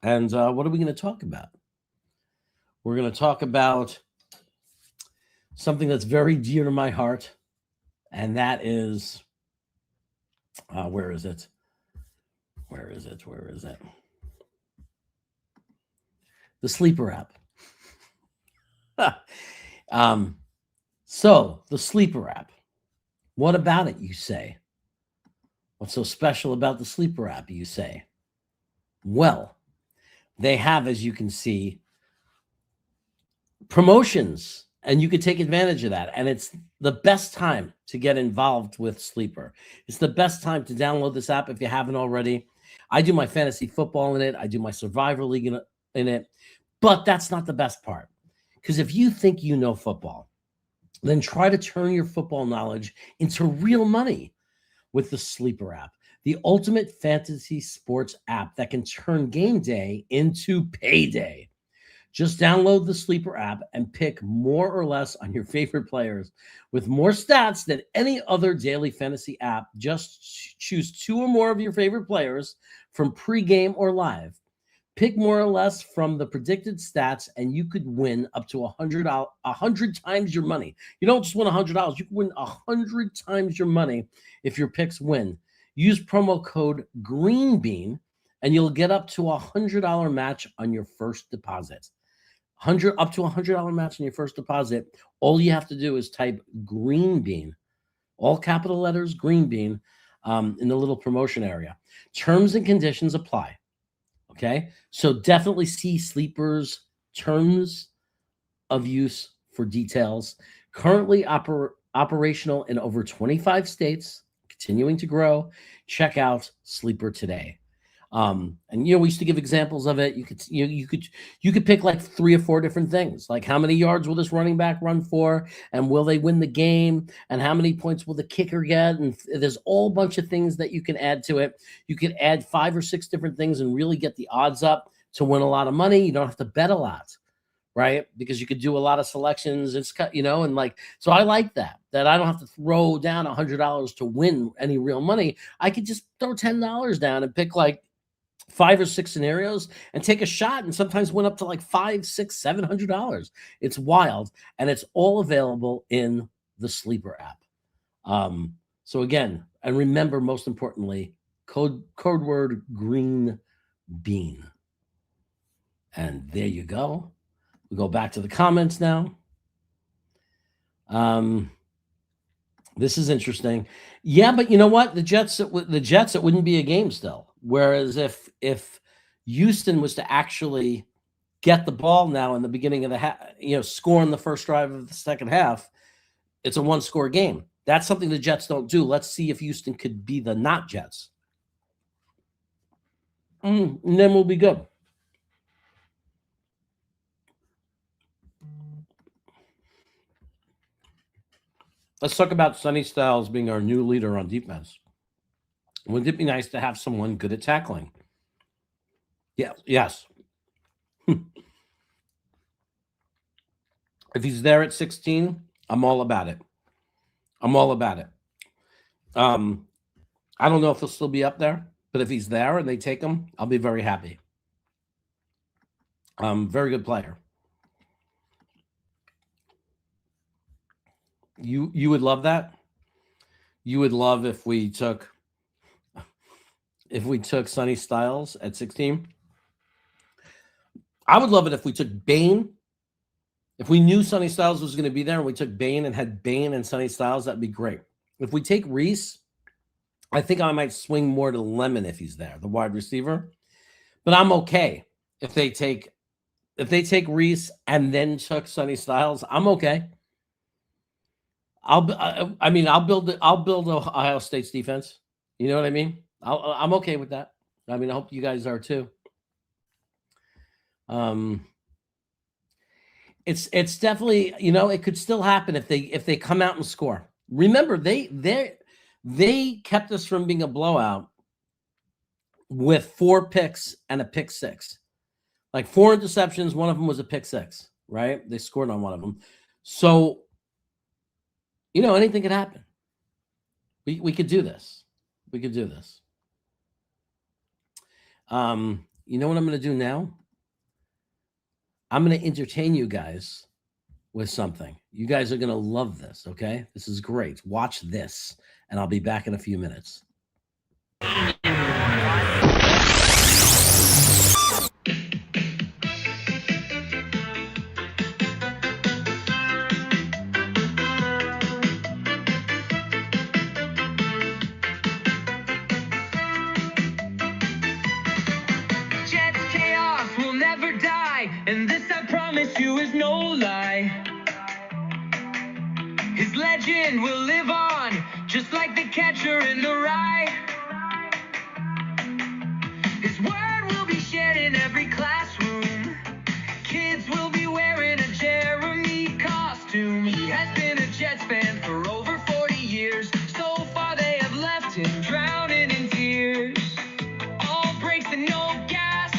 And what are we going to talk about? We're going to talk about something that's very dear to my heart. And that is, where is it? The Sleeper app. So the Sleeper app. What about it, you say? What's so special about the Sleeper app, you say? Well, they have, as you can see, promotions, and you can take advantage of that. And it's the best time to get involved with Sleeper. It's the best time to download this app if you haven't already. I do my fantasy football in it. I do my Survivor League in it. But that's not the best part. Because if you think you know football, then try to turn your football knowledge into real money with the Sleeper app, the ultimate fantasy sports app that can turn game day into payday. Just download the Sleeper app and pick more or less on your favorite players. With more stats than any other daily fantasy app, just choose 2 or more of your favorite players from pregame or live. Pick more or less from the predicted stats, and you could win up to 100 times your money. You don't just win $100. You can win 100 times your money if your picks win. Use promo code GREENBEAN, and you'll get up to $100 match on your first deposit. Up to $100 match on your first deposit. All you have to do is type GREENBEAN, all capital letters, GREENBEAN, in the little promotion area. Terms and conditions apply. Okay, so definitely see Sleeper's terms of use for details. Currently operational in over 25 states, continuing to grow. Check out Sleeper today. And we used to give examples of it. You could pick like 3 or 4 different things, like how many yards will this running back run for, and will they win the game, and how many points will the kicker get, and there's all bunch of things that you can add to it. You could add 5 or 6 different things and really get the odds up to win a lot of money. You don't have to bet a lot, right? Because you could do a lot of selections. It's and like, so I like that I don't have to throw down $100 to win any real money. I could just throw $10 down and pick like 5 or 6 scenarios and take a shot, and sometimes win up to like $500, $600, $700. It's wild, and it's all available in the Sleeper app. So again, and remember, most importantly, code word green bean. And there you go. We go back to the comments now. This is interesting. Yeah, but you know what? The Jets, it wouldn't be a game still. Whereas if Houston was to actually get the ball now in the beginning of the half, score in the first drive of the second half, it's a 1-score game. That's something the Jets don't do. Let's see if Houston could be the not Jets. And then we'll be good. Let's talk about Sonny Styles being our new leader on defense. Wouldn't it be nice to have someone good at tackling? Yeah, yes. If he's there at 16, I'm all about it. I don't know if he'll still be up there, but if he's there and they take him, I'll be very happy. Very good player. You would love that? You would love if we took Sonny Styles at 16? I would love it if we took Bane. If we knew Sonny Styles was going to be there and we took Bane and had Bane and Sonny Styles, that'd be great. If we take Reese, I think I might swing more to Lemon if he's there, the wide receiver. But I'm okay if they take Reese and then took Sonny Styles. I'm okay. I'll build Ohio State's defense. You know what I mean? I'm okay with that. I mean, I hope you guys are too. It's definitely, it could still happen if they come out and score. Remember, they kept us from being a blowout with 4 picks and a pick 6. Like 4 interceptions, one of them was a pick 6, right? They scored on one of them. So, anything could happen. We could do this. We could do this. You know what I'm going to do now? I'm going to entertain you guys with something. You guys are going to love this, okay? This is great. Watch this, and I'll be back in a few minutes. And this, I promise you, is no lie. His legend will live on, just like the catcher in the rye. His word will be shared in every classroom. Kids will be wearing a Jeremy costume. He has been a Jets fan for over 40 years. So far they have left him drowning in tears. All brakes and no gas.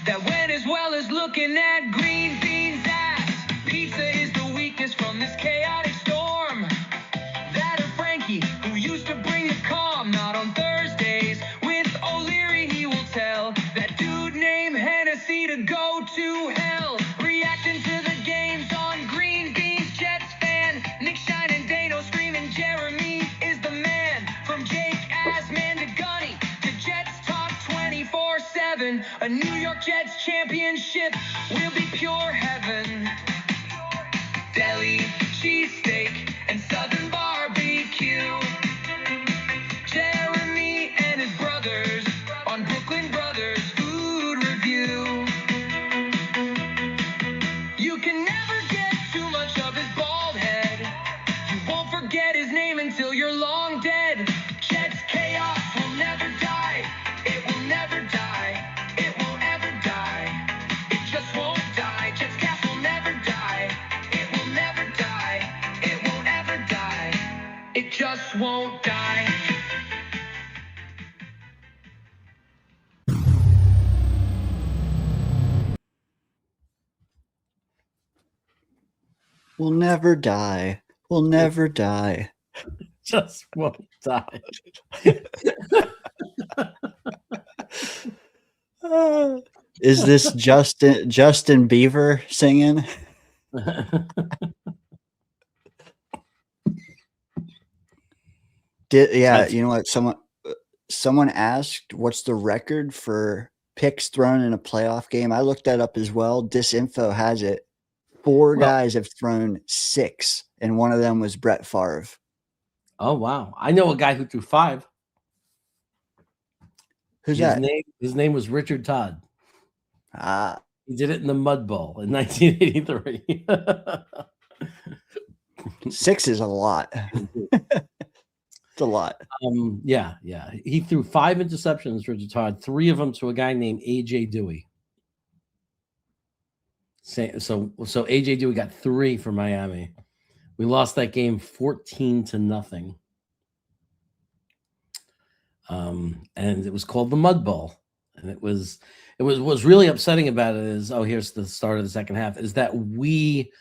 That went as well as looking at green beans' ass. Pizza is the weakness from this chaotic storm. That of Frankie, who used to bring the calm, not on Thursdays. With O'Leary, he will tell that dude named Hennessy to go to hell. Reacting to the games on green beans, Jets fan. Nick Shine and Dano screaming, Jeremy is the man. From Jake Assman to Gunny, to Jets talk 24/7. A New York Jets championship will be pure heaven. Deli, cheesesteak, and Southern barbecue. Jeremy and his brothers on Brooklyn Brothers Food Review. You can never get too much of his bald head. You won't forget his name until you're long dead. Jets chaos will never die. It will never die. It won't ever die. It just won't die. Jets cast will never die. It will never die. It won't ever die. It just won't die. We'll never die. We'll never die. Just won't die. Is this Justin Bieber singing? You know what? Someone asked, what's the record for picks thrown in a playoff game? I looked that up as well. Disinfo has it. Four guys have thrown 6, and one of them was Brett Favre. Oh, wow. I know a guy who threw 5. Who's that? His name was Richard Todd. He did it in the Mud Bowl in 1983. 6 is a lot. It's a lot. Yeah. He threw 5 interceptions, Richard Todd, 3 of them to a guy named A.J. Dewey. So A.J. Dewey got 3 for Miami. We lost that game 14-0. And it was called the Mud Bowl. And it was really upsetting about it is, here's the start of the second half, is that we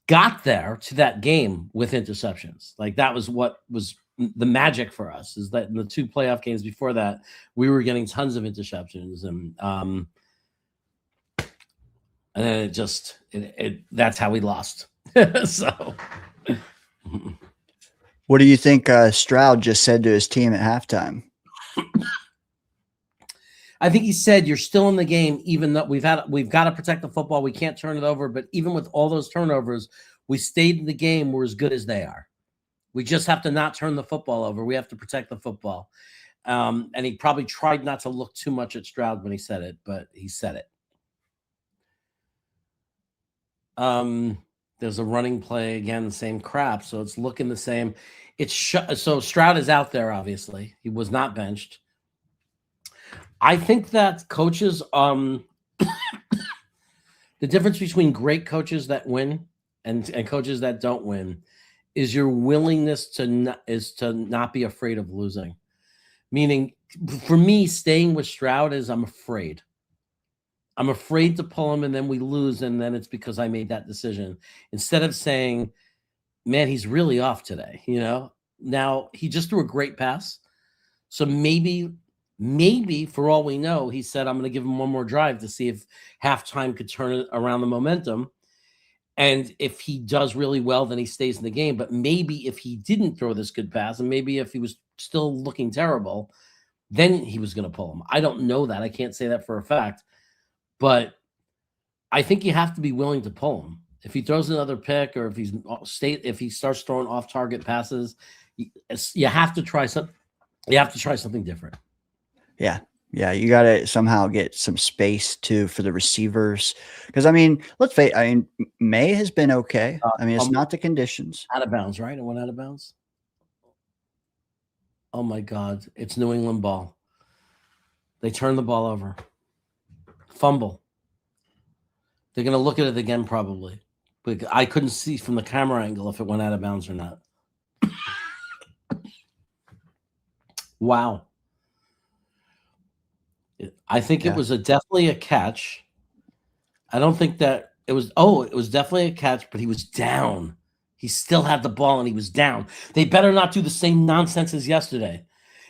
got there to that game with interceptions. Like that was what was the magic for us, is that in the 2 playoff games before that, we were getting tons of interceptions. And then it just, that's how we lost. So. What do you think Stroud just said to his team at halftime? I think he said, you're still in the game, even though we've got to protect the football. We can't turn it over. But even with all those turnovers, we stayed in the game. We're as good as they are. We just have to not turn the football over. We have to protect the football. And he probably tried not to look too much at Stroud when he said it, but he said it. There's a running play again, the same crap. So it's looking the same. So Stroud is out there. Obviously, he was not benched. I think that coaches, the difference between great coaches that win and coaches that don't win is your willingness to not be afraid of losing. Meaning, for me, staying with Stroud is I'm afraid. I'm afraid to pull him, and then we lose, and then it's because I made that decision. Instead of saying, man, he's really off today. Now he just threw a great pass, so maybe for all we know, he said, I'm going to give him one more drive to see if halftime could turn it around the momentum. And if he does really well, then he stays in the game. But maybe if he didn't throw this good pass, and maybe if he was still looking terrible, then he was going to pull him. I don't know that. I can't say that for a fact. But I think you have to be willing to pull him. If he throws another pick, or if he starts throwing off-target passes, you have to try something. You have to try something different. Yeah. Yeah, you got to somehow get some space too for the receivers. Because, I mean, let's face it, May has been okay. It's not the conditions. Out of bounds, right? It went out of bounds. Oh, my God. It's New England ball. They turned the ball over. Fumble. They're going to look at it again probably. But I couldn't see from the camera angle if it went out of bounds or not. Wow. I think it was definitely a catch. I don't think that it was. Oh, it was definitely a catch, but he was down. He still had the ball and he was down. They better not do the same nonsense as yesterday.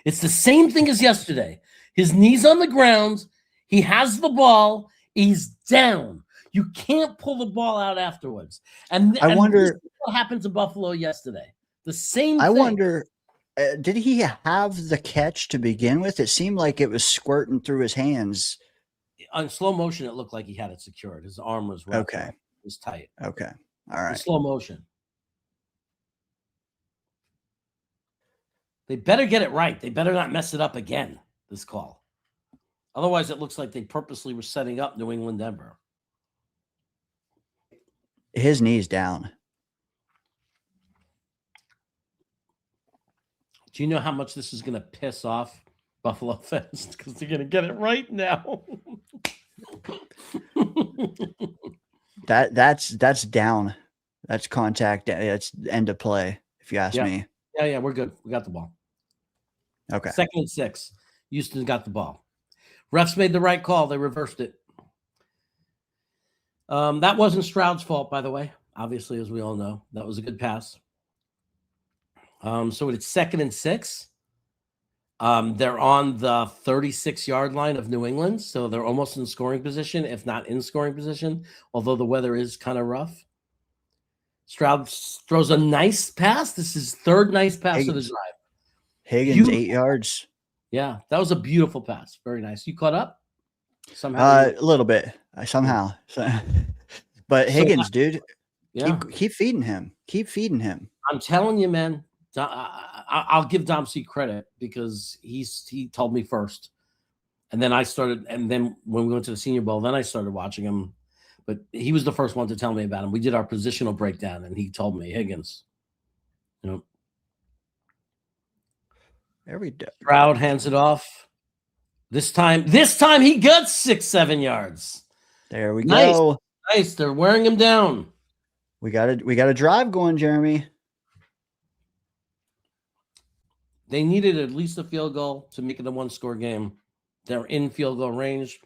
It's the same thing as yesterday. His knees on the ground. He has the ball. He's down. You can't pull the ball out afterwards. And I wonder what happened to Buffalo yesterday. The same thing. I wonder. Did he have the catch to begin with? It seemed like it was squirting through his hands. On slow motion, it looked like he had it secured. His arm was wrapped up. It was tight. Okay. All right. In slow motion. They better get it right. They better not mess it up again, this call. Otherwise, it looks like they purposely were setting up New England Denver. His knee's down. Do you know how much this is going to piss off Buffalo fans? Because they're going to get it right now. That's down. That's contact. That's end of play, if you ask me. Yeah, we're good. We got the ball. Okay. 2nd and 6. Houston got the ball. Refs made the right call. They reversed it. That wasn't Stroud's fault, by the way. Obviously, as we all know. That was a good pass. So it's 2nd and 6. They're on the 36-yard line of New England, so they're almost in scoring position, if not in scoring position, although the weather is kind of rough. Stroud throws a nice pass. This is 3rd nice pass of the drive. Higgins, 8 yards. Yeah, that was a beautiful pass. Very nice. You caught up? Somehow? A little bit. Somehow. But Higgins, dude, keep feeding him. Keep feeding him. I'm telling you, man. I'll give Dom C credit because he told me first, and then when we went to the Senior Bowl, then I started watching him. But he was the first one to tell me about him. We did our positional breakdown, and he told me Higgins. There we go. Stroud hands it off. This time he got 6-7 yards. There we go. Nice. They're wearing him down. We got a drive going, Jeremy. They needed at least a field goal to make it a 1-score game. They're in field goal range.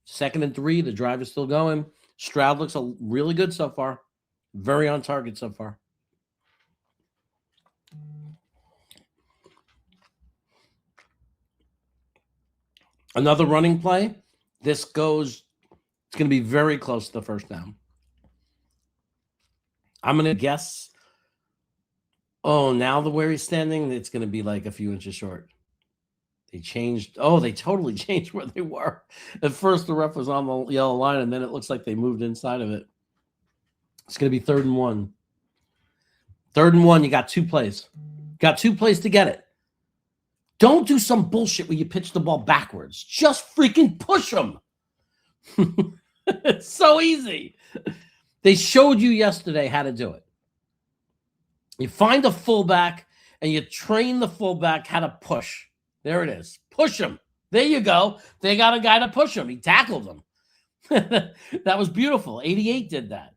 2nd and 3. The drive is still going. Stroud looks really good so far. Very on target so far. Another running play. It's going to be very close to the first down. I'm going to guess. Oh, now where he's standing, it's going to be like a few inches short. They totally changed where they were. At first, the ref was on the yellow line, and then it looks like they moved inside of it. It's going to be 3rd and 1. 3rd and 1, you got 2 plays. Got 2 plays to get it. Don't do some bullshit where you pitch the ball backwards. Just freaking push them. It's so easy. They showed you yesterday how to do it. You find a fullback and you train the fullback how to push. There it is. Push him. There you go. They got a guy to push him. He tackled him. That was beautiful. 88 did that.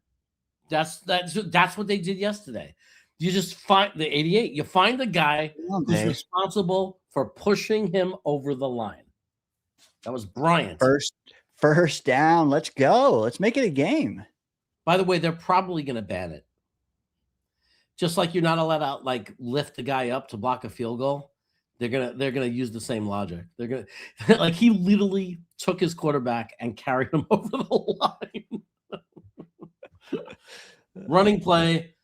That's what they did yesterday. You just find the 88. You find the guy who's responsible for pushing him over the line. That was Bryant. First down. Let's go. Let's make it a game. By the way, they're probably going to ban it. Just like you're not allowed to like lift the guy up to block a field goal. They're gonna use the same logic. They're gonna like he literally took his quarterback and carried him over the line. Running play,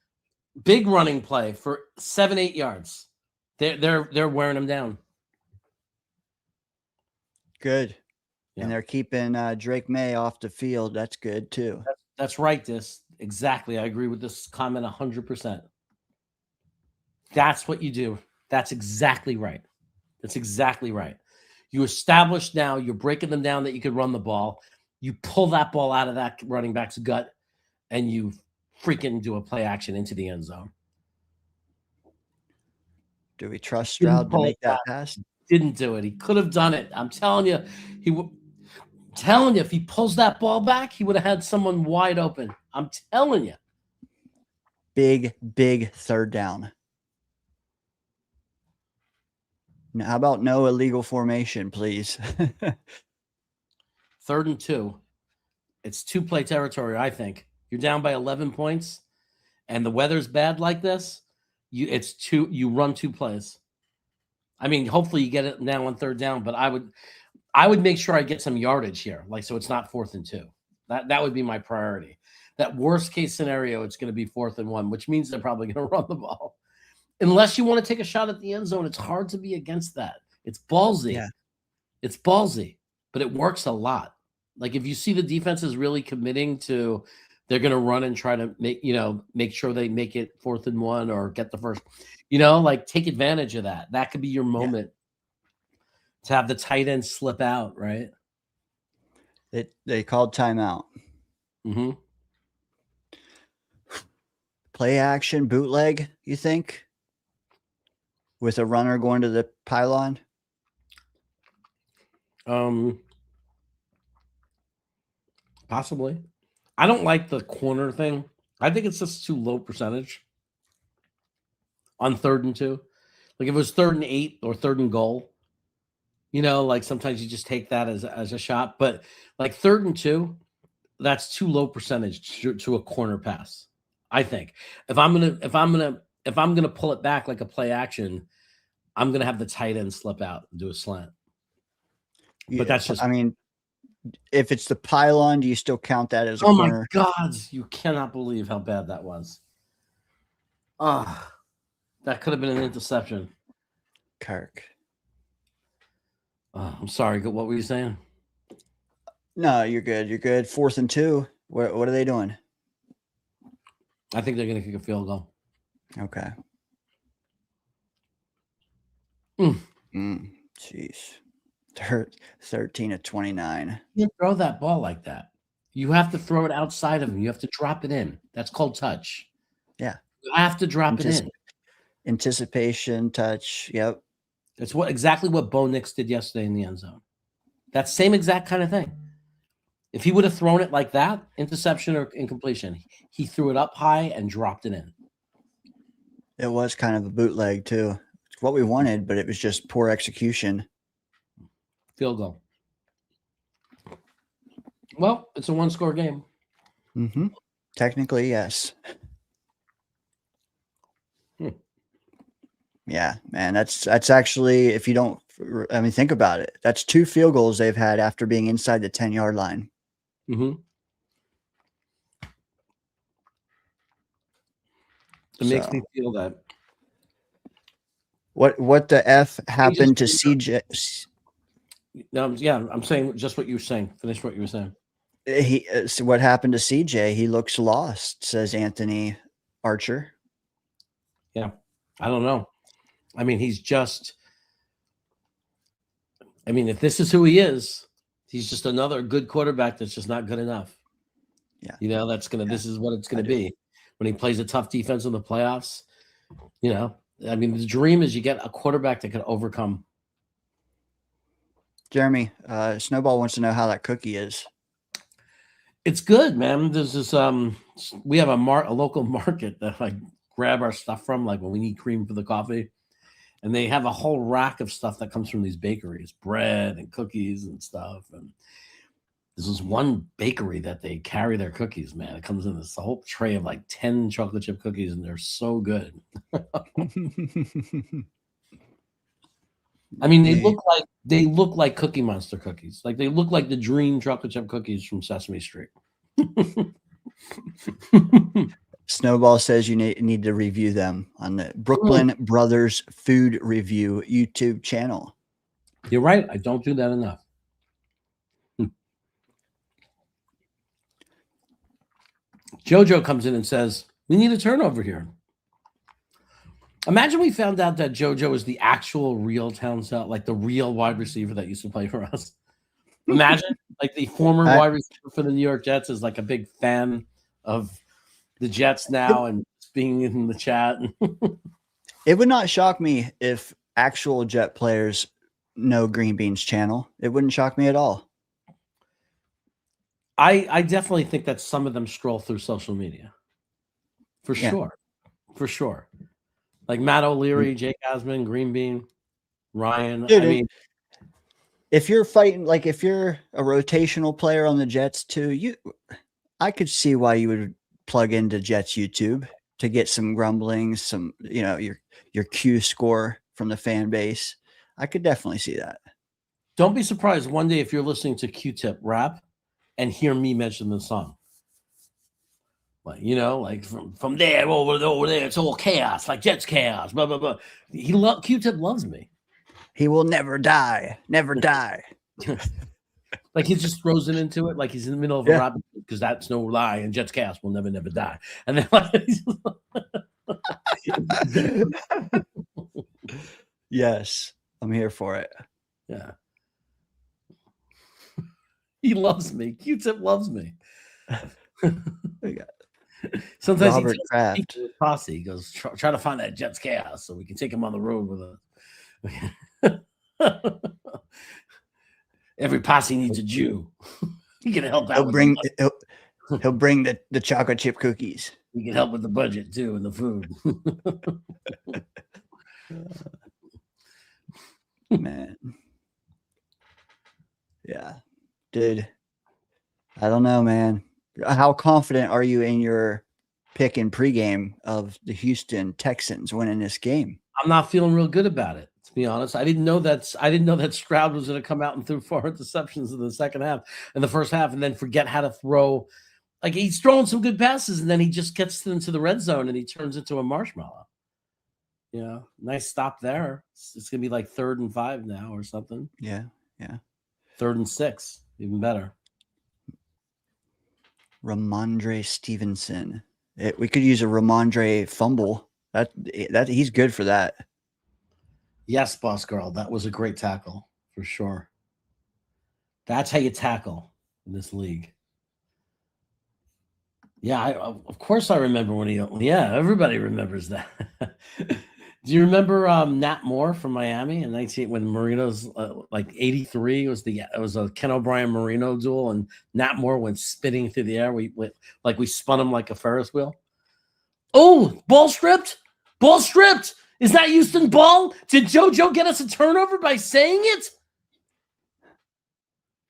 big running play for 7-8 yards. They're wearing him down. Good. Yeah. And they're keeping Drake May off the field. That's good too. That's right. Exactly. I agree with this comment 100%. That's what you do. That's exactly right. That's exactly right. You establish now, you're breaking them down that you could run the ball. You pull that ball out of that running back's gut, and you freaking do a play action into the end zone. Do we trust Stroud to make that pass? Didn't do it. He could have done it. I'm telling you, if he pulls that ball back, he would have had someone wide open. I'm telling you. Big third down. Now, how about no illegal formation, please? 3rd and 2. It's 2-play territory, I think. You're down by 11 points, and the weather's bad like this. You run 2 plays. I mean, hopefully you get it now on 3rd down, but I would make sure I get some yardage here, like so it's not 4th and 2. That would be my priority. That worst case scenario, it's going to be 4th and 1, which means they're probably going to run the ball. Unless you want to take a shot at the end zone, it's hard to be against that. It's ballsy. Yeah. It's ballsy, but it works a lot. Like if you see the defense is really committing to, they're going to run and try to make sure they make it 4th and 1 or get the first, like take advantage of that. That could be your moment to have the tight end slip out, right? They called timeout. Mm-hmm. Play action bootleg, you think? With a runner going to the pylon? Possibly. I don't like the corner thing. I think it's just too low percentage on 3rd and 2. Like if it was 3rd and 8 or 3rd and goal, like sometimes you just take that as a shot. But like 3rd and 2, that's too low percentage to a corner pass. I think if I'm gonna pull it back like a play action, I'm gonna have the tight end slip out and do a slant. But that's just. I mean, if it's the pylon, do you still count that as a corner? Oh my God! You cannot believe how bad that was. That could have been an interception. Kirk. I'm sorry. What were you saying? No, you're good. You're good. 4th and 2. What are they doing? I think they're going to kick a field goal. Okay. Jeez. 13 of 29. You can't throw that ball like that. You have to throw it outside of him. You have to drop it in. That's called touch. Yeah. You have to drop it in. Anticipation, touch. Yep. That's exactly what Bo Nix did yesterday in the end zone. That same exact kind of thing. If he would have thrown it like that, interception or incompletion, he threw it up high and dropped it in. It was kind of a bootleg too. It's what we wanted, but it was just poor execution. Field goal. Well, it's a 1-score game. Mm-hmm. Technically, yes. Yeah, man, that's actually, if you don't, I mean, think about it. That's 2 field goals they've had after being inside the 10-yard line. Mm-hmm. It makes me feel that. What the F happened to CJ? No, yeah, I'm saying just what you were saying. Finish what you were saying. So what happened to CJ? He looks lost, says Anthony Archer. Yeah, I don't know. I mean, if this is who he is, he's just another good quarterback that's just not good enough. Yeah. This is what it's going to be when he plays a tough defense in the playoffs. I mean, the dream is you get a quarterback that can overcome. Jeremy, Snowball wants to know how that cookie is. It's good, man. There's this, we have a local market that I grab our stuff from, like when we need cream for the coffee. And they have a whole rack of stuff that comes from these bakeries, bread and cookies and stuff. And There's this one bakery that they carry their cookies, man. It comes in this whole tray of like 10 chocolate chip cookies, and they're so good. I mean, they look like Cookie Monster cookies. Like they look like the dream chocolate chip cookies from Sesame Street. Snowball says you need to review them on the Brooklyn Brothers Food Review YouTube channel. You're right. I don't do that enough. JoJo comes in and says, we need a turnover here. Imagine we found out that JoJo is the actual real Townsend, like the real wide receiver that used to play for us. Imagine like the former wide receiver for the New York Jets is like a big fan of the Jets now and being in the chat. It would not shock me if actual Jet players know Green Bean's channel. It wouldn't shock me at all. I definitely think that some of them stroll through social media. For sure. For sure. Like Matt O'Leary, Jake Osmond, Green Bean, Ryan. Dude, I mean, if you're fighting, like if you're a rotational player on the Jets too, I could see why you would plug into Jets YouTube to get some grumblings, some, your Q score from the fan base. I could definitely see that. Don't be surprised one day if you're listening to Q-Tip rap and hear me mention the song. Like, like from there over there, it's all chaos, like Jets chaos, blah, blah, blah. Q-Tip loves me. He will never die. Never die. Like he just throws it into it, like he's in the middle of a rap, because that's no lie, and Jets chaos will never, never die. And then yes, I'm here for it. Yeah. He loves me. Q-Tip loves me. Sometimes Robert he Kraft. posse. He goes, try to find that Jets chaos so we can take him on the road with a. Every posse needs a Jew. He can help out. He'll bring the chocolate chip cookies. He can help with the budget too and the food. Man. Yeah. Dude. I don't know, man. How confident are you in your pick in pregame of the Houston Texans winning this game? I'm not feeling real good about it, to be honest. I didn't know that Stroud was going to come out and throw 4 interceptions in the first half, and then forget how to throw. Like he's throwing some good passes, and then he just gets into the red zone and he turns into a marshmallow. Nice stop there. It's going to be like 3rd and 5 now or something. Yeah. 3rd and 6, even better. Ramondre Stevenson. We could use a Ramondre fumble. That he's good for that. Yes, boss girl. That was a great tackle for sure. That's how you tackle in this league. Yeah, of course I remember when everybody remembers that. Do you remember Nat Moore from Miami in 19 when Marino's like 83 it was a Ken O'Brien Marino duel, and Nat Moore went spinning through the air. We spun him like a Ferris wheel. Oh, ball stripped. Is that Houston ball? Did JoJo get us a turnover by saying it?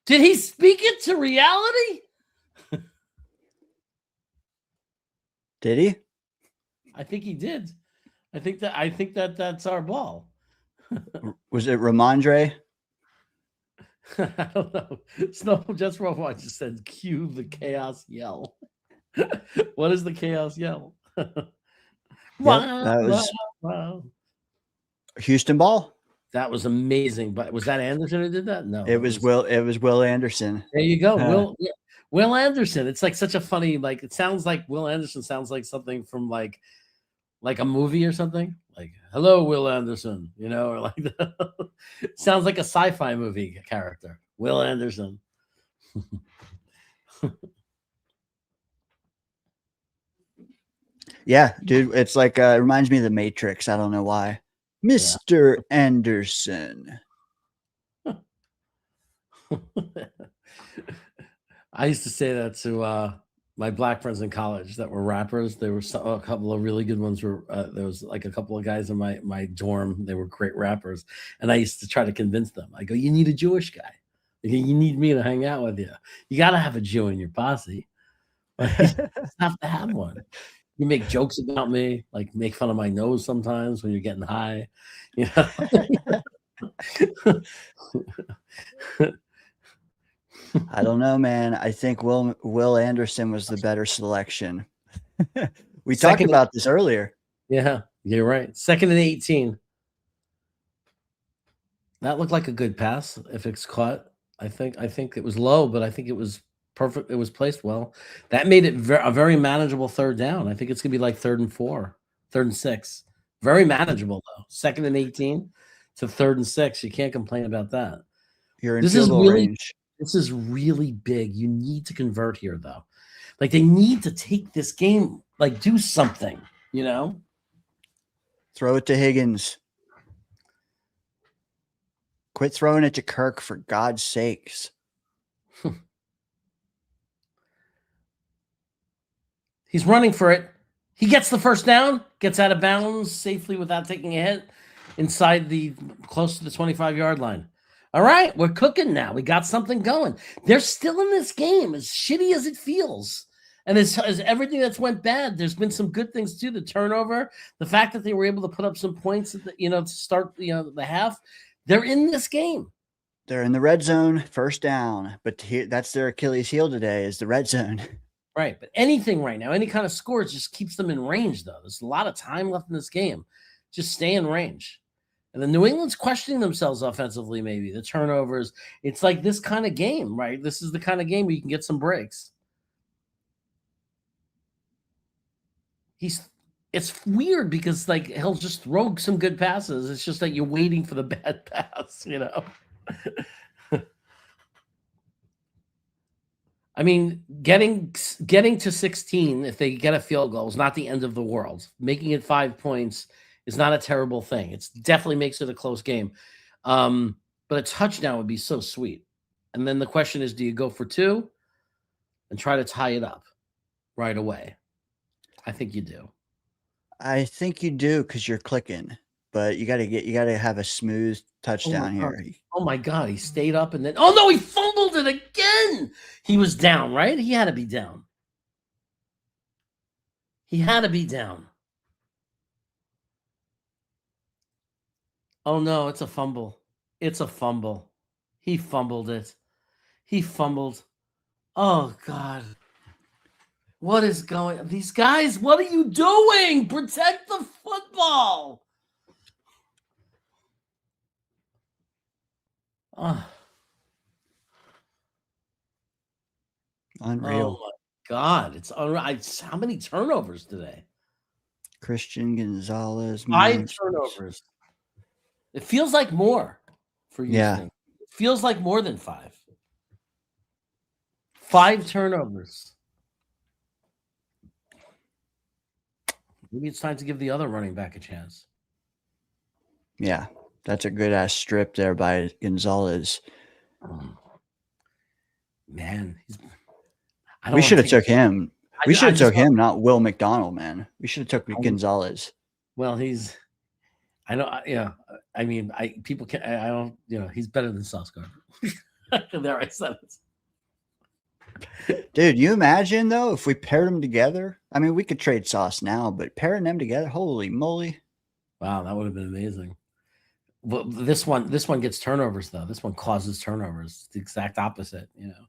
Did he speak it to reality? Did he? I think he did. I think that's our ball. Was it Ramondre? I don't know. Snow just Robot just said, cue the chaos yell. What is the chaos yell? That was Houston ball. That was amazing. But was that Anderson who did that? No. It was Will Anderson. There you go. Will Anderson. It's like such a funny, like it sounds like Will Anderson sounds like something from like a movie or something. Like, hello, Will Anderson, or like that. Sounds like a sci-fi movie character. Will Anderson. Yeah, dude. It's like it reminds me of the Matrix. I don't know why. Mr. Anderson. I used to say that to my black friends in college that were rappers. There were a couple of really good ones. There was like a couple of guys in my dorm. They were great rappers. And I used to try to convince them. I go, you need a Jewish guy. You need me to hang out with you. You got to have a Jew in your posse. You just have to have one. You make jokes about me, like make fun of my nose sometimes when you're getting high. You know? I don't know, man. I think Will Anderson was the better selection. We talked about this earlier. Yeah, you're right. 2nd and 18. That looked like a good pass if it's caught. I think it was low, but I think it was perfect. It was placed well. That made it a very manageable 3rd down. I think it's gonna be like 3rd and 4, 3rd and 6. Very manageable though. 2nd and 18 to 3rd and 6. You can't complain about that. You're in field goal range. This is really big. You need to convert here though. Like they need to take this game, like do something, you know? Throw it to Higgins. Quit throwing it to Kirk, for God's sakes. He's running for it. He gets the 1st down, gets out of bounds safely without taking a hit inside close to the 25-yard line. All right, we're cooking now. We got something going. They're still in this game, as shitty as it feels. And as everything that's went bad, there's been some good things too. The turnover, the fact that they were able to put up some points, to start, the half. They're in this game. They're in the red zone, 1st down. But that's their Achilles heel today, is the red zone. Right, but anything right now, any kind of score just keeps them in range, though. There's a lot of time left in this game. Just stay in range. And the New England's questioning themselves offensively, maybe. The turnovers. It's like this kind of game, right? This is the kind of game where you can get some breaks. It's weird because, like, he'll just throw some good passes. It's just like you're waiting for the bad pass, you know? I mean, getting to 16, if they get a field goal, is not the end of the world. Making it 5 points is not a terrible thing. It definitely makes it a close game. But a touchdown would be so sweet. And then the question is, do you go for 2 and try to tie it up right away? I think you do. I think you do, because you're clicking. But you gotta have a smooth touchdown here. Oh my God, he stayed up and then no, he fumbled it again. He was down, right? He had to be down. Oh no, it's a fumble. He fumbled it. Oh God. What is going? These guys, what are you doing? Protect the football. Unreal. Oh my God, it's unreal. How many turnovers today? Christian Gonzalez. 5 turnovers. It feels like more for you. Yeah. It feels like more than 5. 5 turnovers. Maybe it's time to give the other running back a chance. Yeah, that's a good ass strip there by Gonzalez. Man, we should have took him. We should have took him, not Will McDonald, man. We should have took Gonzalez. Well, he's better than Sauce Gardner. There, I said it. Dude, you imagine though if we paired them together? I mean, we could trade Sauce now, but pairing them together, holy moly! Wow, that would have been amazing. Well, this one gets turnovers though. This one causes turnovers. It's the exact opposite, you know.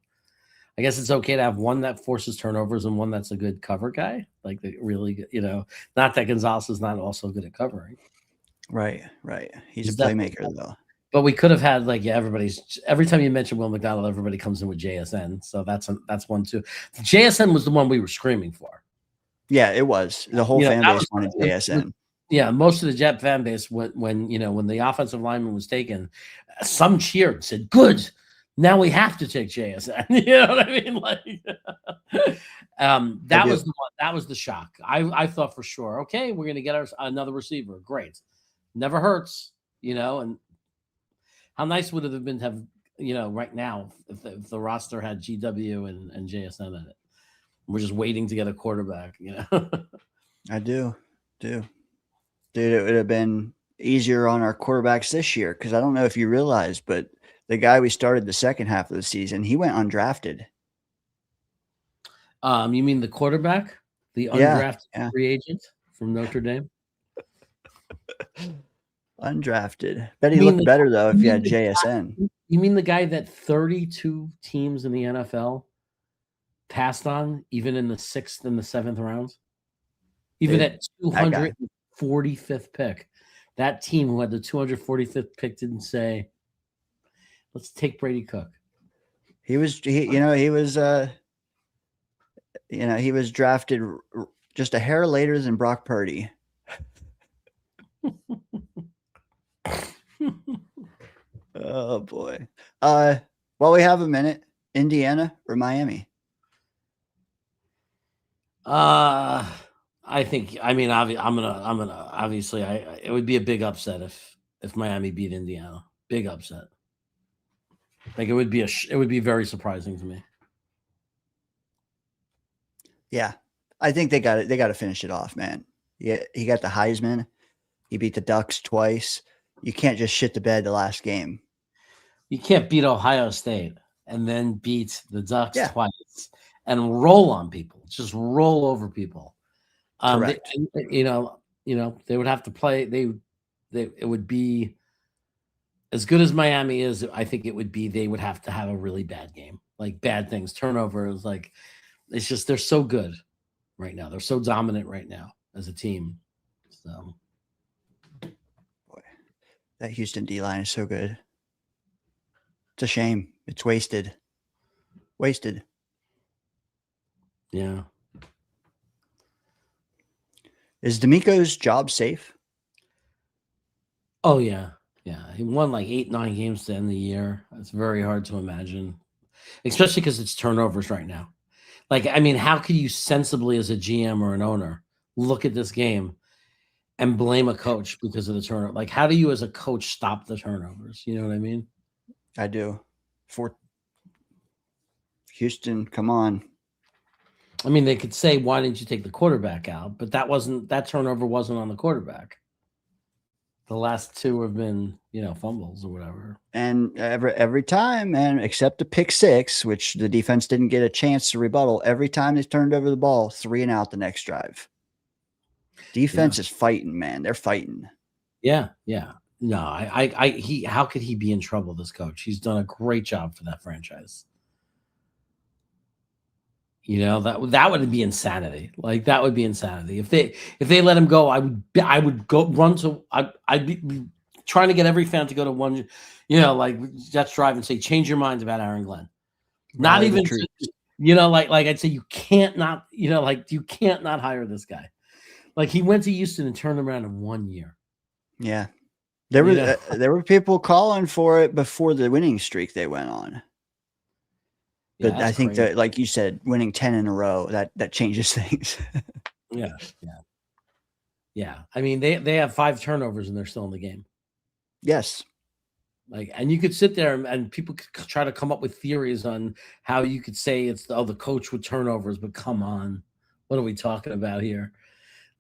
I guess it's okay to have one that forces turnovers and one that's a good cover guy, like the really good, you know. Not that Gonzalez is not also good at covering. Right. He's a playmaker though. But we could have had every time you mention Will McDonald, everybody comes in with JSN. So that's one too. JSN was the one we were screaming for. Yeah, it was. The whole fan base wanted JSN. Yeah, most of the Jet fan base when the offensive lineman was taken, some cheered, said, "Good, now we have to take JSN." You know what I mean? Like, that was the one. That was the shock. I thought for sure, okay, we're gonna get another receiver. Great, never hurts, you know. And how nice would it have been to have, right now if the roster had GW and JSN in it? We're just waiting to get a quarterback, you know. I do. Dude, it would have been easier on our quarterbacks this year because I don't know if you realize, but the guy we started the second half of the season, he went undrafted. You mean the quarterback, the undrafted free agent from Notre Dame? Undrafted. Bet he looked better though if he had JSN. You mean the guy that 32 teams in the NFL passed on, even in the 6th and the 7th rounds? Even at 245th pick. That team who had the 245th pick didn't say, let's take Brady Cook. He was drafted just a hair later than Brock Purdy. Oh boy. Well, we have a minute. Indiana or Miami? I think. I mean, I'm gonna. Obviously, it would be a big upset if Miami beat Indiana. Big upset. Like it would be very surprising to me. Yeah, I think they got it. They got to finish it off, man. Yeah, he got the Heisman. He beat the Ducks twice. You can't just shit the bed the last game. You can't beat Ohio State and then beat the Ducks twice and roll on people. Just roll over people. Correct. They would have to play. It would be as good as Miami is. I think it would be. They would have to have a really bad game, like bad things, turnovers. Like it's just they're so good right now. They're so dominant right now as a team. So, boy, that Houston D-line is so good. It's a shame. It's wasted. Wasted. Yeah. Is D'Amico's job safe? Oh, yeah. Yeah. He won like 8-9 games to end the year. It's very hard to imagine, especially because it's turnovers right now. Like, I mean, how could you sensibly as a GM or an owner look at this game and blame a coach because of the turnover? Like, how do you as a coach stop the turnovers? You know what I mean? I do. For Houston, come on. I mean, they could say, why didn't you take the quarterback out? But that turnover wasn't on the quarterback. The last two have been, fumbles or whatever. And every time, man, except the pick six, which the defense didn't get a chance to rebuttal, every time they turned over the ball, 3 and out the next drive. Defense is fighting, man. They're fighting. Yeah. Yeah. No, how could he be in trouble, this coach? He's done a great job for that franchise. That would be insanity. Like that would be insanity. If they let him go, I would go run to I'd be trying to get every fan to go to one, Jets drive and say, change your minds about Aaron Glenn. Not even like I'd say you can't not hire this guy. Like he went to Houston and turned them around in 1 year. Yeah. There were people calling for it before the winning streak they went on. But I think crazy. That, like you said, winning 10 in a row, that changes things. Yeah. I mean, they have 5 turnovers and they're still in the game. Yes. And you could sit there and people could try to come up with theories on how you could say it's the coach with turnovers, but come on, what are we talking about here?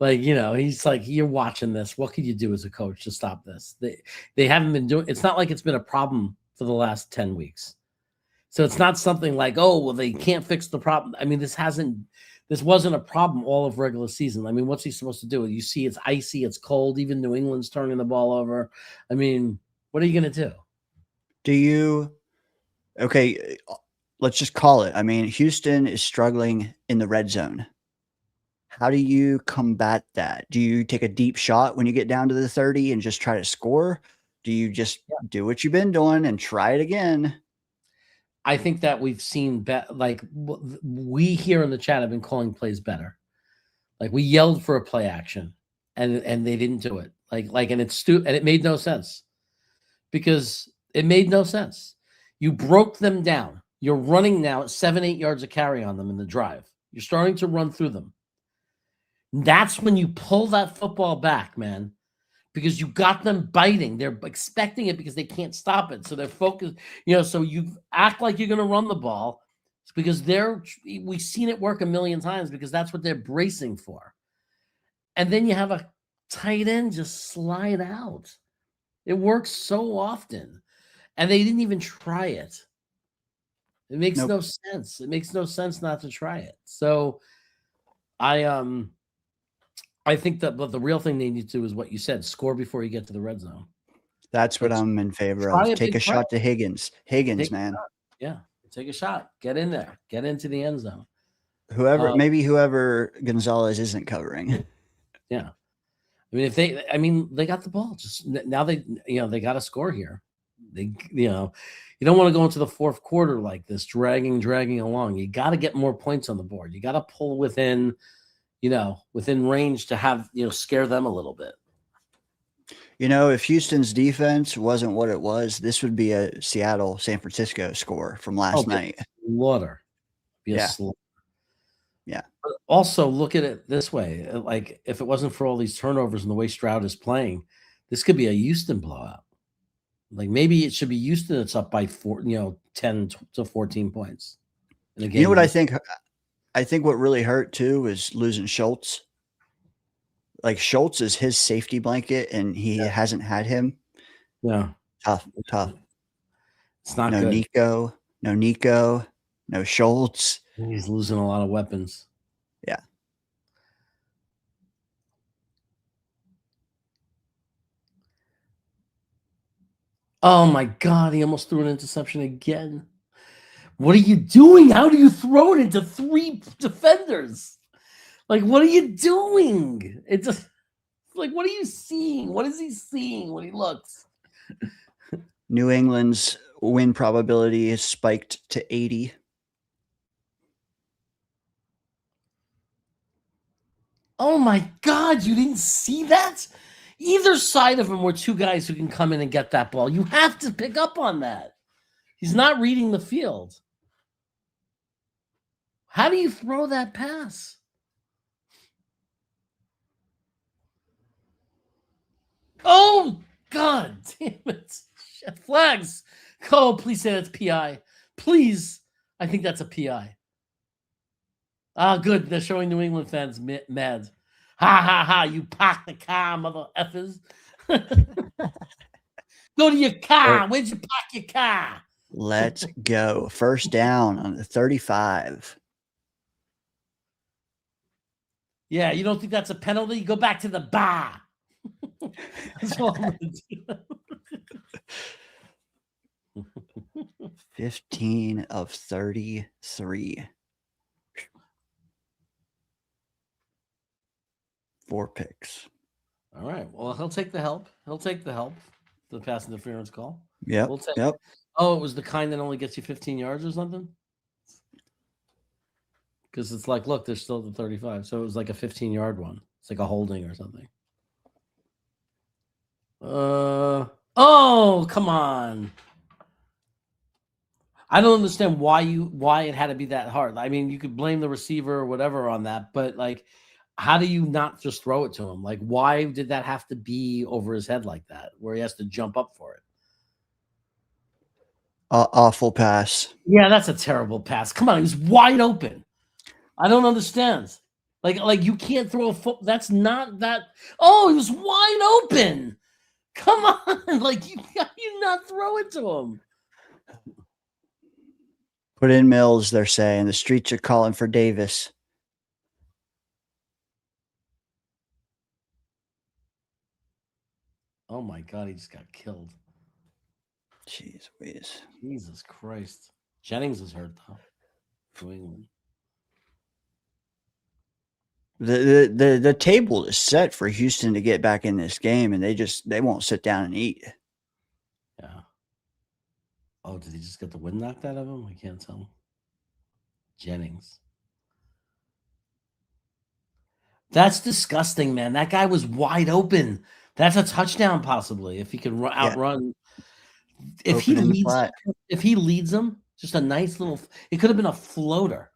Like, he's like, you're watching this. What could you do as a coach to stop this? They haven't been doing. It's not like it's been a problem for the last 10 weeks. So it's not something like, oh, well, they can't fix the problem. I mean, this wasn't a problem all of regular season. I mean, what's he supposed to do? You see, it's icy, it's cold. Even New England's turning the ball over. I mean, what are you going to do? Okay, let's just call it. I mean, Houston is struggling in the red zone. How do you combat that? Do you take a deep shot when you get down to the 30 and just try to score? Do you just do what you've been doing and try it again? I think that we've seen we here in the chat have been calling plays better. Like we yelled for a play action and they didn't do it. And it's and it made no sense because it made no sense. You broke them down. You're running now at 7-8 yards of carry on them in the drive. You're starting to run through them. That's when you pull that football back, man, because you got them biting. They're expecting it because they can't stop it. So they're focused, so you act like you're going to run the ball because we've seen it work a million times because that's what they're bracing for. And then you have a tight end just slide out. It works so often. and they didn't even try it. It makes Nope. no sense. It makes no sense not to try it. So I think that but the real thing they need to do is what you said, score before you get to the red zone. That's what I'm in favor Try of. a Take big a shot to Higgins. Higgins, Take a man. Yeah. Take a shot. Get in there. Get into the end zone. Whoever Gonzalez isn't covering. Yeah. I mean, they got the ball. Just now they got to score here. You don't want to go into the fourth quarter like this, dragging along. You got to get more points on the board. You got to pull within range to have, scare them a little bit. If Houston's defense wasn't what it was, this would be a Seattle-San Francisco score from last night. Slaughter. Yeah. Slaughter. Yeah. But also look at it this way. Like, if it wasn't for all these turnovers and the way Stroud is playing, this could be a Houston blowout. Like, maybe it should be Houston that's up by 10 to 14 points. In a game. You know what I think? I think what really hurt too is losing Schultz. Like, Schultz is his safety blanket, and he hasn't had him. Yeah. Tough. It's not no good. Nico, no Schultz. He's losing a lot of weapons. Yeah. Oh my God, he almost threw an interception again. What are you doing? How do you throw it into 3 defenders? Like, what are you doing? It's just like, what are you seeing? What is he seeing when he looks? New England's win probability is spiked to 80. Oh my God, you didn't see that? Either side of him were 2 guys who can come in and get that ball. You have to pick up on that. He's not reading the field. How do you throw that pass? Oh, God damn it. Flags. Oh, please say that's PI. Please. I think that's a PI. Ah, good. They're showing New England fans mad. Ha, ha, ha. You park the car, mother effers. Go to your car. Where'd you park your car? Let's go. First down on the 35. Yeah, you don't think that's a penalty? Go back to the bar. That's all I'm going to do. 15 of 33. 4 picks. All right. Well, he'll take the help. The pass interference call. Yep. We'll take Yep. it. Oh, it was the kind that only gets you 15 yards or something? Because it's like, look, there's still the 35. So it was like a 15-yard one. It's like a holding or something. Oh, come on. I don't understand why it had to be that hard. I mean, you could blame the receiver or whatever on that, but like, how do you not just throw it to him? Like, why did that have to be over his head like that, where he has to jump up for it? Awful pass. Yeah, that's a terrible pass. Come on, he was wide open. I don't understand. Like you can't throw a foot. That's not that. Oh, he was wide open. Come on, like you not throw it to him. Put in Mills, they're saying. The streets are calling for Davis. Oh my God, he just got killed. Jeez whiz. Jesus Christ. Jennings is hurt though. New England. The table is set for Houston to get back in this game, and they won't sit down and eat. Yeah. Oh, did he just get the wind knocked out of him? I can't tell. Jennings. That's disgusting, man. That guy was wide open. That's a touchdown, possibly, if he could outrun. If he leads them, just a nice little. It could have been a floater.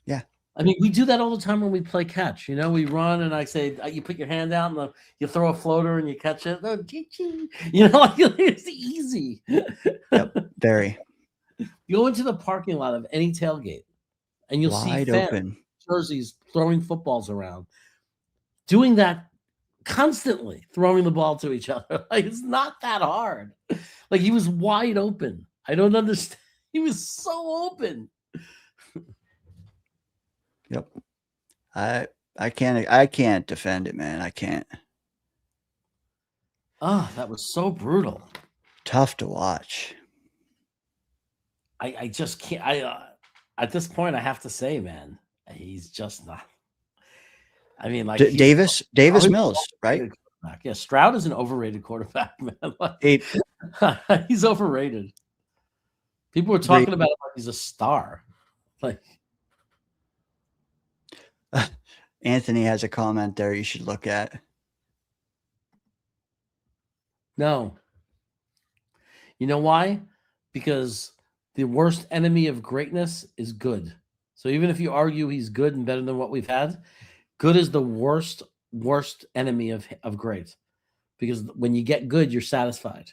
Yeah. I mean, we do that all the time when we play catch. You know, we run and I say, you put your hand out and you throw a floater and you catch it. You know, like, it's easy. Yep, very. You go into the parking lot of any tailgate and you'll see fans, open jerseys throwing footballs around, doing that constantly, throwing the ball to each other. Like, it's not that hard. Like he was wide open. I don't understand. He was so open. Yep. I can't defend it, man. I can't. Oh, that was so brutal. Tough to watch. I just can't. At this point, I have to say, man, he's just not. I mean, like Davis Mills, right? Yeah, Stroud is an overrated quarterback, man. Like, he's overrated. People were talking about him like he's a star. Like Anthony has a comment there you should look at. No. You know why? Because the worst enemy of greatness is good. So even if you argue he's good and better than what we've had, good is the worst enemy of great. Because when you get good, you're satisfied.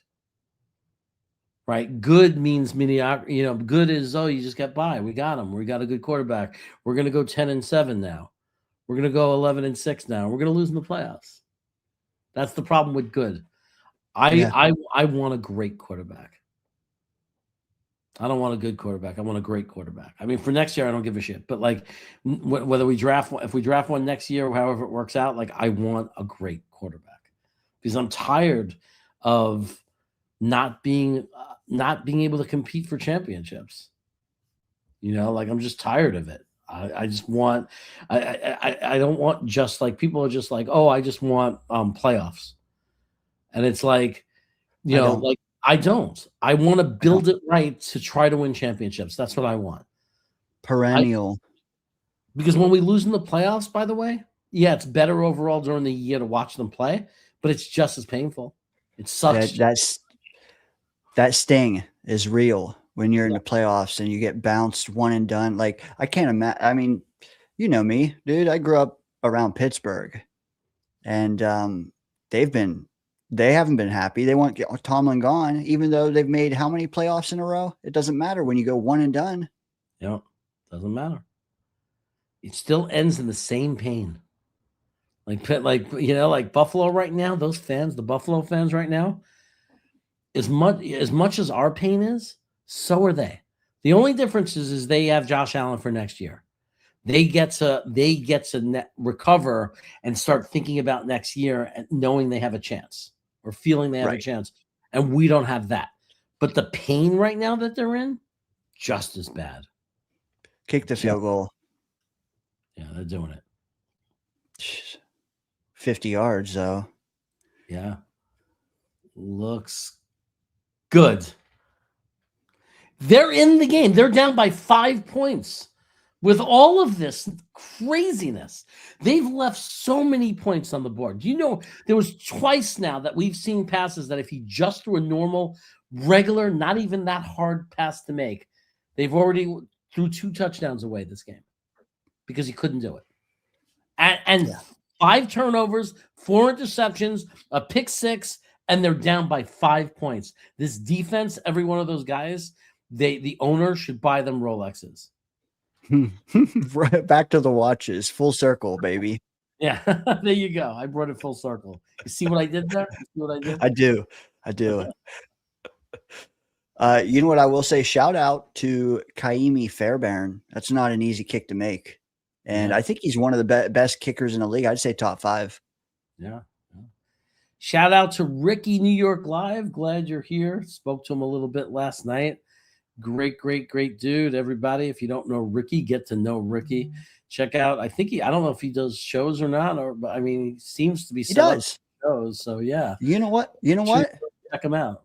Right? Good means mediocrity. You know, good is, you just get by. We got him. We got a good quarterback. We're going to go 10-7 now. We're going to go 11-6 now. We're going to lose in the playoffs. That's the problem with good. I want a great quarterback. I don't want a good quarterback. I want a great quarterback. I mean, for next year, I don't give a shit. But like, whether we draft one, if we draft one next year, or however it works out, like, I want a great quarterback because I'm tired of not being able to compete for championships. You know, like I'm just tired of it. I just want. I don't want just like people are just like, oh, I just want playoffs, and it's like, you know, like. I don't. I want to build it right to try to win championships. That's what I want. Perennial. Because when we lose in the playoffs, by the way, yeah, it's better overall during the year to watch them play, but it's just as painful. It sucks. That sting is real when you're in the playoffs and you get bounced one and done. Like, I can't imagine. I mean, you know me, dude. I grew up around Pittsburgh, and they haven't been happy. They want Tomlin gone, even though they've made how many playoffs in a row? It doesn't matter when you go one and done. Yeah, doesn't matter. It still ends in the same pain. Like you know, like Buffalo right now, those fans, the Buffalo fans right now, as much as our pain is, so are they. The only difference is they have Josh Allen for next year. They get to recover and start thinking about next year and knowing they have a chance. Or feeling they have a chance, and we don't have that. But the pain right now that they're in, just as bad. Kick the field goal. Yeah, they're doing it. 50 yards, though. Yeah. Looks good. They're in the game. They're down by 5 points. With all of this craziness, they've left so many points on the board. You know, there was twice now that we've seen passes that if he just threw a normal, regular, not even that hard pass to make, they've already threw 2 touchdowns away this game because he couldn't do it. And 5 turnovers, 4 interceptions, a pick 6, and they're down by 5 points. This defense, every one of those guys, the owner should buy them Rolexes. Right back to the watches, full circle, baby. Yeah, there you go. I brought it full circle. You see what I did there? You see what I did? I do. You know what I will say? Shout out to Kaimi Fairbairn. That's not an easy kick to make, and I think he's one of the best kickers in the league. I'd say top 5. Yeah. Shout out to Ricky New York Live. Glad you're here. Spoke to him a little bit last night. Great dude, everybody. If you don't know Ricky, get to know Ricky. Check out, I don't know if he does shows or not, but I mean, he seems to be set up shows. So yeah. You know what? Check him out.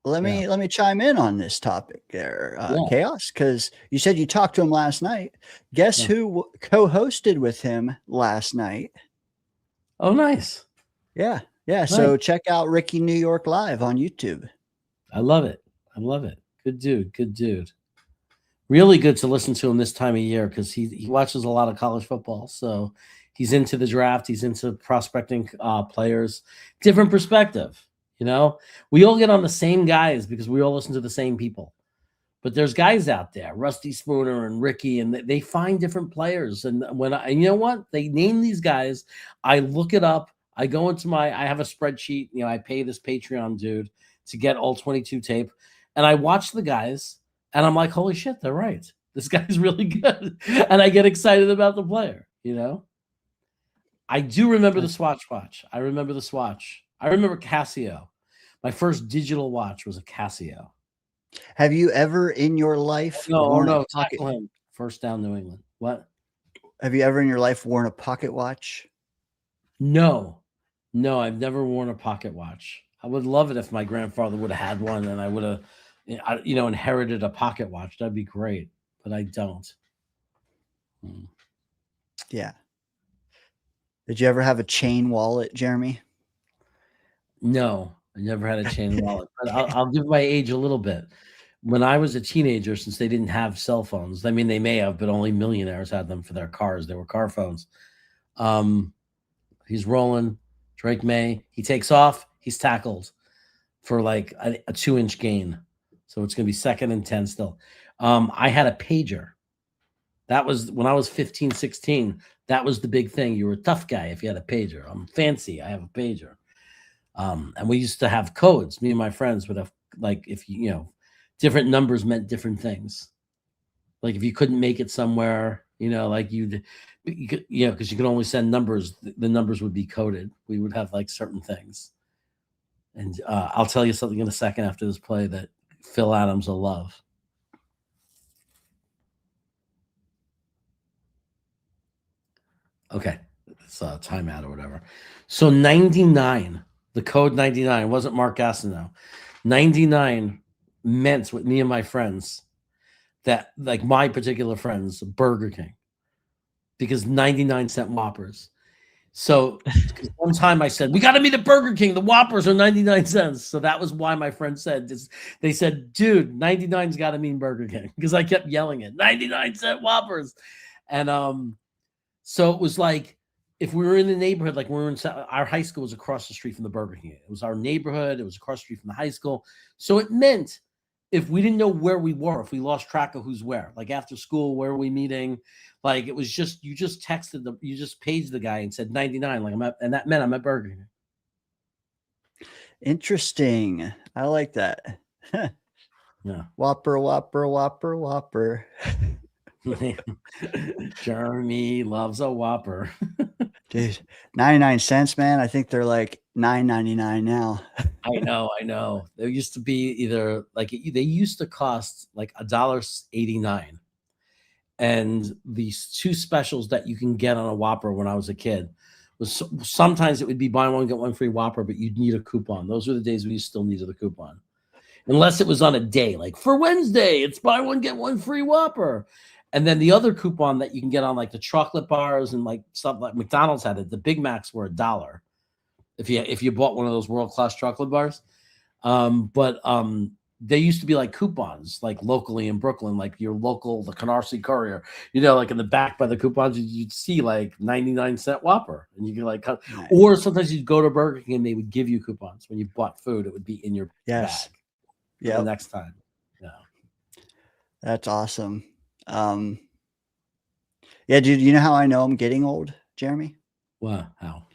Let me chime in on this topic there, Chaos, because you said you talked to him last night. Guess who co-hosted with him last night? Oh, nice. Yeah. Nice. So check out Ricky New York Live on YouTube. I love it. Good dude. Really good to listen to him this time of year because he watches a lot of college football. So he's into the draft. He's into prospecting players. Different perspective. You know, we all get on the same guys because we all listen to the same people. But there's guys out there, Rusty Spooner and Ricky, and they find different players. And you know what? They name these guys. I look it up. I go into I have a spreadsheet. You know, I pay this Patreon dude to get all 22 tape. And I watch the guys, and I'm like, holy shit, they're right. This guy's really good. And I get excited about the player, you know? I do remember the Swatch watch. I remember the Swatch. I remember Casio. My first digital watch was a Casio. Have you ever in your life worn a pocket? Tackle him. First down, New England. What? Have you ever in your life worn a pocket watch? No, I've never worn a pocket watch. I would love it if my grandfather would have had one and I would have, inherited a pocket watch. That'd be great, but I don't. Yeah. Did you ever have a chain wallet, Jeremy? No, I never had a chain wallet, but I'll give my age a little bit. When I was a teenager, since they didn't have cell phones, I mean, they may have, but only millionaires had them for their cars. They were car phones. He's rolling. Drake May. He takes off. He's tackled for like a 2-inch gain. So it's going to be 2nd and 10 still. I had a pager. That was when I was 15, 16. That was the big thing. You were a tough guy if you had a pager. I'm fancy. I have a pager. And we used to have codes. Me and my friends would have, like, if different numbers meant different things. Like if you couldn't make it somewhere, like you could, because you could only send numbers. The numbers would be coded. We would have like certain things. And I'll tell you something in a second after this play that Phil Adams will love. Okay, it's a timeout or whatever. So 99, the code 99 wasn't Mark Gastineau. 99 meant with me and my friends that, like my particular friends, Burger King, because 99-cent Whoppers. So one time I said, we got to meet at Burger King. The Whoppers are 99 cents. So that was why my friend said this. They said, dude, 99's got to mean Burger King, because I kept yelling it, 99-cent Whoppers. And so it was like, if we were in the neighborhood, like we were in our high school was across the street from the Burger King. It was our neighborhood. It was across the street from the high school. So it meant if we didn't know where we were, if we lost track of who's where, like after school, where are we meeting? Like it was just, you just texted you just paged the guy and said 99. Like and that meant I'm at Burger King. Interesting. I like that. Yeah. Whopper, Whopper, Whopper, Whopper. Jeremy loves a Whopper. Dude, 99 cents, man. I think they're like $9.99 now. I know. There used to be either like they used to cost like $1.89. And these two specials that you can get on a Whopper when I was a kid was sometimes it would be buy one, get one free Whopper, but you'd need a coupon. Those were the days we still needed a coupon. Unless it was on a day, like for Wednesday, it's buy one, get one free Whopper. And then the other coupon that you can get on like the chocolate bars and like stuff like McDonald's had it. The Big Macs were $1 if you bought one of those world-class chocolate bars. But they used to be like coupons, like locally in Brooklyn, like your local, the Canarsie Courier, like in the back by the coupons, you'd see like 99-cent Whopper, and you could like cut. Nice. Or sometimes you'd go to Burger King and they would give you coupons when you bought food. It would be in your bag. Yeah. The next time. Yeah. That's awesome. Yeah, dude, you know how I know I'm getting old, Jeremy? Wow. How?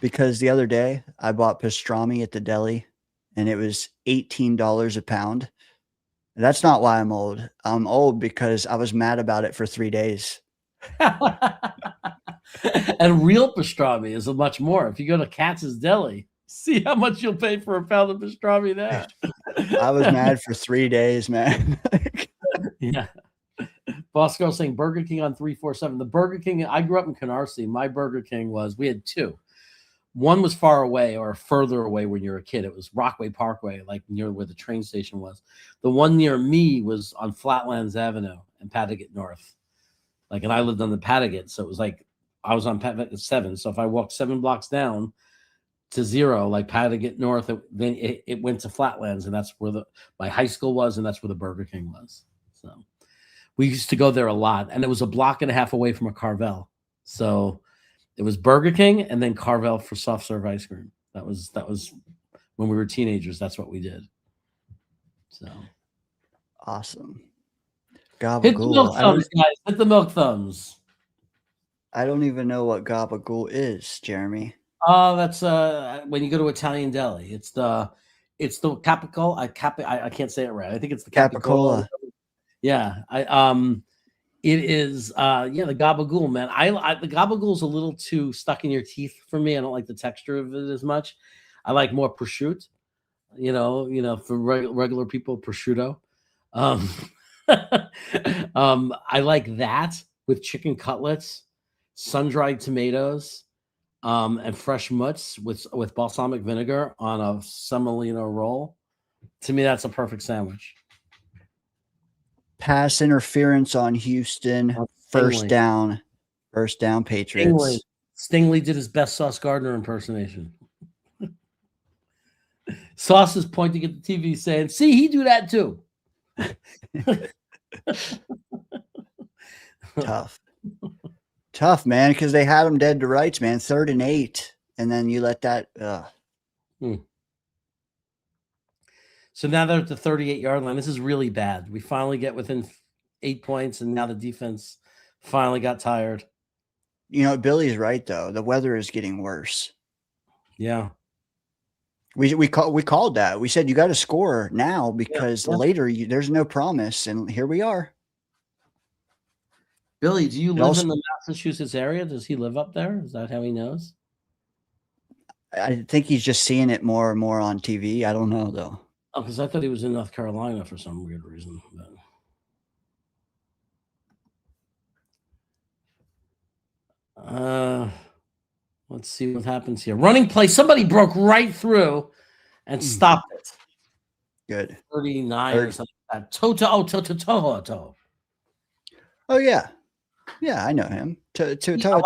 Because the other day I bought pastrami at the deli and it was $18 a pound. That's not why I'm old. I'm old because I was mad about it for 3 days. And real pastrami is much more. If you go to Katz's Deli, see how much you'll pay for a pound of pastrami there. I was mad for 3 days, man. Yeah. Boss Girl saying Burger King on 347. The Burger King, I grew up in Canarsie. My Burger King we had two. One was far away or further away when you were a kid. It was Rockaway Parkway, like near where the train station was. The one near me was on Flatlands Avenue in Pattaget North. And I lived on the Pattaget, so it was like I was on Pattaget 7. So if I walked 7 blocks down to 0, like Pattaget North, then it went to Flatlands, and that's where my high school was, and that's where the Burger King was. So we used to go there a lot, and it was a block and a half away from a Carvel. So it was Burger King and then Carvel for soft serve ice cream. That was when we were teenagers. That's what we did. So awesome. Gabagool. Hit the milk thumbs, guys. Hit the milk thumbs. I don't even know what gabagool is, Jeremy. Oh, that's when you go to Italian deli. It's the Capicola. I can't say it right. I think it's the Capicola. Yeah. It is the gabagool, man. The gabagool's a little too stuck in your teeth for me. I don't like the texture of it as much. I like more prosciutto, for regular people, prosciutto. I like that with chicken cutlets, sun-dried tomatoes, and fresh mutts with balsamic vinegar on a semolina roll. To me, that's a perfect sandwich. Pass interference on Houston. First down, Patriots. Stingley did his best Sauce Gardner impersonation. Sauce is pointing at the TV saying, "See, he do that too." Tough, man, because they had him dead to rights, man. 3rd and 8, and then you let that. So now they're at the 38-yard line. This is really bad. We finally get within 8 points, and now the defense finally got tired. Billy's right though. The weather is getting worse. Yeah. We called that. We said you got to score now because later there's no promise, and here we are. Billy, do you live in the Massachusetts area? Does he live up there? Is that how he knows? I think he's just seeing it more and more on TV. I don't know though. Oh, because I thought he was in North Carolina for some weird reason. But... let's see what happens here. Running play. Somebody broke right through and stopped it. Good. 39 or something like that. Toto. Oh, yeah. Yeah, I know him. Toto.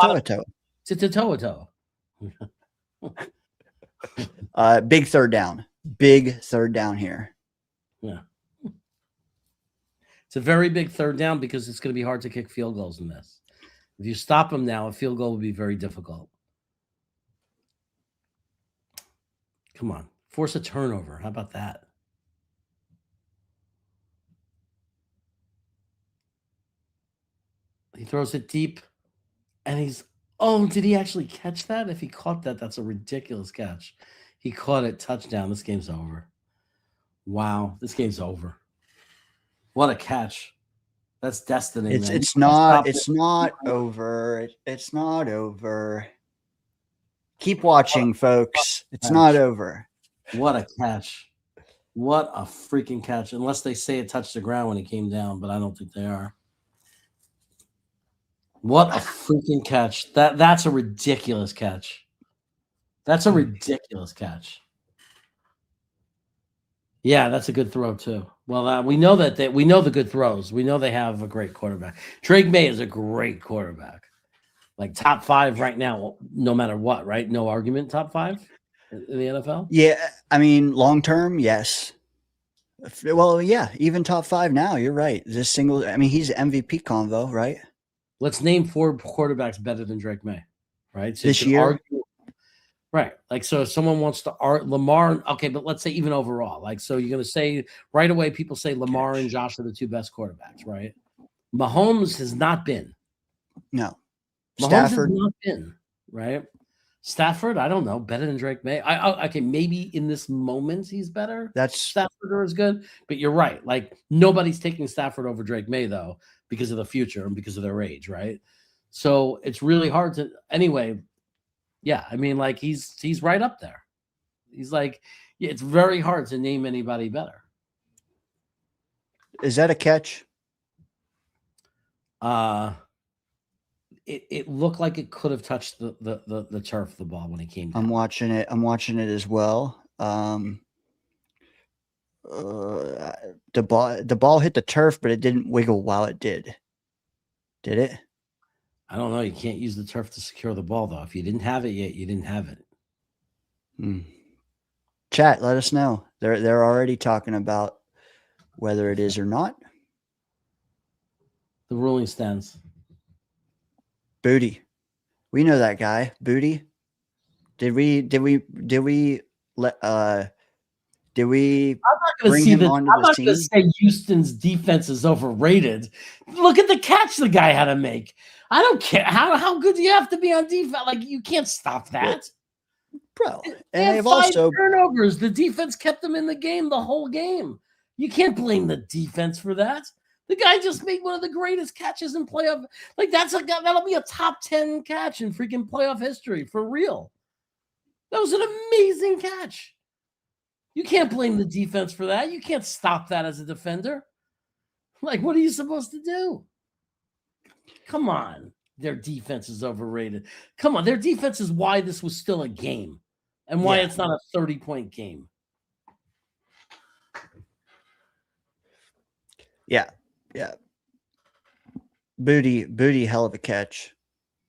Big third down. Big third down here. Yeah. It's a very big third down because it's going to be hard to kick field goals in this. If you stop them now, a field goal would be very difficult. Come on. Force a turnover. How about that? He throws it deep, and did he actually catch that? If he caught that, that's a ridiculous catch. He caught it. Touchdown. This game's over. Wow. This game's over. What a catch. That's destiny. It's not over. It's not over. Keep watching, folks. It's not over. What a catch. What a freaking catch. Unless they say it touched the ground when it came down, but I don't think they are. What a freaking catch. That's a ridiculous catch. That's a ridiculous catch. Yeah, that's a good throw too. Well, we know we know the good throws. We know they have a great quarterback. Drake May is a great quarterback. Like top 5 right now, no matter what, right? No argument, top 5 in the NFL? Yeah, I mean, long term, yes. Well, yeah, even top 5 now, you're right. He's MVP convo, right? Let's name 4 quarterbacks better than Drake May, right? So this year? Right. Like, so if someone wants to Lamar, okay, but let's say even overall, like, so you're going to say right away, people say Lamar and Josh are the 2 best quarterbacks, right? Mahomes has not been. No. Mahomes Stafford has not been, right? Stafford, I don't know, better than Drake May. Okay, maybe in this moment he's better. Stafford or is good, but you're right. Like, nobody's taking Stafford over Drake May though, because of the future and because of their age, right? So it's really hard to. Anyway, yeah, I mean, like he's right up there. He's like, yeah, it's very hard to name anybody better. Is that a catch? It looked like it could have touched the turf, the ball when it came down. I'm watching it as well. The ball hit the turf, but it didn't wiggle while it did. Did it? I don't know. You can't use the turf to secure the ball, though. If you didn't have it yet, you didn't have it. Chat, let us know. They're already talking about whether it is or not. The ruling stands. Booty. We know that guy. Booty. Did we let did we bring him onto the team? I'm not going to say Houston's defense is overrated. Look at the catch the guy had to make. I don't care. How good do you have to be on defense? Like, you can't stop that. bro. They And had they've 5 also turnovers. The defense kept them in the game the whole game. You can't blame the defense for that. The guy just made one of the greatest catches in playoff. Like that'll be a top 10 catch in freaking playoff history for real. That was an amazing catch. You can't blame the defense for that. You can't stop that as a defender. Like, what are you supposed to do? Come on. Their defense is overrated. Come on. Their defense is why this was still a game and why it's not a 30-point game. Yeah. Booty, hell of a catch.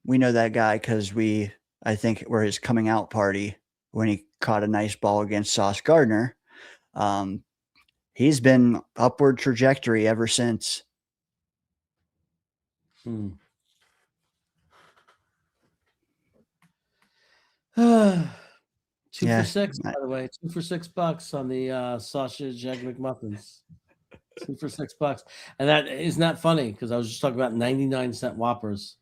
We know that guy because I think we're his coming out party when he caught a nice ball against Sauce Gardner. He's been upward trajectory ever since. 2 for 6, by the way. 2 for $6 on the sausage egg McMuffins. 2 for $6. And that is not funny because I was just talking about 99-cent Whoppers.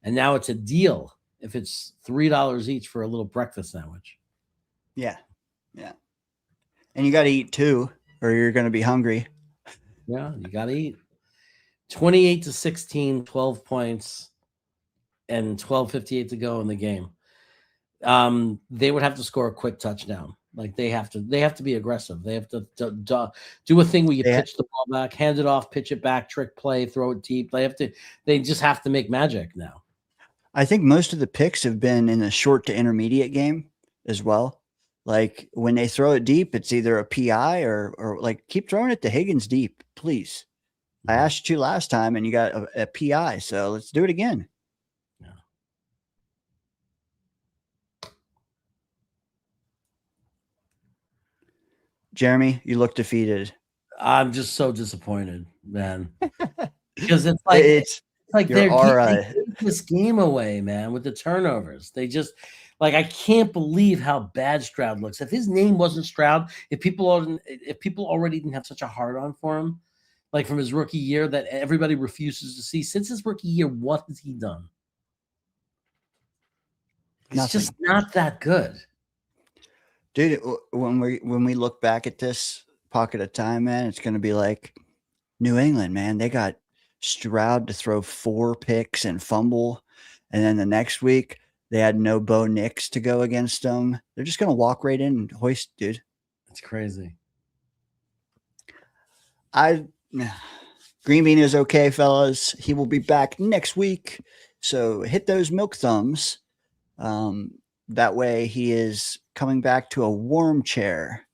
And now it's a deal if it's $3 each for a little breakfast sandwich. Yeah. And you got to eat too, or you're going to be hungry. Yeah, you got to eat. 28-16, 12 points, and 12:58 to go in the game. They would have to score a quick touchdown. Like they have to be aggressive. They have to do a thing where you pitch the ball back, hand it off, pitch it back, trick play, throw it deep. They just have to make magic now. I think most of the picks have been in the short to intermediate game as well. Like when they throw it deep, it's either a PI or like keep throwing it to Higgins deep, please. I asked you last time and you got a PI, so let's do it again. Yeah. Jeremy, you look defeated. I'm just so disappointed, man. Because it's like they gave this game away, man, with the turnovers. They just I can't believe how bad Stroud looks. If his name wasn't Stroud, if people already didn't have such a hard on for him, like from his rookie year that everybody refuses to see. Since his rookie year, what has he done? It's just not that good. Dude, when we look back at this pocket of time, man, it's going to be like New England, man. They got Stroud to throw 4 picks and fumble. And then the next week, they had no Bo Nix to go against them. They're just going to walk right in and hoist, dude. It's crazy. Green Bean is okay, fellas. He will be back next week. So hit those milk thumbs. That way he is coming back to a warm chair.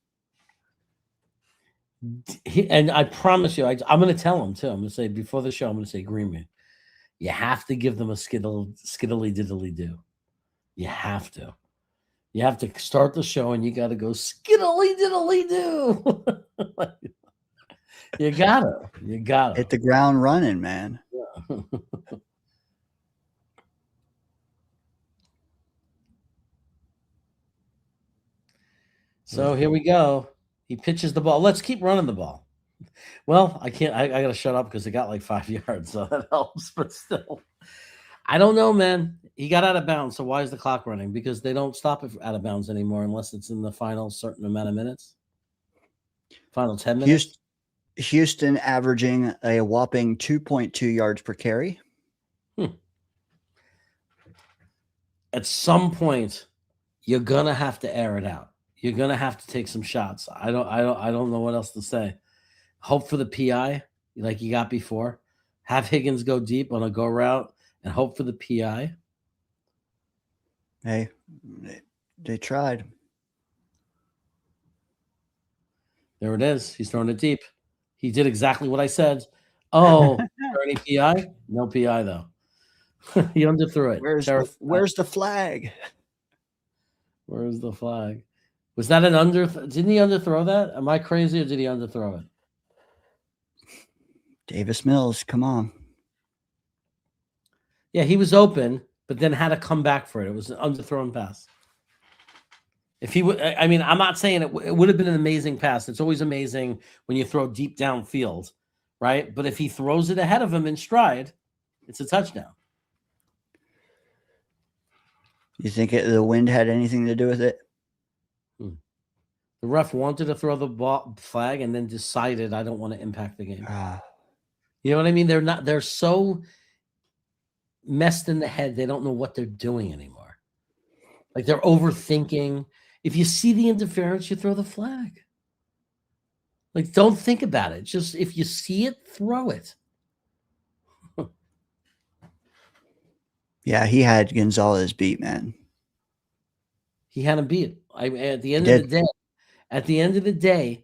And I promise you, I'm going to tell him too. I'm going to say before the show, I'm going to say, Green Bean, you have to give them a skiddly diddly do. You have to. You have to start the show and you got to go skiddly diddly do. You gotta hit the ground running, man. Yeah. So here we go. He pitches the ball. Let's keep running the ball. Well, I can't. I got to shut up because it got like 5 yards, so that helps. But still, I don't know, man. He got out of bounds. So why is the clock running? Because they don't stop it out of bounds anymore unless it's in the final certain amount of minutes. Final 10 minutes. Houston averaging a whopping 2.2 yards per carry. At some point, you're gonna have to air it out. You're gonna have to take some shots. I don't know what else to say. Hope for the PI like you got before. Have Higgins go deep on a go route and hope for the PI. Hey, they tried. There it is. He's throwing it deep. He did exactly what I said. Oh, is there any PI? No PI though. He underthrew it. Where's the flag? Where's the flag? Was that an under? Didn't he underthrow that? Am I crazy or did he underthrow it? Davis Mills, come on. Yeah, he was open, but then had to come back for it. It was an underthrown pass. If he would, I mean, I'm not saying it would have been an amazing pass. It's always amazing when you throw deep downfield, right? But if he throws it ahead of him in stride, it's a touchdown. You think the wind had anything to do with it? The ref wanted to throw the flag and then decided I don't want to impact the game. You know what I mean? They're so messed in the head. They don't know what they're doing anymore. Like they're overthinking. If you see the interference, you throw the flag. Like, don't think about it. Just if you see it, throw it. Yeah, he had Gonzalez beat, man. He had him beat. At the end of the day,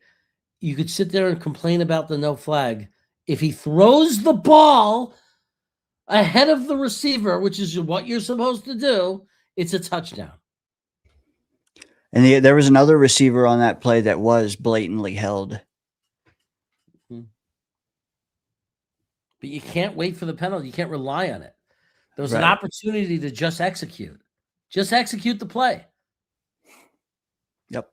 you could sit there and complain about the no flag. If he throws the ball ahead of the receiver, which is what you're supposed to do, it's a touchdown. And there was another receiver on that play that was blatantly held. But you can't wait for the penalty. You can't rely on it. There was Right. an opportunity to just execute. Just execute the play. Yep.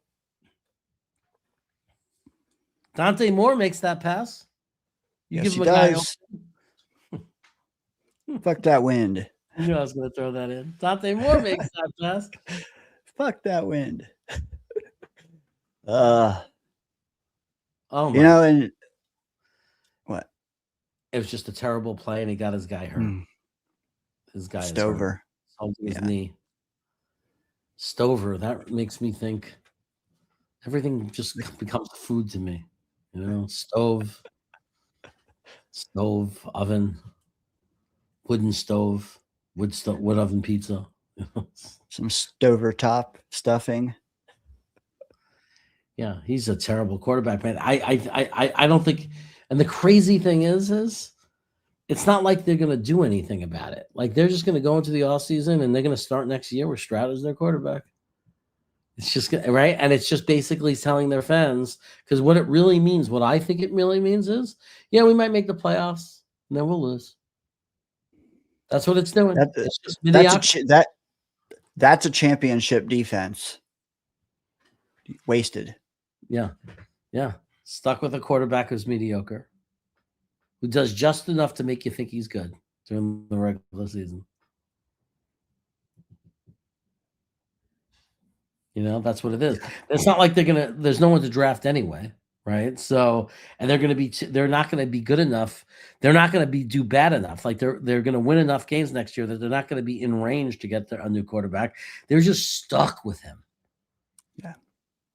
Dante Moore makes that pass. You Yes, give he him a guy does. Fuck that wind. You know I was going to throw that in. Dante Moore makes that pass. Fuck that wind. Oh my! You know, and what? It was just a terrible play, and he got his guy hurt. His guy Stover. is holding his knee. Stover. That makes me think. Everything just becomes food to me. You know, stove, oven, wooden stove, wood oven pizza. Some Stover top stuffing. Yeah, he's a terrible quarterback, man. I don't think, and the crazy thing is it's not like they're going to do anything about it. Like they're just going to go into the offseason and they're going to start next year with Stroud as their quarterback. It's just right, and it's just basically telling their fans, because what it really means, what I think it really means is, yeah, we might make the playoffs, and then we'll lose. That's what it's doing. It's just that's a championship defense. Wasted. Yeah. Stuck with a quarterback who's mediocre, who does just enough to make you think he's good during the regular season. You know, that's what it is. It's not like there's no one to draft anyway, right? So, and they're not going to be good enough. They're not going to do bad enough. Like they're going to win enough games next year that they're not going to be in range to get a new quarterback. They're just stuck with him. Yeah.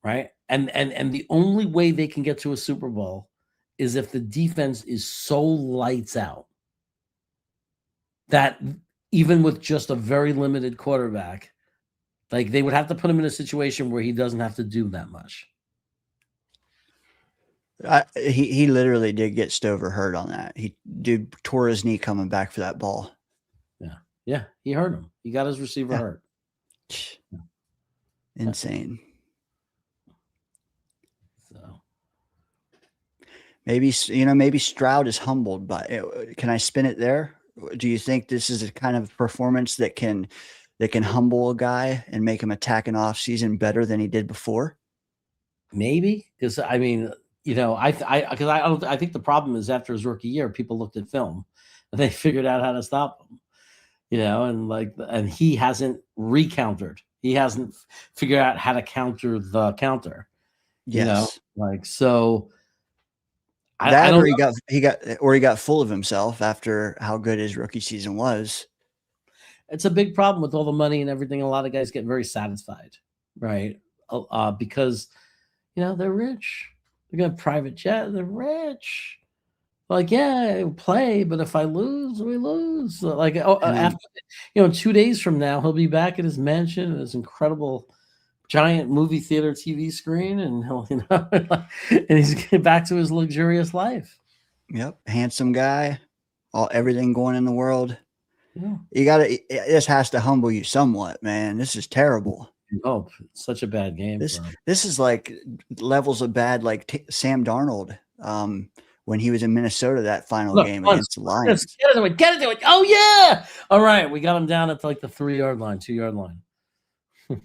Right. And the only way they can get to a Super Bowl is if the defense is so lights out that even with just a very limited quarterback, like they would have to put him in a situation where he doesn't have to do that much. He literally did get Stover hurt on that. He tore his knee coming back for that ball. Yeah, he hurt him. He got his receiver hurt. Insane. So maybe Stroud is humbled by it. Can I spin it there? Do you think this is a kind of performance that can humble a guy and make him attack an off season better than he did before? Maybe, because I mean, you know, I think the problem is after his rookie year, people looked at film and they figured out how to stop him. You know, and he hasn't recountered. He hasn't figured out how to counter the counter. Yes. You know, like so. He got full of himself after how good his rookie season was. It's a big problem with all the money and everything. A lot of guys get very satisfied, right? Because you know they're rich. They got a private jet. They're rich. Like, yeah, play, but if I lose, we lose. Like, after 2 days from now, he'll be back at his mansion, his incredible giant movie theater TV screen, and he'll, and he's getting back to his luxurious life. Yep, handsome guy, everything going in the world. Yeah. This has to humble you somewhat, man. This is terrible. Oh, it's such a bad game. This is like levels of bad, like Sam Darnold. When he was in Minnesota, that final game against the Lions. Get it to it. Oh, yeah. All right. We got him down at like the 3-yard line, 2-yard line. It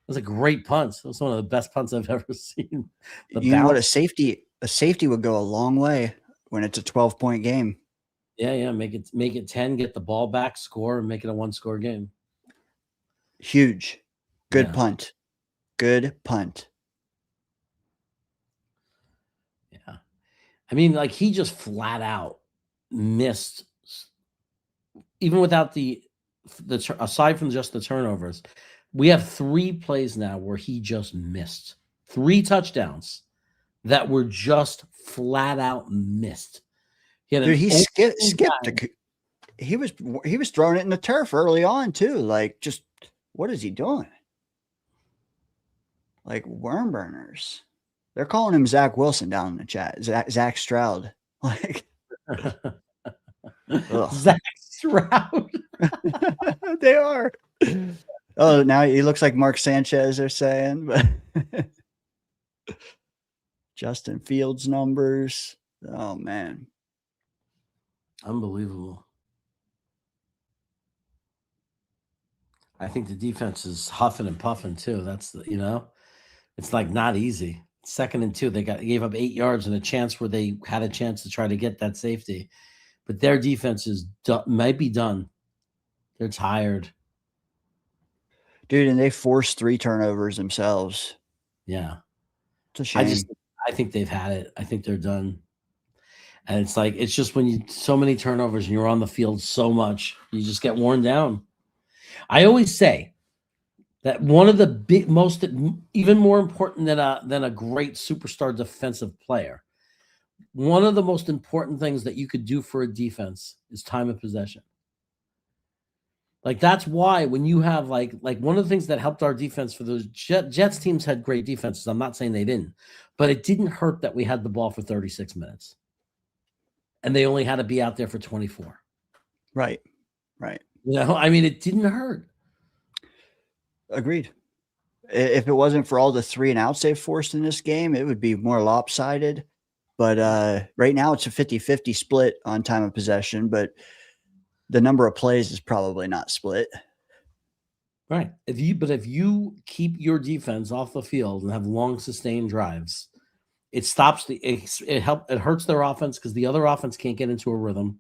was a great punt. It was one of the best punts I've ever seen. You know what? A safety would go a long way when it's a 12-point game. Yeah. Make it 10, get the ball back, score, and make it a 1-score game. Huge. Good punt. Good punt. I mean, like he just flat out missed, even without the aside from just the turnovers. We have 3 plays now where he just missed 3 touchdowns that were just flat out missed. Dude, he skipped. He was throwing it in the turf early on too. Like, just what is he doing? Like worm burners. They're calling him Zach Wilson down in the chat. Zach Stroud. Like Zach Stroud. They are. Oh, now he looks like Mark Sanchez, they're saying, but Justin Fields numbers. Oh man. Unbelievable. I think the defense is huffing and puffing too. That's it's like not easy. 2nd and 2, they gave up 8 yards and a chance where they had a chance to try to get that safety, but their defense might be done. They're tired, dude, and they forced 3 turnovers themselves. Yeah, it's a shame. I think they've had it. I think they're done. And it's just when you so many turnovers and you're on the field so much, you just get worn down. I always say that one of the even more important than a great superstar defensive player, one of the most important things that you could do for a defense is time of possession. Like that's why when you have like one of the things that helped our defense for those Jets teams had great defenses. I'm not saying they didn't, but it didn't hurt that we had the ball for 36 minutes. And they only had to be out there for 24. Right. I mean, it didn't hurt. Agreed. If it wasn't for all the 3 and outs they've forced in this game, it would be more lopsided. But right now it's a 50-50 split on time of possession, but the number of plays is probably not split. Right. If you keep your defense off the field and have long sustained drives, it stops it hurts their offense because the other offense can't get into a rhythm.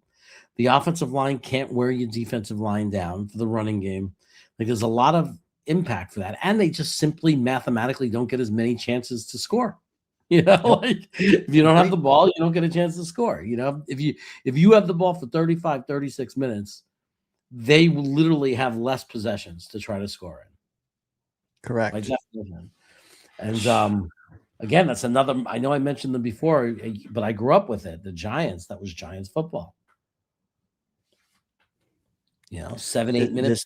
The offensive line can't wear your defensive line down for the running game. Like there's a lot of impact for that. And they just simply mathematically don't get as many chances to score. Like if you don't have the ball, you don't get a chance to score. If you have the ball for 35, 36 minutes, they will literally have less possessions to try to score in. Correct. And again, that's another. I know I mentioned them before, but I grew up with it. The Giants. That was Giants football. 7-8 minutes.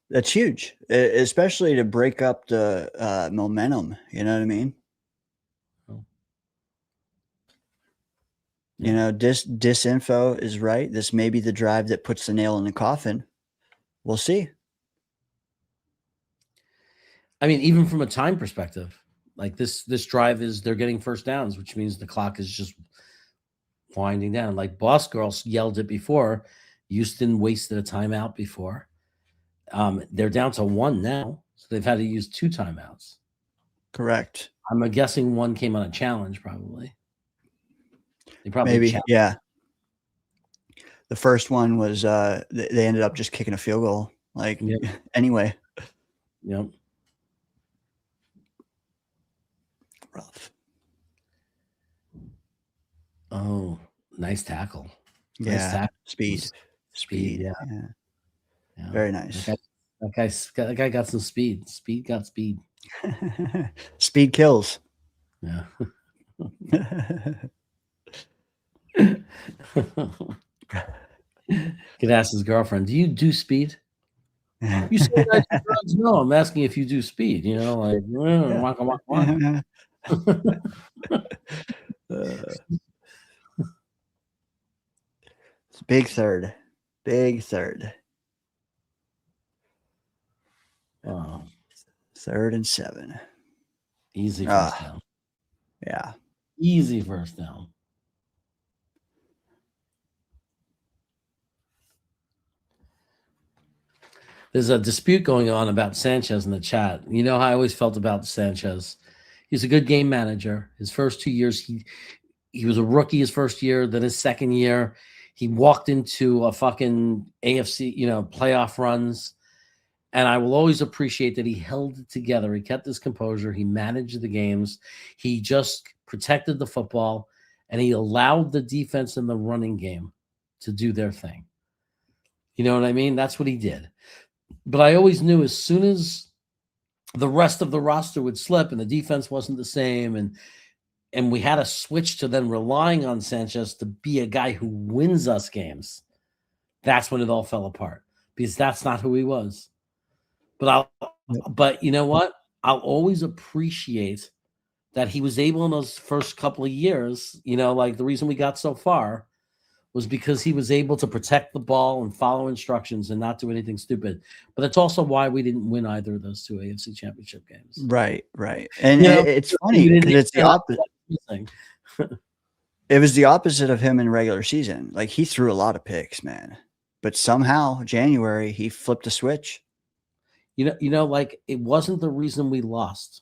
That's huge, especially to break up the momentum. You know what I mean? Disinfo is right. This may be the drive that puts the nail in the coffin. We'll see. I mean, even from a time perspective, like this drive they're getting first downs, which means the clock is just winding down. Like Boss Girls yelled it before. Houston wasted a timeout before. They're down to 1 now, so they've had to use 2 timeouts. Correct. I'm guessing 1 came on a challenge, probably. They probably maybe, yeah. The first one was they ended up just kicking a field goal. Like anyway. Yep. Rough. Oh, nice tackle. Yeah. Nice tackle. Speed. Yeah. Very nice. That guy got some speed. Speed got speed. Speed kills. Yeah. Could ask his girlfriend, do you do speed? You say that to drugs? No, I'm asking if you do speed. Like waka, waka, waka. It's big third. Oh. 3rd and 7. Easy first down. Yeah. Easy first down. There's a dispute going on about Sanchez in the chat. You know how I always felt about Sanchez. He's a good game manager. His first 2 years, he was a rookie his first year. Then his second year, he walked into a fucking AFC, playoff runs. And I will always appreciate that he held it together. He kept his composure. He managed the games. He just protected the football, and he allowed the defense in the running game to do their thing. You know what I mean? That's what he did. But I always knew as soon as the rest of the roster would slip and the defense wasn't the same, and we had to switch to then relying on Sanchez to be a guy who wins us games, that's when it all fell apart, because that's not who he was. But you know what? I'll always appreciate that he was able in those first couple of years, like the reason we got so far was because he was able to protect the ball and follow instructions and not do anything stupid. But that's also why we didn't win either of those 2 AFC Championship games. Right. And it's funny because it's the opposite. It was the opposite of him in regular season. Like, he threw a lot of picks, man. But somehow, January, he flipped a switch. Like, it wasn't the reason we lost.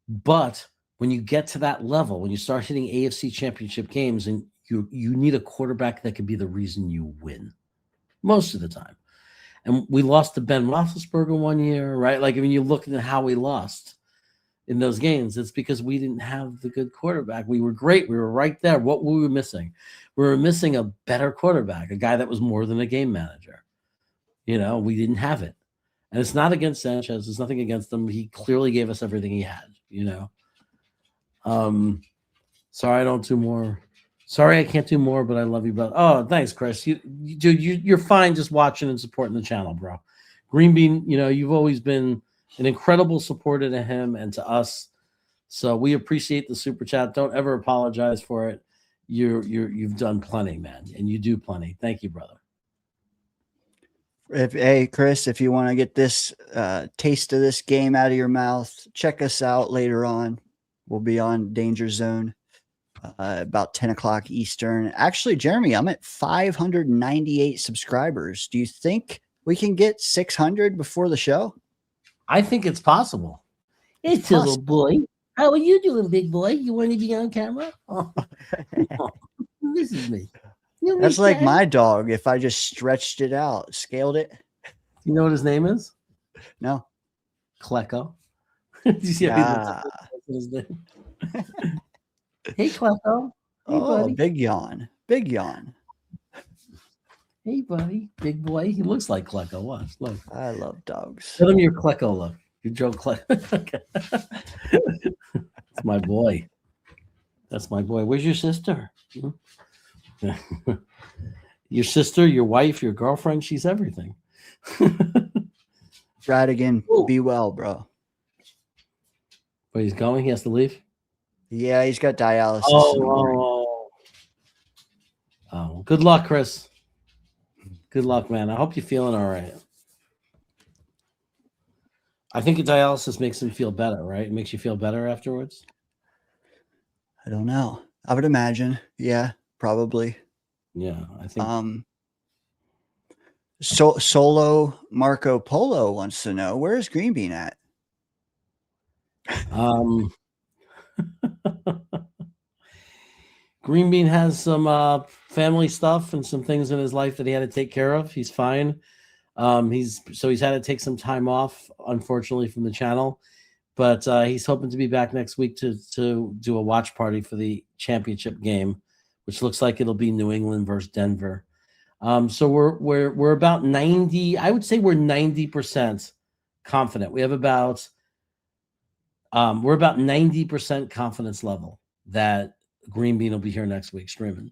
But when you get to that level, when you start hitting AFC Championship games, and you need a quarterback that can be the reason you win most of the time. And we lost to Ben Roethlisberger one year, right? Like, when you look at how we lost in those games, it's because we didn't have the good quarterback. We were great. We were right there. What were we missing? We were missing a better quarterback, a guy that was more than a game manager. We didn't have it. And it's not against Sanchez. There's nothing against him. He clearly gave us everything he had, Sorry I don't do more. Sorry I can't do more, but I love you, brother. Oh, thanks, Chris. Dude, you're fine just watching and supporting the channel, bro. Green Bean, you've always been an incredible supporter to him and to us. So we appreciate the super chat. Don't ever apologize for it. You've done plenty, man, and you do plenty. Thank you, brother. Hey, Chris, if you want to get this taste of this game out of your mouth, check us out later on. We'll be on Danger Zone about 10 o'clock Eastern. Actually, Jeremy, I'm at 598 subscribers. Do you think we can get 600 before the show? I think it's possible. It's a little boy. How are you doing, big boy? You want to be on camera? Oh. This is me. That's like my dog. If I just stretched it out, scaled it. You know what his name is? No. Klecko. Did you see how his name? Hey, Klecko. Hey, buddy. Big yawn. Big yawn. Hey, buddy. Big boy. He looks like Klecko. Watch. Look. I love dogs. Tell him your Klecko look. Your Joe Klecko. That's my boy. That's my boy. Where's your sister? Your sister, your wife, your girlfriend, she's everything. Radigan, be well, bro. But he's going? He has to leave? Yeah, he's got dialysis. Oh, good luck, Chris. Good luck, man. I hope you're feeling all right. I think dialysis makes him feel better, right? It makes you feel better afterwards? I don't know. I would imagine. Yeah, probably. Yeah, I think. Solo Marco Polo wants to know, where's Green Bean at? Green Bean has some family stuff and some things in his life that he had to take care of. He's fine. He's had to take some time off, unfortunately, from the channel, but he's hoping to be back next week to do a watch party for the championship game, which looks like it'll be New England versus Denver. So we're about 90. I would say we're 90% confident. We have about we're about 90% confidence level that Green Bean will be here next week streaming.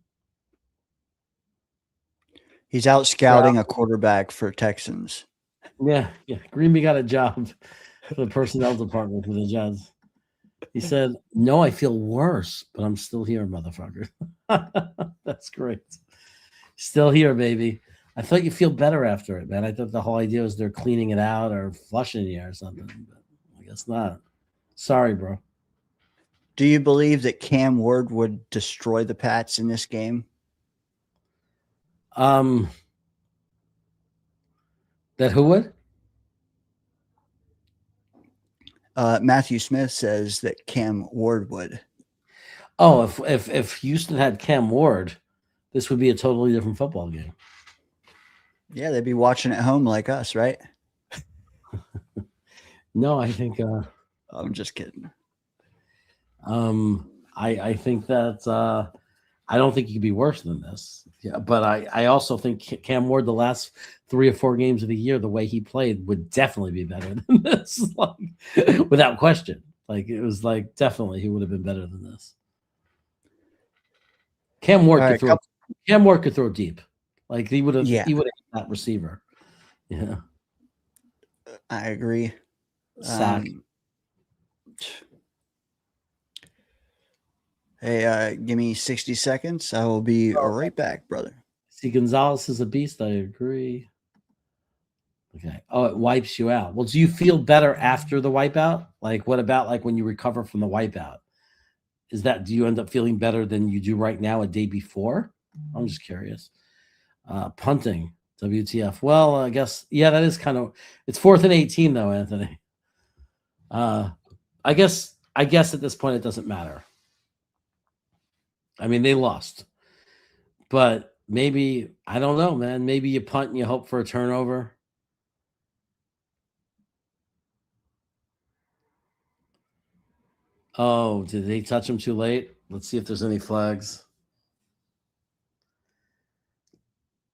He's out scouting a quarterback for Texans. Yeah. Green Bean got a job for the personnel department for the Jets. He said, "No, I feel worse, but I'm still here, motherfucker." That's great. Still here, baby. I thought you feel better after it, man. I thought the whole idea was they're cleaning it out or flushing you or something, but I guess not. Sorry, bro. Do you believe that Cam Ward would destroy the Pats in this game? That who would? Matthew Smith says that Cam Ward would. Oh, if Houston had Cam Ward, this would be a totally different football game. Yeah, they'd be watching at home like us, right? No, I think I'm just kidding. I think that I don't think he could be worse than this. Yeah, but I also think Cam Ward, the last 3 or 4 games of the year, the way he played would definitely be better than this, like, without question. Like, it was like definitely he would have been better than this. Cam Ward could throw deep. Like, he would have hit that receiver. Yeah. I agree. Sack. Hey, give me 60 seconds. I will be right back, brother. See, Gonzalez is a beast. I agree. Okay. Oh, it wipes you out. Well, do you feel better after the wipeout? Like, what about like when you recover from the wipeout? Do you end up feeling better than you do right now a day before? I'm just curious. Punting, WTF. Well, I guess, yeah, that is kind of, it's 4th and 18 though, Anthony. I guess at this point it doesn't matter. I mean, they lost, but maybe, I don't know, man. Maybe you punt and you hope for a turnover. Oh, did they touch him too late? Let's see if there's any flags.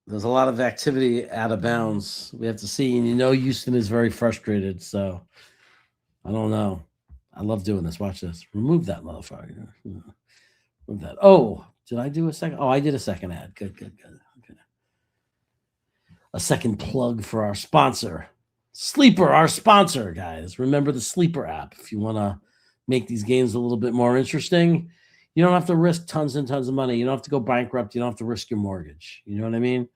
There's a lot of activity out of bounds. We have to see. And Houston is very frustrated. So I don't know. I love doing this. Watch this. Remove that motherfucker. Remove that. Oh, did I do a second? Oh, I did a second ad. Good. Okay. A second plug for our sponsor. Sleeper, our sponsor, guys. Remember the Sleeper app if you want to make these games a little bit more interesting. You don't have to risk tons and tons of money. You don't have to go bankrupt. You don't have to risk your mortgage. You know what I mean?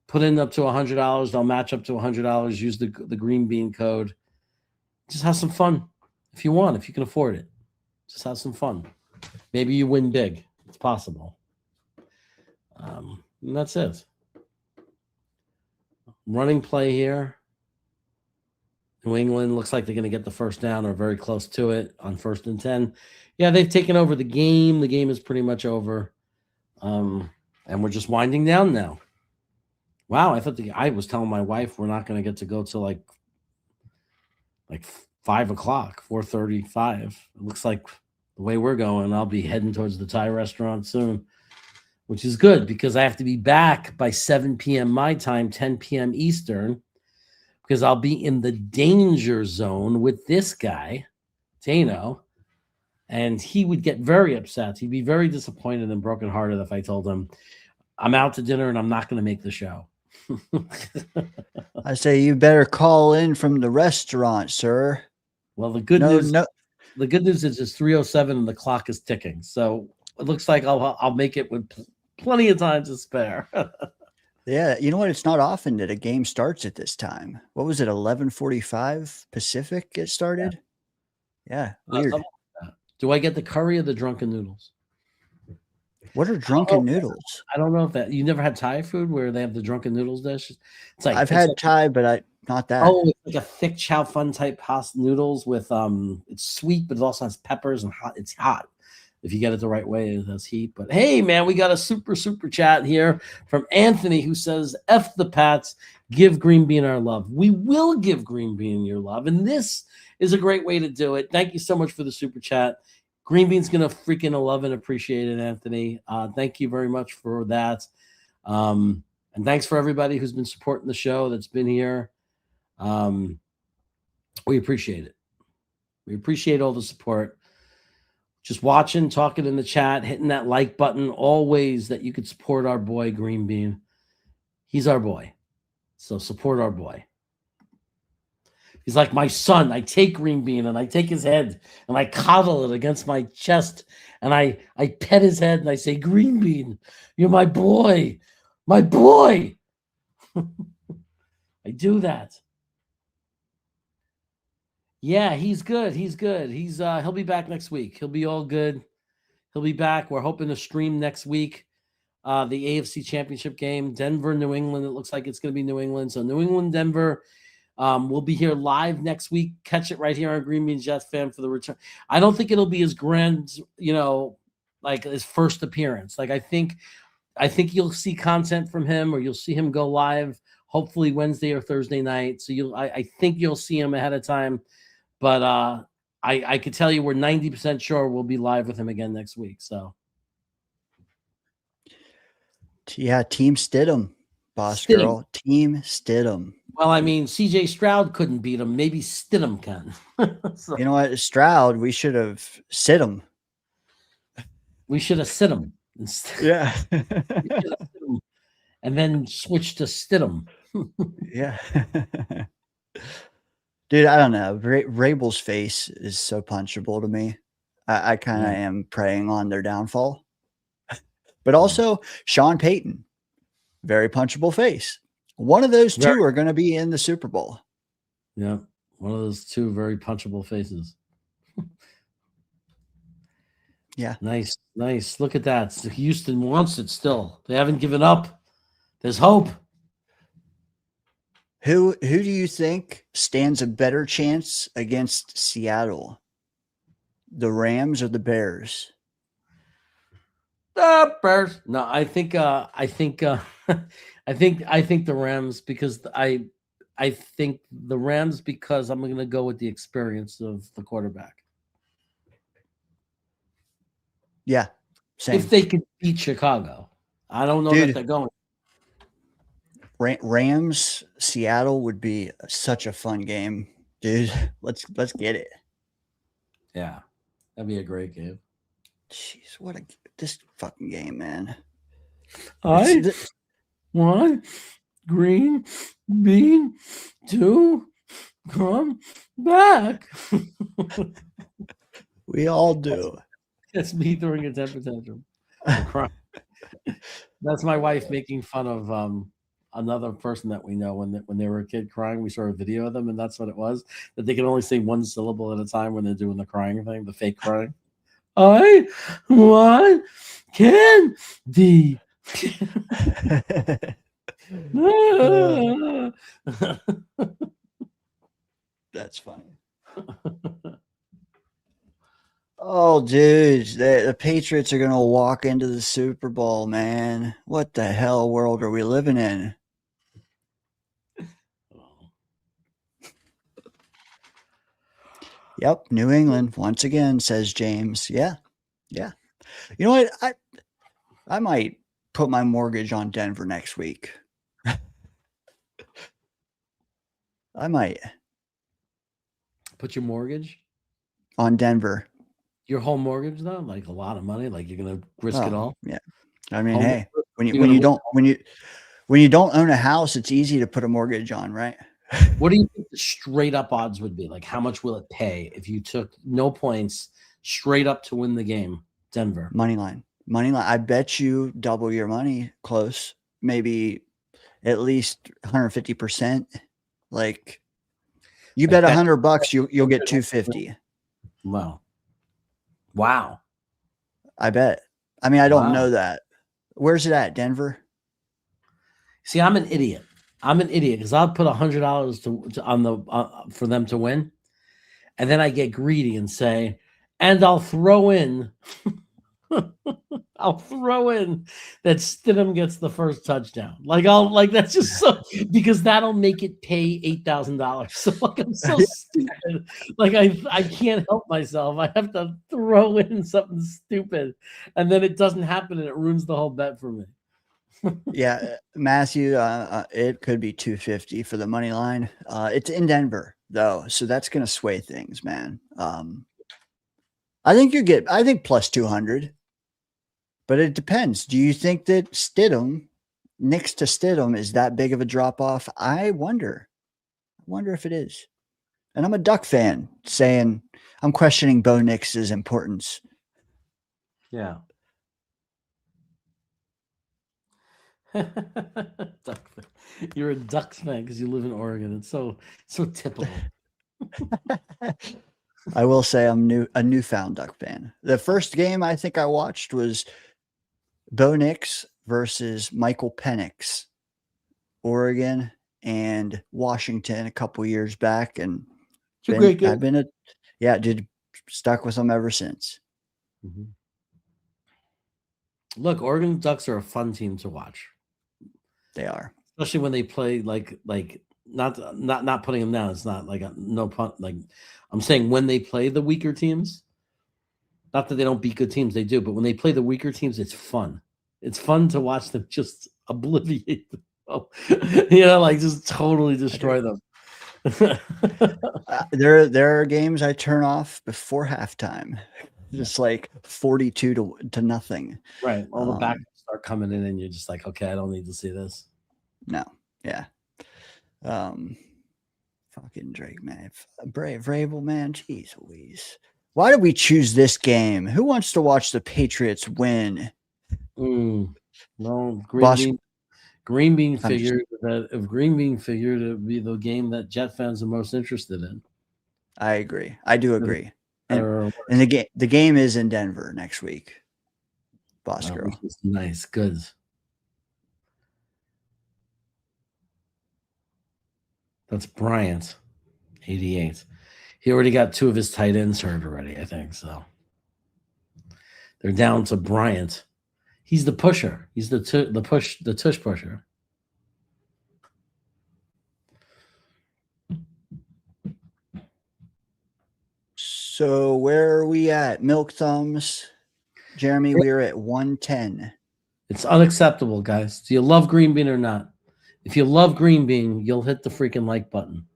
Put in up to $100. They'll match up to $100. Use the green bean code. Just have some fun if you want, if you can afford it. Just have some fun. Maybe you win big. It's possible. And that's it. Running play here. New England looks like they're going to get the first down or very close to it on 1st and 10. Yeah, they've taken over the game. The game is pretty much over. And we're just winding down now. Wow, I was telling my wife we're not going to get to go till like 5 o'clock, 4:35. It looks like the way we're going, I'll be heading towards the Thai restaurant soon, which is good because I have to be back by 7 p.m. my time, 10 p.m. Eastern, because I'll be in the danger zone with this guy, Tano, and he would get very upset. He'd be very disappointed and brokenhearted if I told him I'm out to dinner and I'm not going to make the show. I say you better call in from the restaurant, sir. Well, the good news is it's 3:07 and the clock is ticking. So it looks like I'll make it with plenty of time to spare. Yeah, you know what? It's not often that a game starts at this time. What was it, 11:45 Pacific it started? Yeah, weird. Do I get the curry or the drunken noodles? What are drunken noodles? I don't know if that you never had Thai food where they have the drunken noodles dish. It's like I've had Thai, but not that. Oh, it's like a thick chow fun type pasta noodles with it's sweet, but it also has peppers and hot. It's hot. If you get it the right way, it has heat. But hey, man, we got a super chat here from Anthony who says, F the Pats, give Green Bean our love. We will give Green Bean your love. And this is a great way to do it. Thank you so much for the super chat. Green Bean's going to freaking love and appreciate it, Anthony. Thank you very much for that. And thanks for everybody who's been supporting the show that's been here. We appreciate it. We appreciate all the support. Just watching, talking in the chat, hitting that like button, all ways that you could support our boy, Green Bean. He's our boy. So support our boy. He's like my son. I take Green Bean and I take his head and I coddle it against my chest and I pet his head and I say, Green Bean, you're my boy. My boy. I do that. Yeah, he's good. He's good. He'll be back next week. He'll be all good. He'll be back. We're hoping to stream next week the AFC Championship game. Denver, New England. It looks like it's going to be New England. So New England, Denver. We'll be here live next week. Catch it right here on Green Bean Jets Fan for the return. I don't think it'll be as grand, like his first appearance. Like I think you'll see content from him, or you'll see him go live. Hopefully Wednesday or Thursday night. So I think you'll see him ahead of time. But I could tell you we're 90% sure we'll be live with him again next week. So Yeah, Team Stidham, boss Stidham. girl. Team Stidham. Well, I mean, CJ Stroud couldn't beat him. Maybe Stidham can. So You know what? Stroud, we should have sit him. we should have sit him. Yeah. And then switch to Stidham. Yeah. Dude, I don't know. Rabel's face is so punchable to me. I kind of am preying on their downfall. But also Sean Payton, very punchable face. One of those two are going to be in the Super Bowl. Yeah, one of those two very punchable faces. Yeah. Nice. Look at that. Houston wants it still. They haven't given up. There's hope. Who do you think stands a better chance against Seattle? The Rams or the Bears? Bears. No, I think I think the Rams because I think the Rams because I'm going to go with the experience of the quarterback. Yeah, same. If they could beat Chicago, I don't know that they're going. Rams Seattle would be such a fun game, dude. Let's get it. Yeah, that'd be a great game. Jeez, what this fucking game, man. I want Green Bean to come back. We all do. That's me throwing a temper tantrum. That's my wife making fun of another person that we know when they were a kid crying. We saw a video of them, and that's what it was. That they can only say one syllable at a time when they're doing the crying thing, the fake crying. I want candy. That's funny. Oh, dude, the Patriots are going to walk into the Super Bowl, man. What the hell world are we living in? Yep, New England once again, says James. Yeah. You know what? I might put my mortgage on Denver next week. I might put your mortgage on Denver. Your whole mortgage, though, like a lot of money. Like you're gonna risk it all. Yeah, I mean, hey, when you don't own a house, it's easy to put a mortgage on, right? What do you think the straight up odds would be? Like, how much will it pay if you took no points straight up to win the game? Denver money line. I bet you double your money, close, maybe at least 150%. Like, you bet $100, you'll get 250. Wow. I bet. I mean, I don't know that. Where's it at? Denver? See, I'm an idiot because I'll put $100 on the for them to win, and then I get greedy and say, and I'll throw in that Stidham gets the first touchdown. That's just so because that'll make it pay $8,000. So I'm so stupid. I can't help myself. I have to throw in something stupid, and then it doesn't happen, and it ruins the whole bet for me. Yeah, Matthew, it could be 250 for the money line. It's in Denver though, so that's going to sway things, man. I think plus 200. But it depends. Do you think that Stidham, next to Stidham, is that big of a drop off? I wonder. If it is. And I'm a Duck fan saying I'm questioning Bo Nix's importance. Yeah. You're a Ducks fan because you live in Oregon. It's so typical. I will say I'm a newfound Duck fan. The first game I think I watched was Bo Nix versus Michael Penix, Oregon and Washington a couple years back, and I've been stuck with them ever since. Mm-hmm. Look, Oregon Ducks are a fun team to watch. They are, especially when they play like not putting them down. It's not like no pun. Like I'm saying, when they play the weaker teams, not that they don't beat good teams, they do. But when they play the weaker teams, it's fun. It's fun to watch them just obliviate them. Like just totally destroy them. There are games I turn off before halftime. Just like 42 to nothing. Right. All the backups start coming in and you're just like, okay, I don't need to see this. No. Yeah. Fucking Drake, man. Brave Vrabel, man. Jeez Louise. Why did we choose this game? Who wants to watch the Patriots win? No, Green Bean figured that if Green Bean figured it would be the game that Jet fans are most interested in. I agree. I do agree. And the game is in Denver next week. Boss girl. Nice. Good. That's Bryant, 88. He already got 2 of his tight ends hurt already, I think. So they're down to Bryant. He's the pusher. He's the tush pusher. So where are we at? Milk Thumbs. Jeremy, we're at 110. It's unacceptable, guys. Do you love Green Bean or not? If you love Green Bean, you'll hit the freaking like button.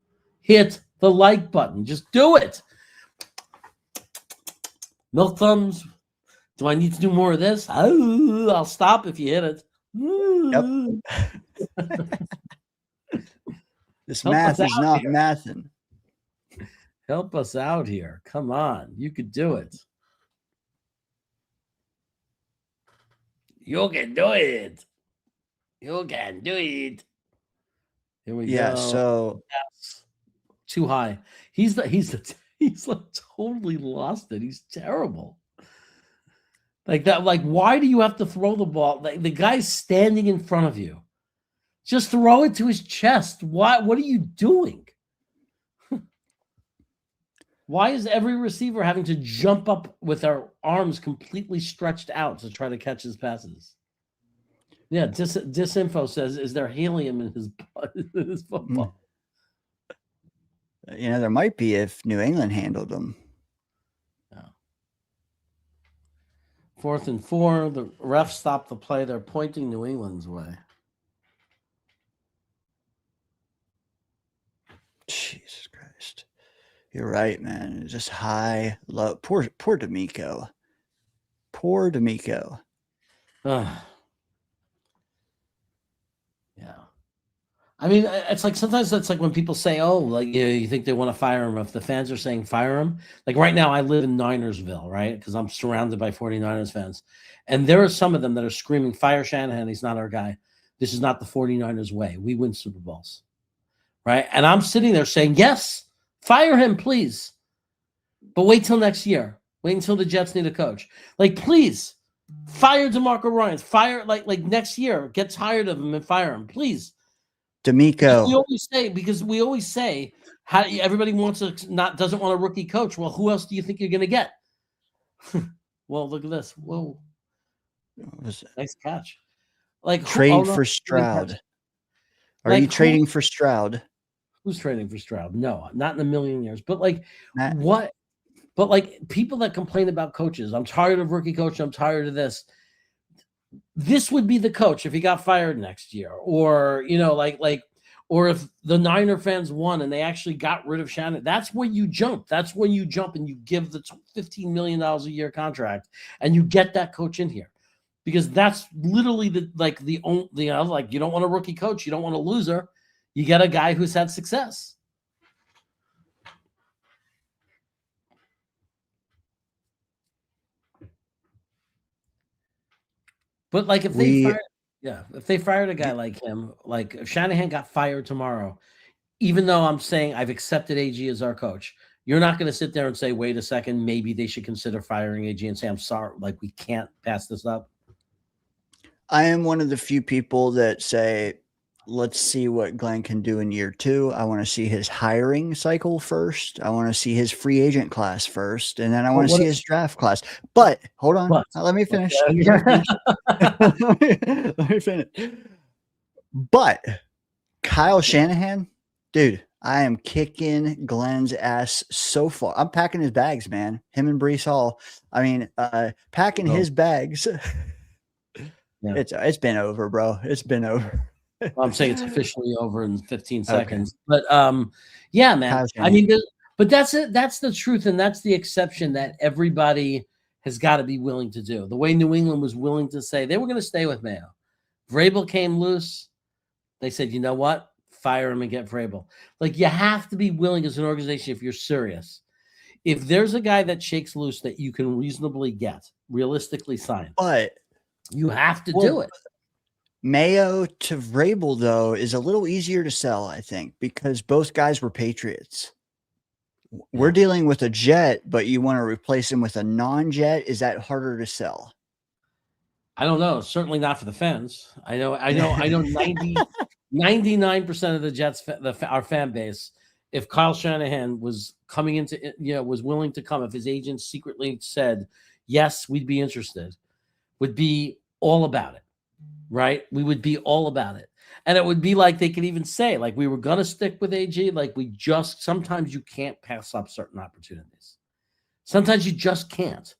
Hit the like button. Just do it. Milk Thumbs. Do I need to do more of this? Oh, I'll stop if you hit it. Yep. This math is not mathing. Help us out here. Come on. You could do it. You can do it. You can do it. Here we go. So yes. Too high. He's like totally lost it. He's terrible. Like that. Like, why do you have to throw the ball? Like the guy's standing in front of you. Just throw it to his chest. Why? What are you doing? Why is every receiver having to jump up with their arms completely stretched out to try to catch his passes? Yeah, Disinfo says, is there helium in his football? There might be if New England handled them. Yeah. 4th and 4. The refs stopped the play. They're pointing New England's way. Jesus Christ. You're right, man. It's just high, low. Poor D'Amico. Poor D'Amico. Yeah. I mean, it's like sometimes it's like when people say, oh, like, you think they want to fire him. If the fans are saying fire him, like right now I live in Ninersville, right? Because I'm surrounded by 49ers fans. And there are some of them that are screaming, fire Shanahan. He's not our guy. This is not the 49ers way. We win Super Bowls. Right? And I'm sitting there saying, yes, fire him, please. But wait till next year. Wait until the Jets need a coach. Like, please, fire DeMarco Ryans. Fire, like next year. Get tired of him and fire him, please. D'Amico. Because we always say, how everybody doesn't want a rookie coach. Well, who else do you think you're going to get? Well, look at this. Whoa. Nice catch. Like trade for Stroud. Are you trading for Stroud? Who's trading for Stroud? No, not in a million years. But like, what? But like, people that complain about coaches, I'm tired of rookie coach. I'm tired of this. This would be the coach if he got fired next year, or or if the Niner fans won and they actually got rid of Shannon. That's when you jump. That's when you jump and you give the $15 million a year contract and you get that coach in here, because that's literally you don't want a rookie coach, you don't want a loser. You get a guy who's had success. But like if they fired a guy like him, like if Shanahan got fired tomorrow, even though I'm saying I've accepted AG as our coach, you're not going to sit there and say, wait a second, maybe they should consider firing AG and say, I'm sorry, like we can't pass this up. I am one of the few people that say, let's see what Glenn can do in year 2. I want to see his hiring cycle first. I want to see his free agent class first. And then I want to see his draft class. But hold on. Let me finish. Let me finish. But Kyle Shanahan Dude, I am kicking Glenn's ass so far. I'm packing his bags, man. Him and Brees Hall. I mean, packing his bags. Yeah. It's been over, bro. It's been over. Well, I'm saying it's officially over in 15 Okay. seconds. But yeah, man. I mean, but that's it. That's the truth, and that's the exception that everybody has got to be willing to do. The way New England was willing to say they were going to stay with Mayo. Vrabel came loose. They said, you know what? Fire him and get Vrabel. Like, you have to be willing as an organization, if you're serious. If there's a guy that shakes loose that you can reasonably get, realistically sign, But you have to do it. Mayo to Vrabel, though, is a little easier to sell, I think, because both guys were Patriots. We're dealing with a Jet, but you want to replace him with a non-Jet. Is that harder to sell? I don't know. Certainly not for the fans. I know 99% of the Jets, our fan base, if Kyle Shanahan was coming into, was willing to come, if his agent secretly said, yes, we'd be interested, would be all about it, right? We would be all about it. And it would be like they could even say, like, we were going to stick with AG. Like, sometimes you can't pass up certain opportunities. Sometimes you just can't.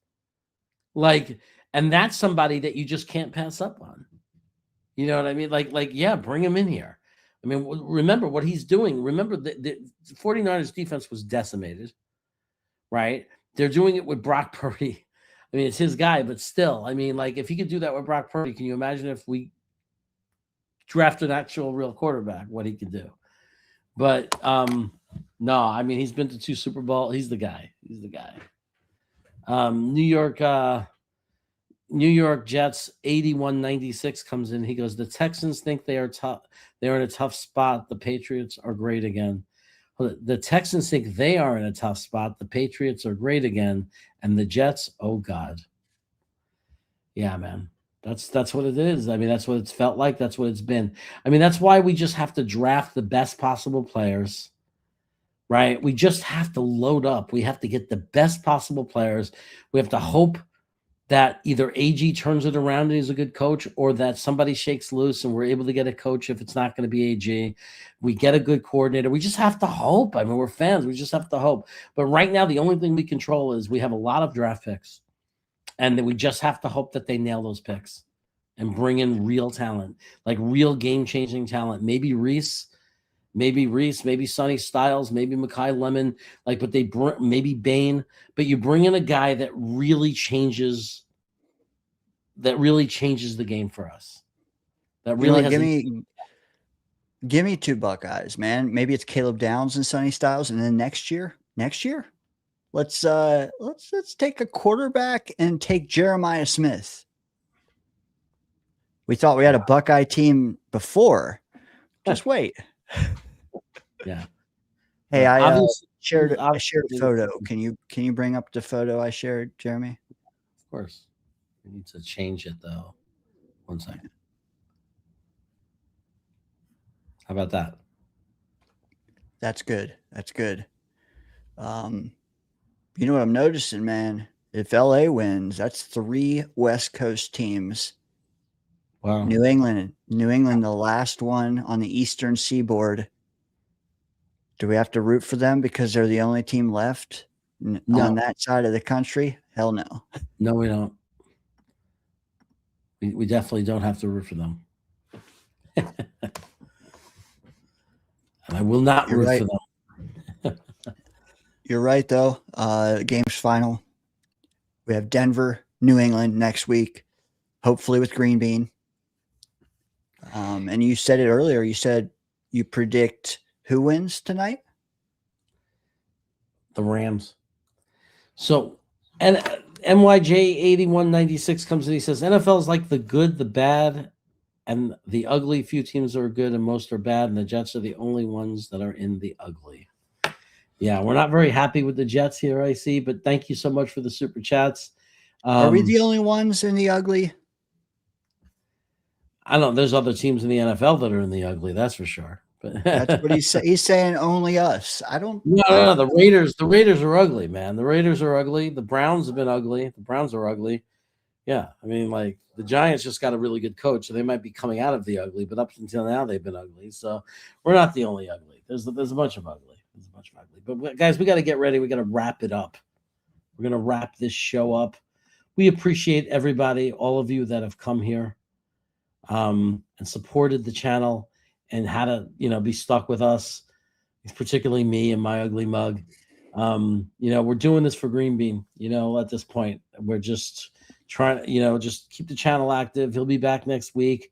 Like, and that's somebody that you just can't pass up on. You know what I mean? Like, yeah, bring him in here. I mean, remember what he's doing. Remember the 49ers defense was decimated, right? They're doing it with Brock Purdy. I mean, it's his guy, but still, I mean, like, if he could do that with Brock Purdy, can you imagine if we draft an actual real quarterback, what he could do? But no, I mean, he's been to 2 Super Bowl. He's the guy. He's the guy. New York Jets 8196 comes in. He goes, the Texans think they are tough. They're in a tough spot. The Patriots are great again. The Texans think they are in a tough spot. The Patriots are great again. And the Jets, oh God. Yeah, man. That's what it is. I mean, that's what it's felt like. That's what it's been. I mean, that's why we just have to draft the best possible players, right? We just have to load up. We have to get the best possible players. We have to hope that either AG turns it around and he's a good coach, or that somebody shakes loose and we're able to get a coach if it's not going to be AG. We get a good coordinator. We just have to hope. I mean, we're fans. We just have to hope. But right now, the only thing we control is we have a lot of draft picks, and that we just have to hope that they nail those picks and bring in real talent, like real game-changing talent. Maybe Reese, maybe Sonny Styles, maybe Mekhi Lemon, like, but maybe Bain, but you bring in a guy that really changes the game for us. That really give me 2 Buckeyes, man. Maybe it's Caleb Downs and Sonny Styles, and then next year, let's take a quarterback and take Jeremiah Smith. We thought we had a Buckeye team before. Just wait. Yeah. Hey, I shared a photo. Can you bring up the photo I shared, Jeremy? Of course. We need to change it though. 1 second. How about that? That's good. That's good. You know what I'm noticing, man? If LA wins, that's 3 West Coast teams. Wow. New England, the last one on the Eastern Seaboard. Do we have to root for them because they're the only team left on that side of the country? Hell no. No, we don't. We definitely don't have to root for them. And I will not root for them. You're right, though. Game's final. We have Denver, New England next week, hopefully with Green Bean. And you said it earlier. You said you predict who wins tonight? The Rams. So, and MYJ8196 comes in. He says, NFL is like the good, the bad, and the ugly. Few teams are good and most are bad, and the Jets are the only ones that are in the ugly. Yeah, we're not very happy with the Jets here, I see, but thank you so much for the super chats. Are we the only ones in the ugly? I don't know. There's other teams in the NFL that are in the ugly, that's for sure. But that's what he's saying. Only us. I don't. No. The Raiders are ugly, man. The Raiders are ugly. The Browns have been ugly. The Browns are ugly. Yeah, I mean, like, the Giants just got a really good coach, so they might be coming out of the ugly, but up until now they've been ugly. So we're not the only ugly. There's a bunch of ugly. But guys, we got to get ready. We got to wrap it up. We're going to wrap this show up. We appreciate everybody, all of you that have come here and supported the channel and had to, be stuck with us, particularly me and my ugly mug. We're doing this for Green Bean, at this point. We're just trying to, just keep the channel active. He'll be back next week.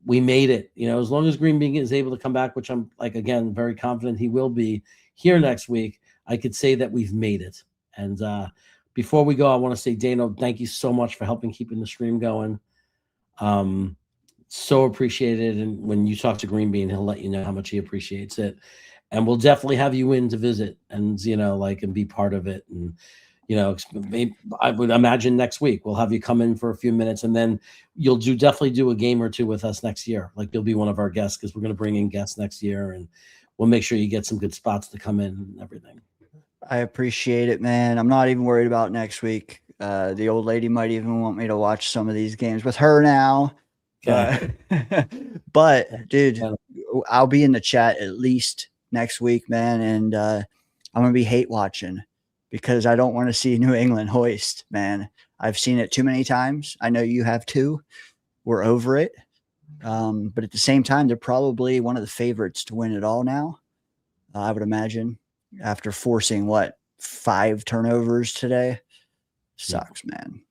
We made it, as long as Green Bean is able to come back, which I'm again, very confident he will be here next week. I could say that we've made it. And before we go, I want to say, Dano, thank you so much for helping keeping the stream going. So appreciated. And when you talk to Green Bean, he'll let you know how much he appreciates it. And we'll definitely have you in to visit and, and be part of it. And, maybe, I would imagine next week we'll have you come in for a few minutes, and then you'll definitely do a game or two with us next year. Like, you'll be one of our guests because we're going to bring in guests next year, and we'll make sure you get some good spots to come in and everything. I appreciate it, man. I'm not even worried about next week. The old lady might even want me to watch some of these games with her now. Okay. But dude, I'll be in the chat at least next week, man. And I'm going to be hate watching because I don't want to see New England hoist, man. I've seen it too many times. I know you have too. We're over it. But at the same time, they're probably one of the favorites to win it all now. I would imagine, after forcing 5 turnovers today. Sucks, man.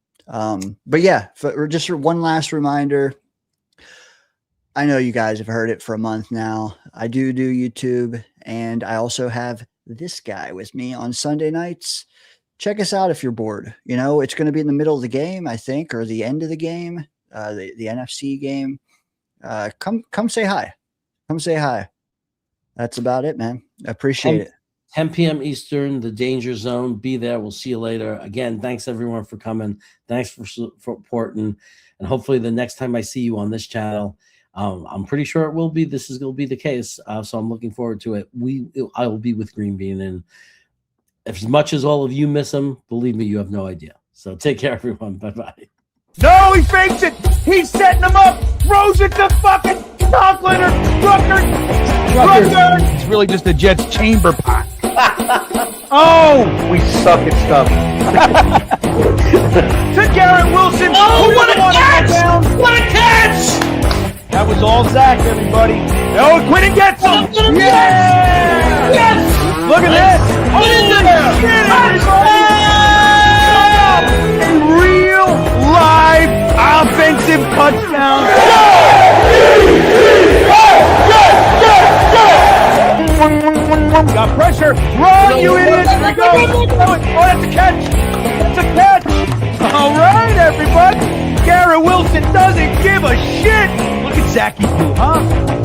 But yeah, just one last reminder. I know you guys have heard it for a month now. I do YouTube, and I also have this guy with me on Sunday nights. Check us out if you're bored. It's going to be in the middle of the game, I think, or the end of the game, the NFC game. Come say hi. Come say hi. That's about it, man. I appreciate it. 10 p.m. Eastern, the Danger Zone. Be there. We'll see you later. Again, thanks everyone for coming. Thanks for supporting. And hopefully the next time I see you on this channel, I'm pretty sure it will be. This is going to be the case. So I'm looking forward to it. I will be with Green Bean. And as much as all of you miss him, believe me, you have no idea. So take care, everyone. Bye-bye. No, he fakes it. He's setting them up. Throws it to fucking Conklin or Rucker. It's really just the Jets chamber pot. Oh, we suck at stuff. To Garrett Wilson. Oh, what a catch! What a catch! That was all Zach, everybody. Oh, Quinn gets him. Yes! Yes! Look at this. What is it? A real live offensive touchdown. Got pressure. Run, you idiot. There we go. Oh, that's a catch. That's a catch. All right, everybody. Garrett Wilson doesn't give a shit. Look at Zachy do, huh?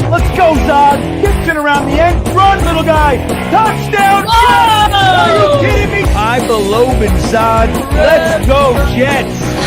Let's go, Zod. Gets it around the end. Run, little guy. Touchdown. Oh! Are you kidding me? I believe in Zod. Let's go, Jets.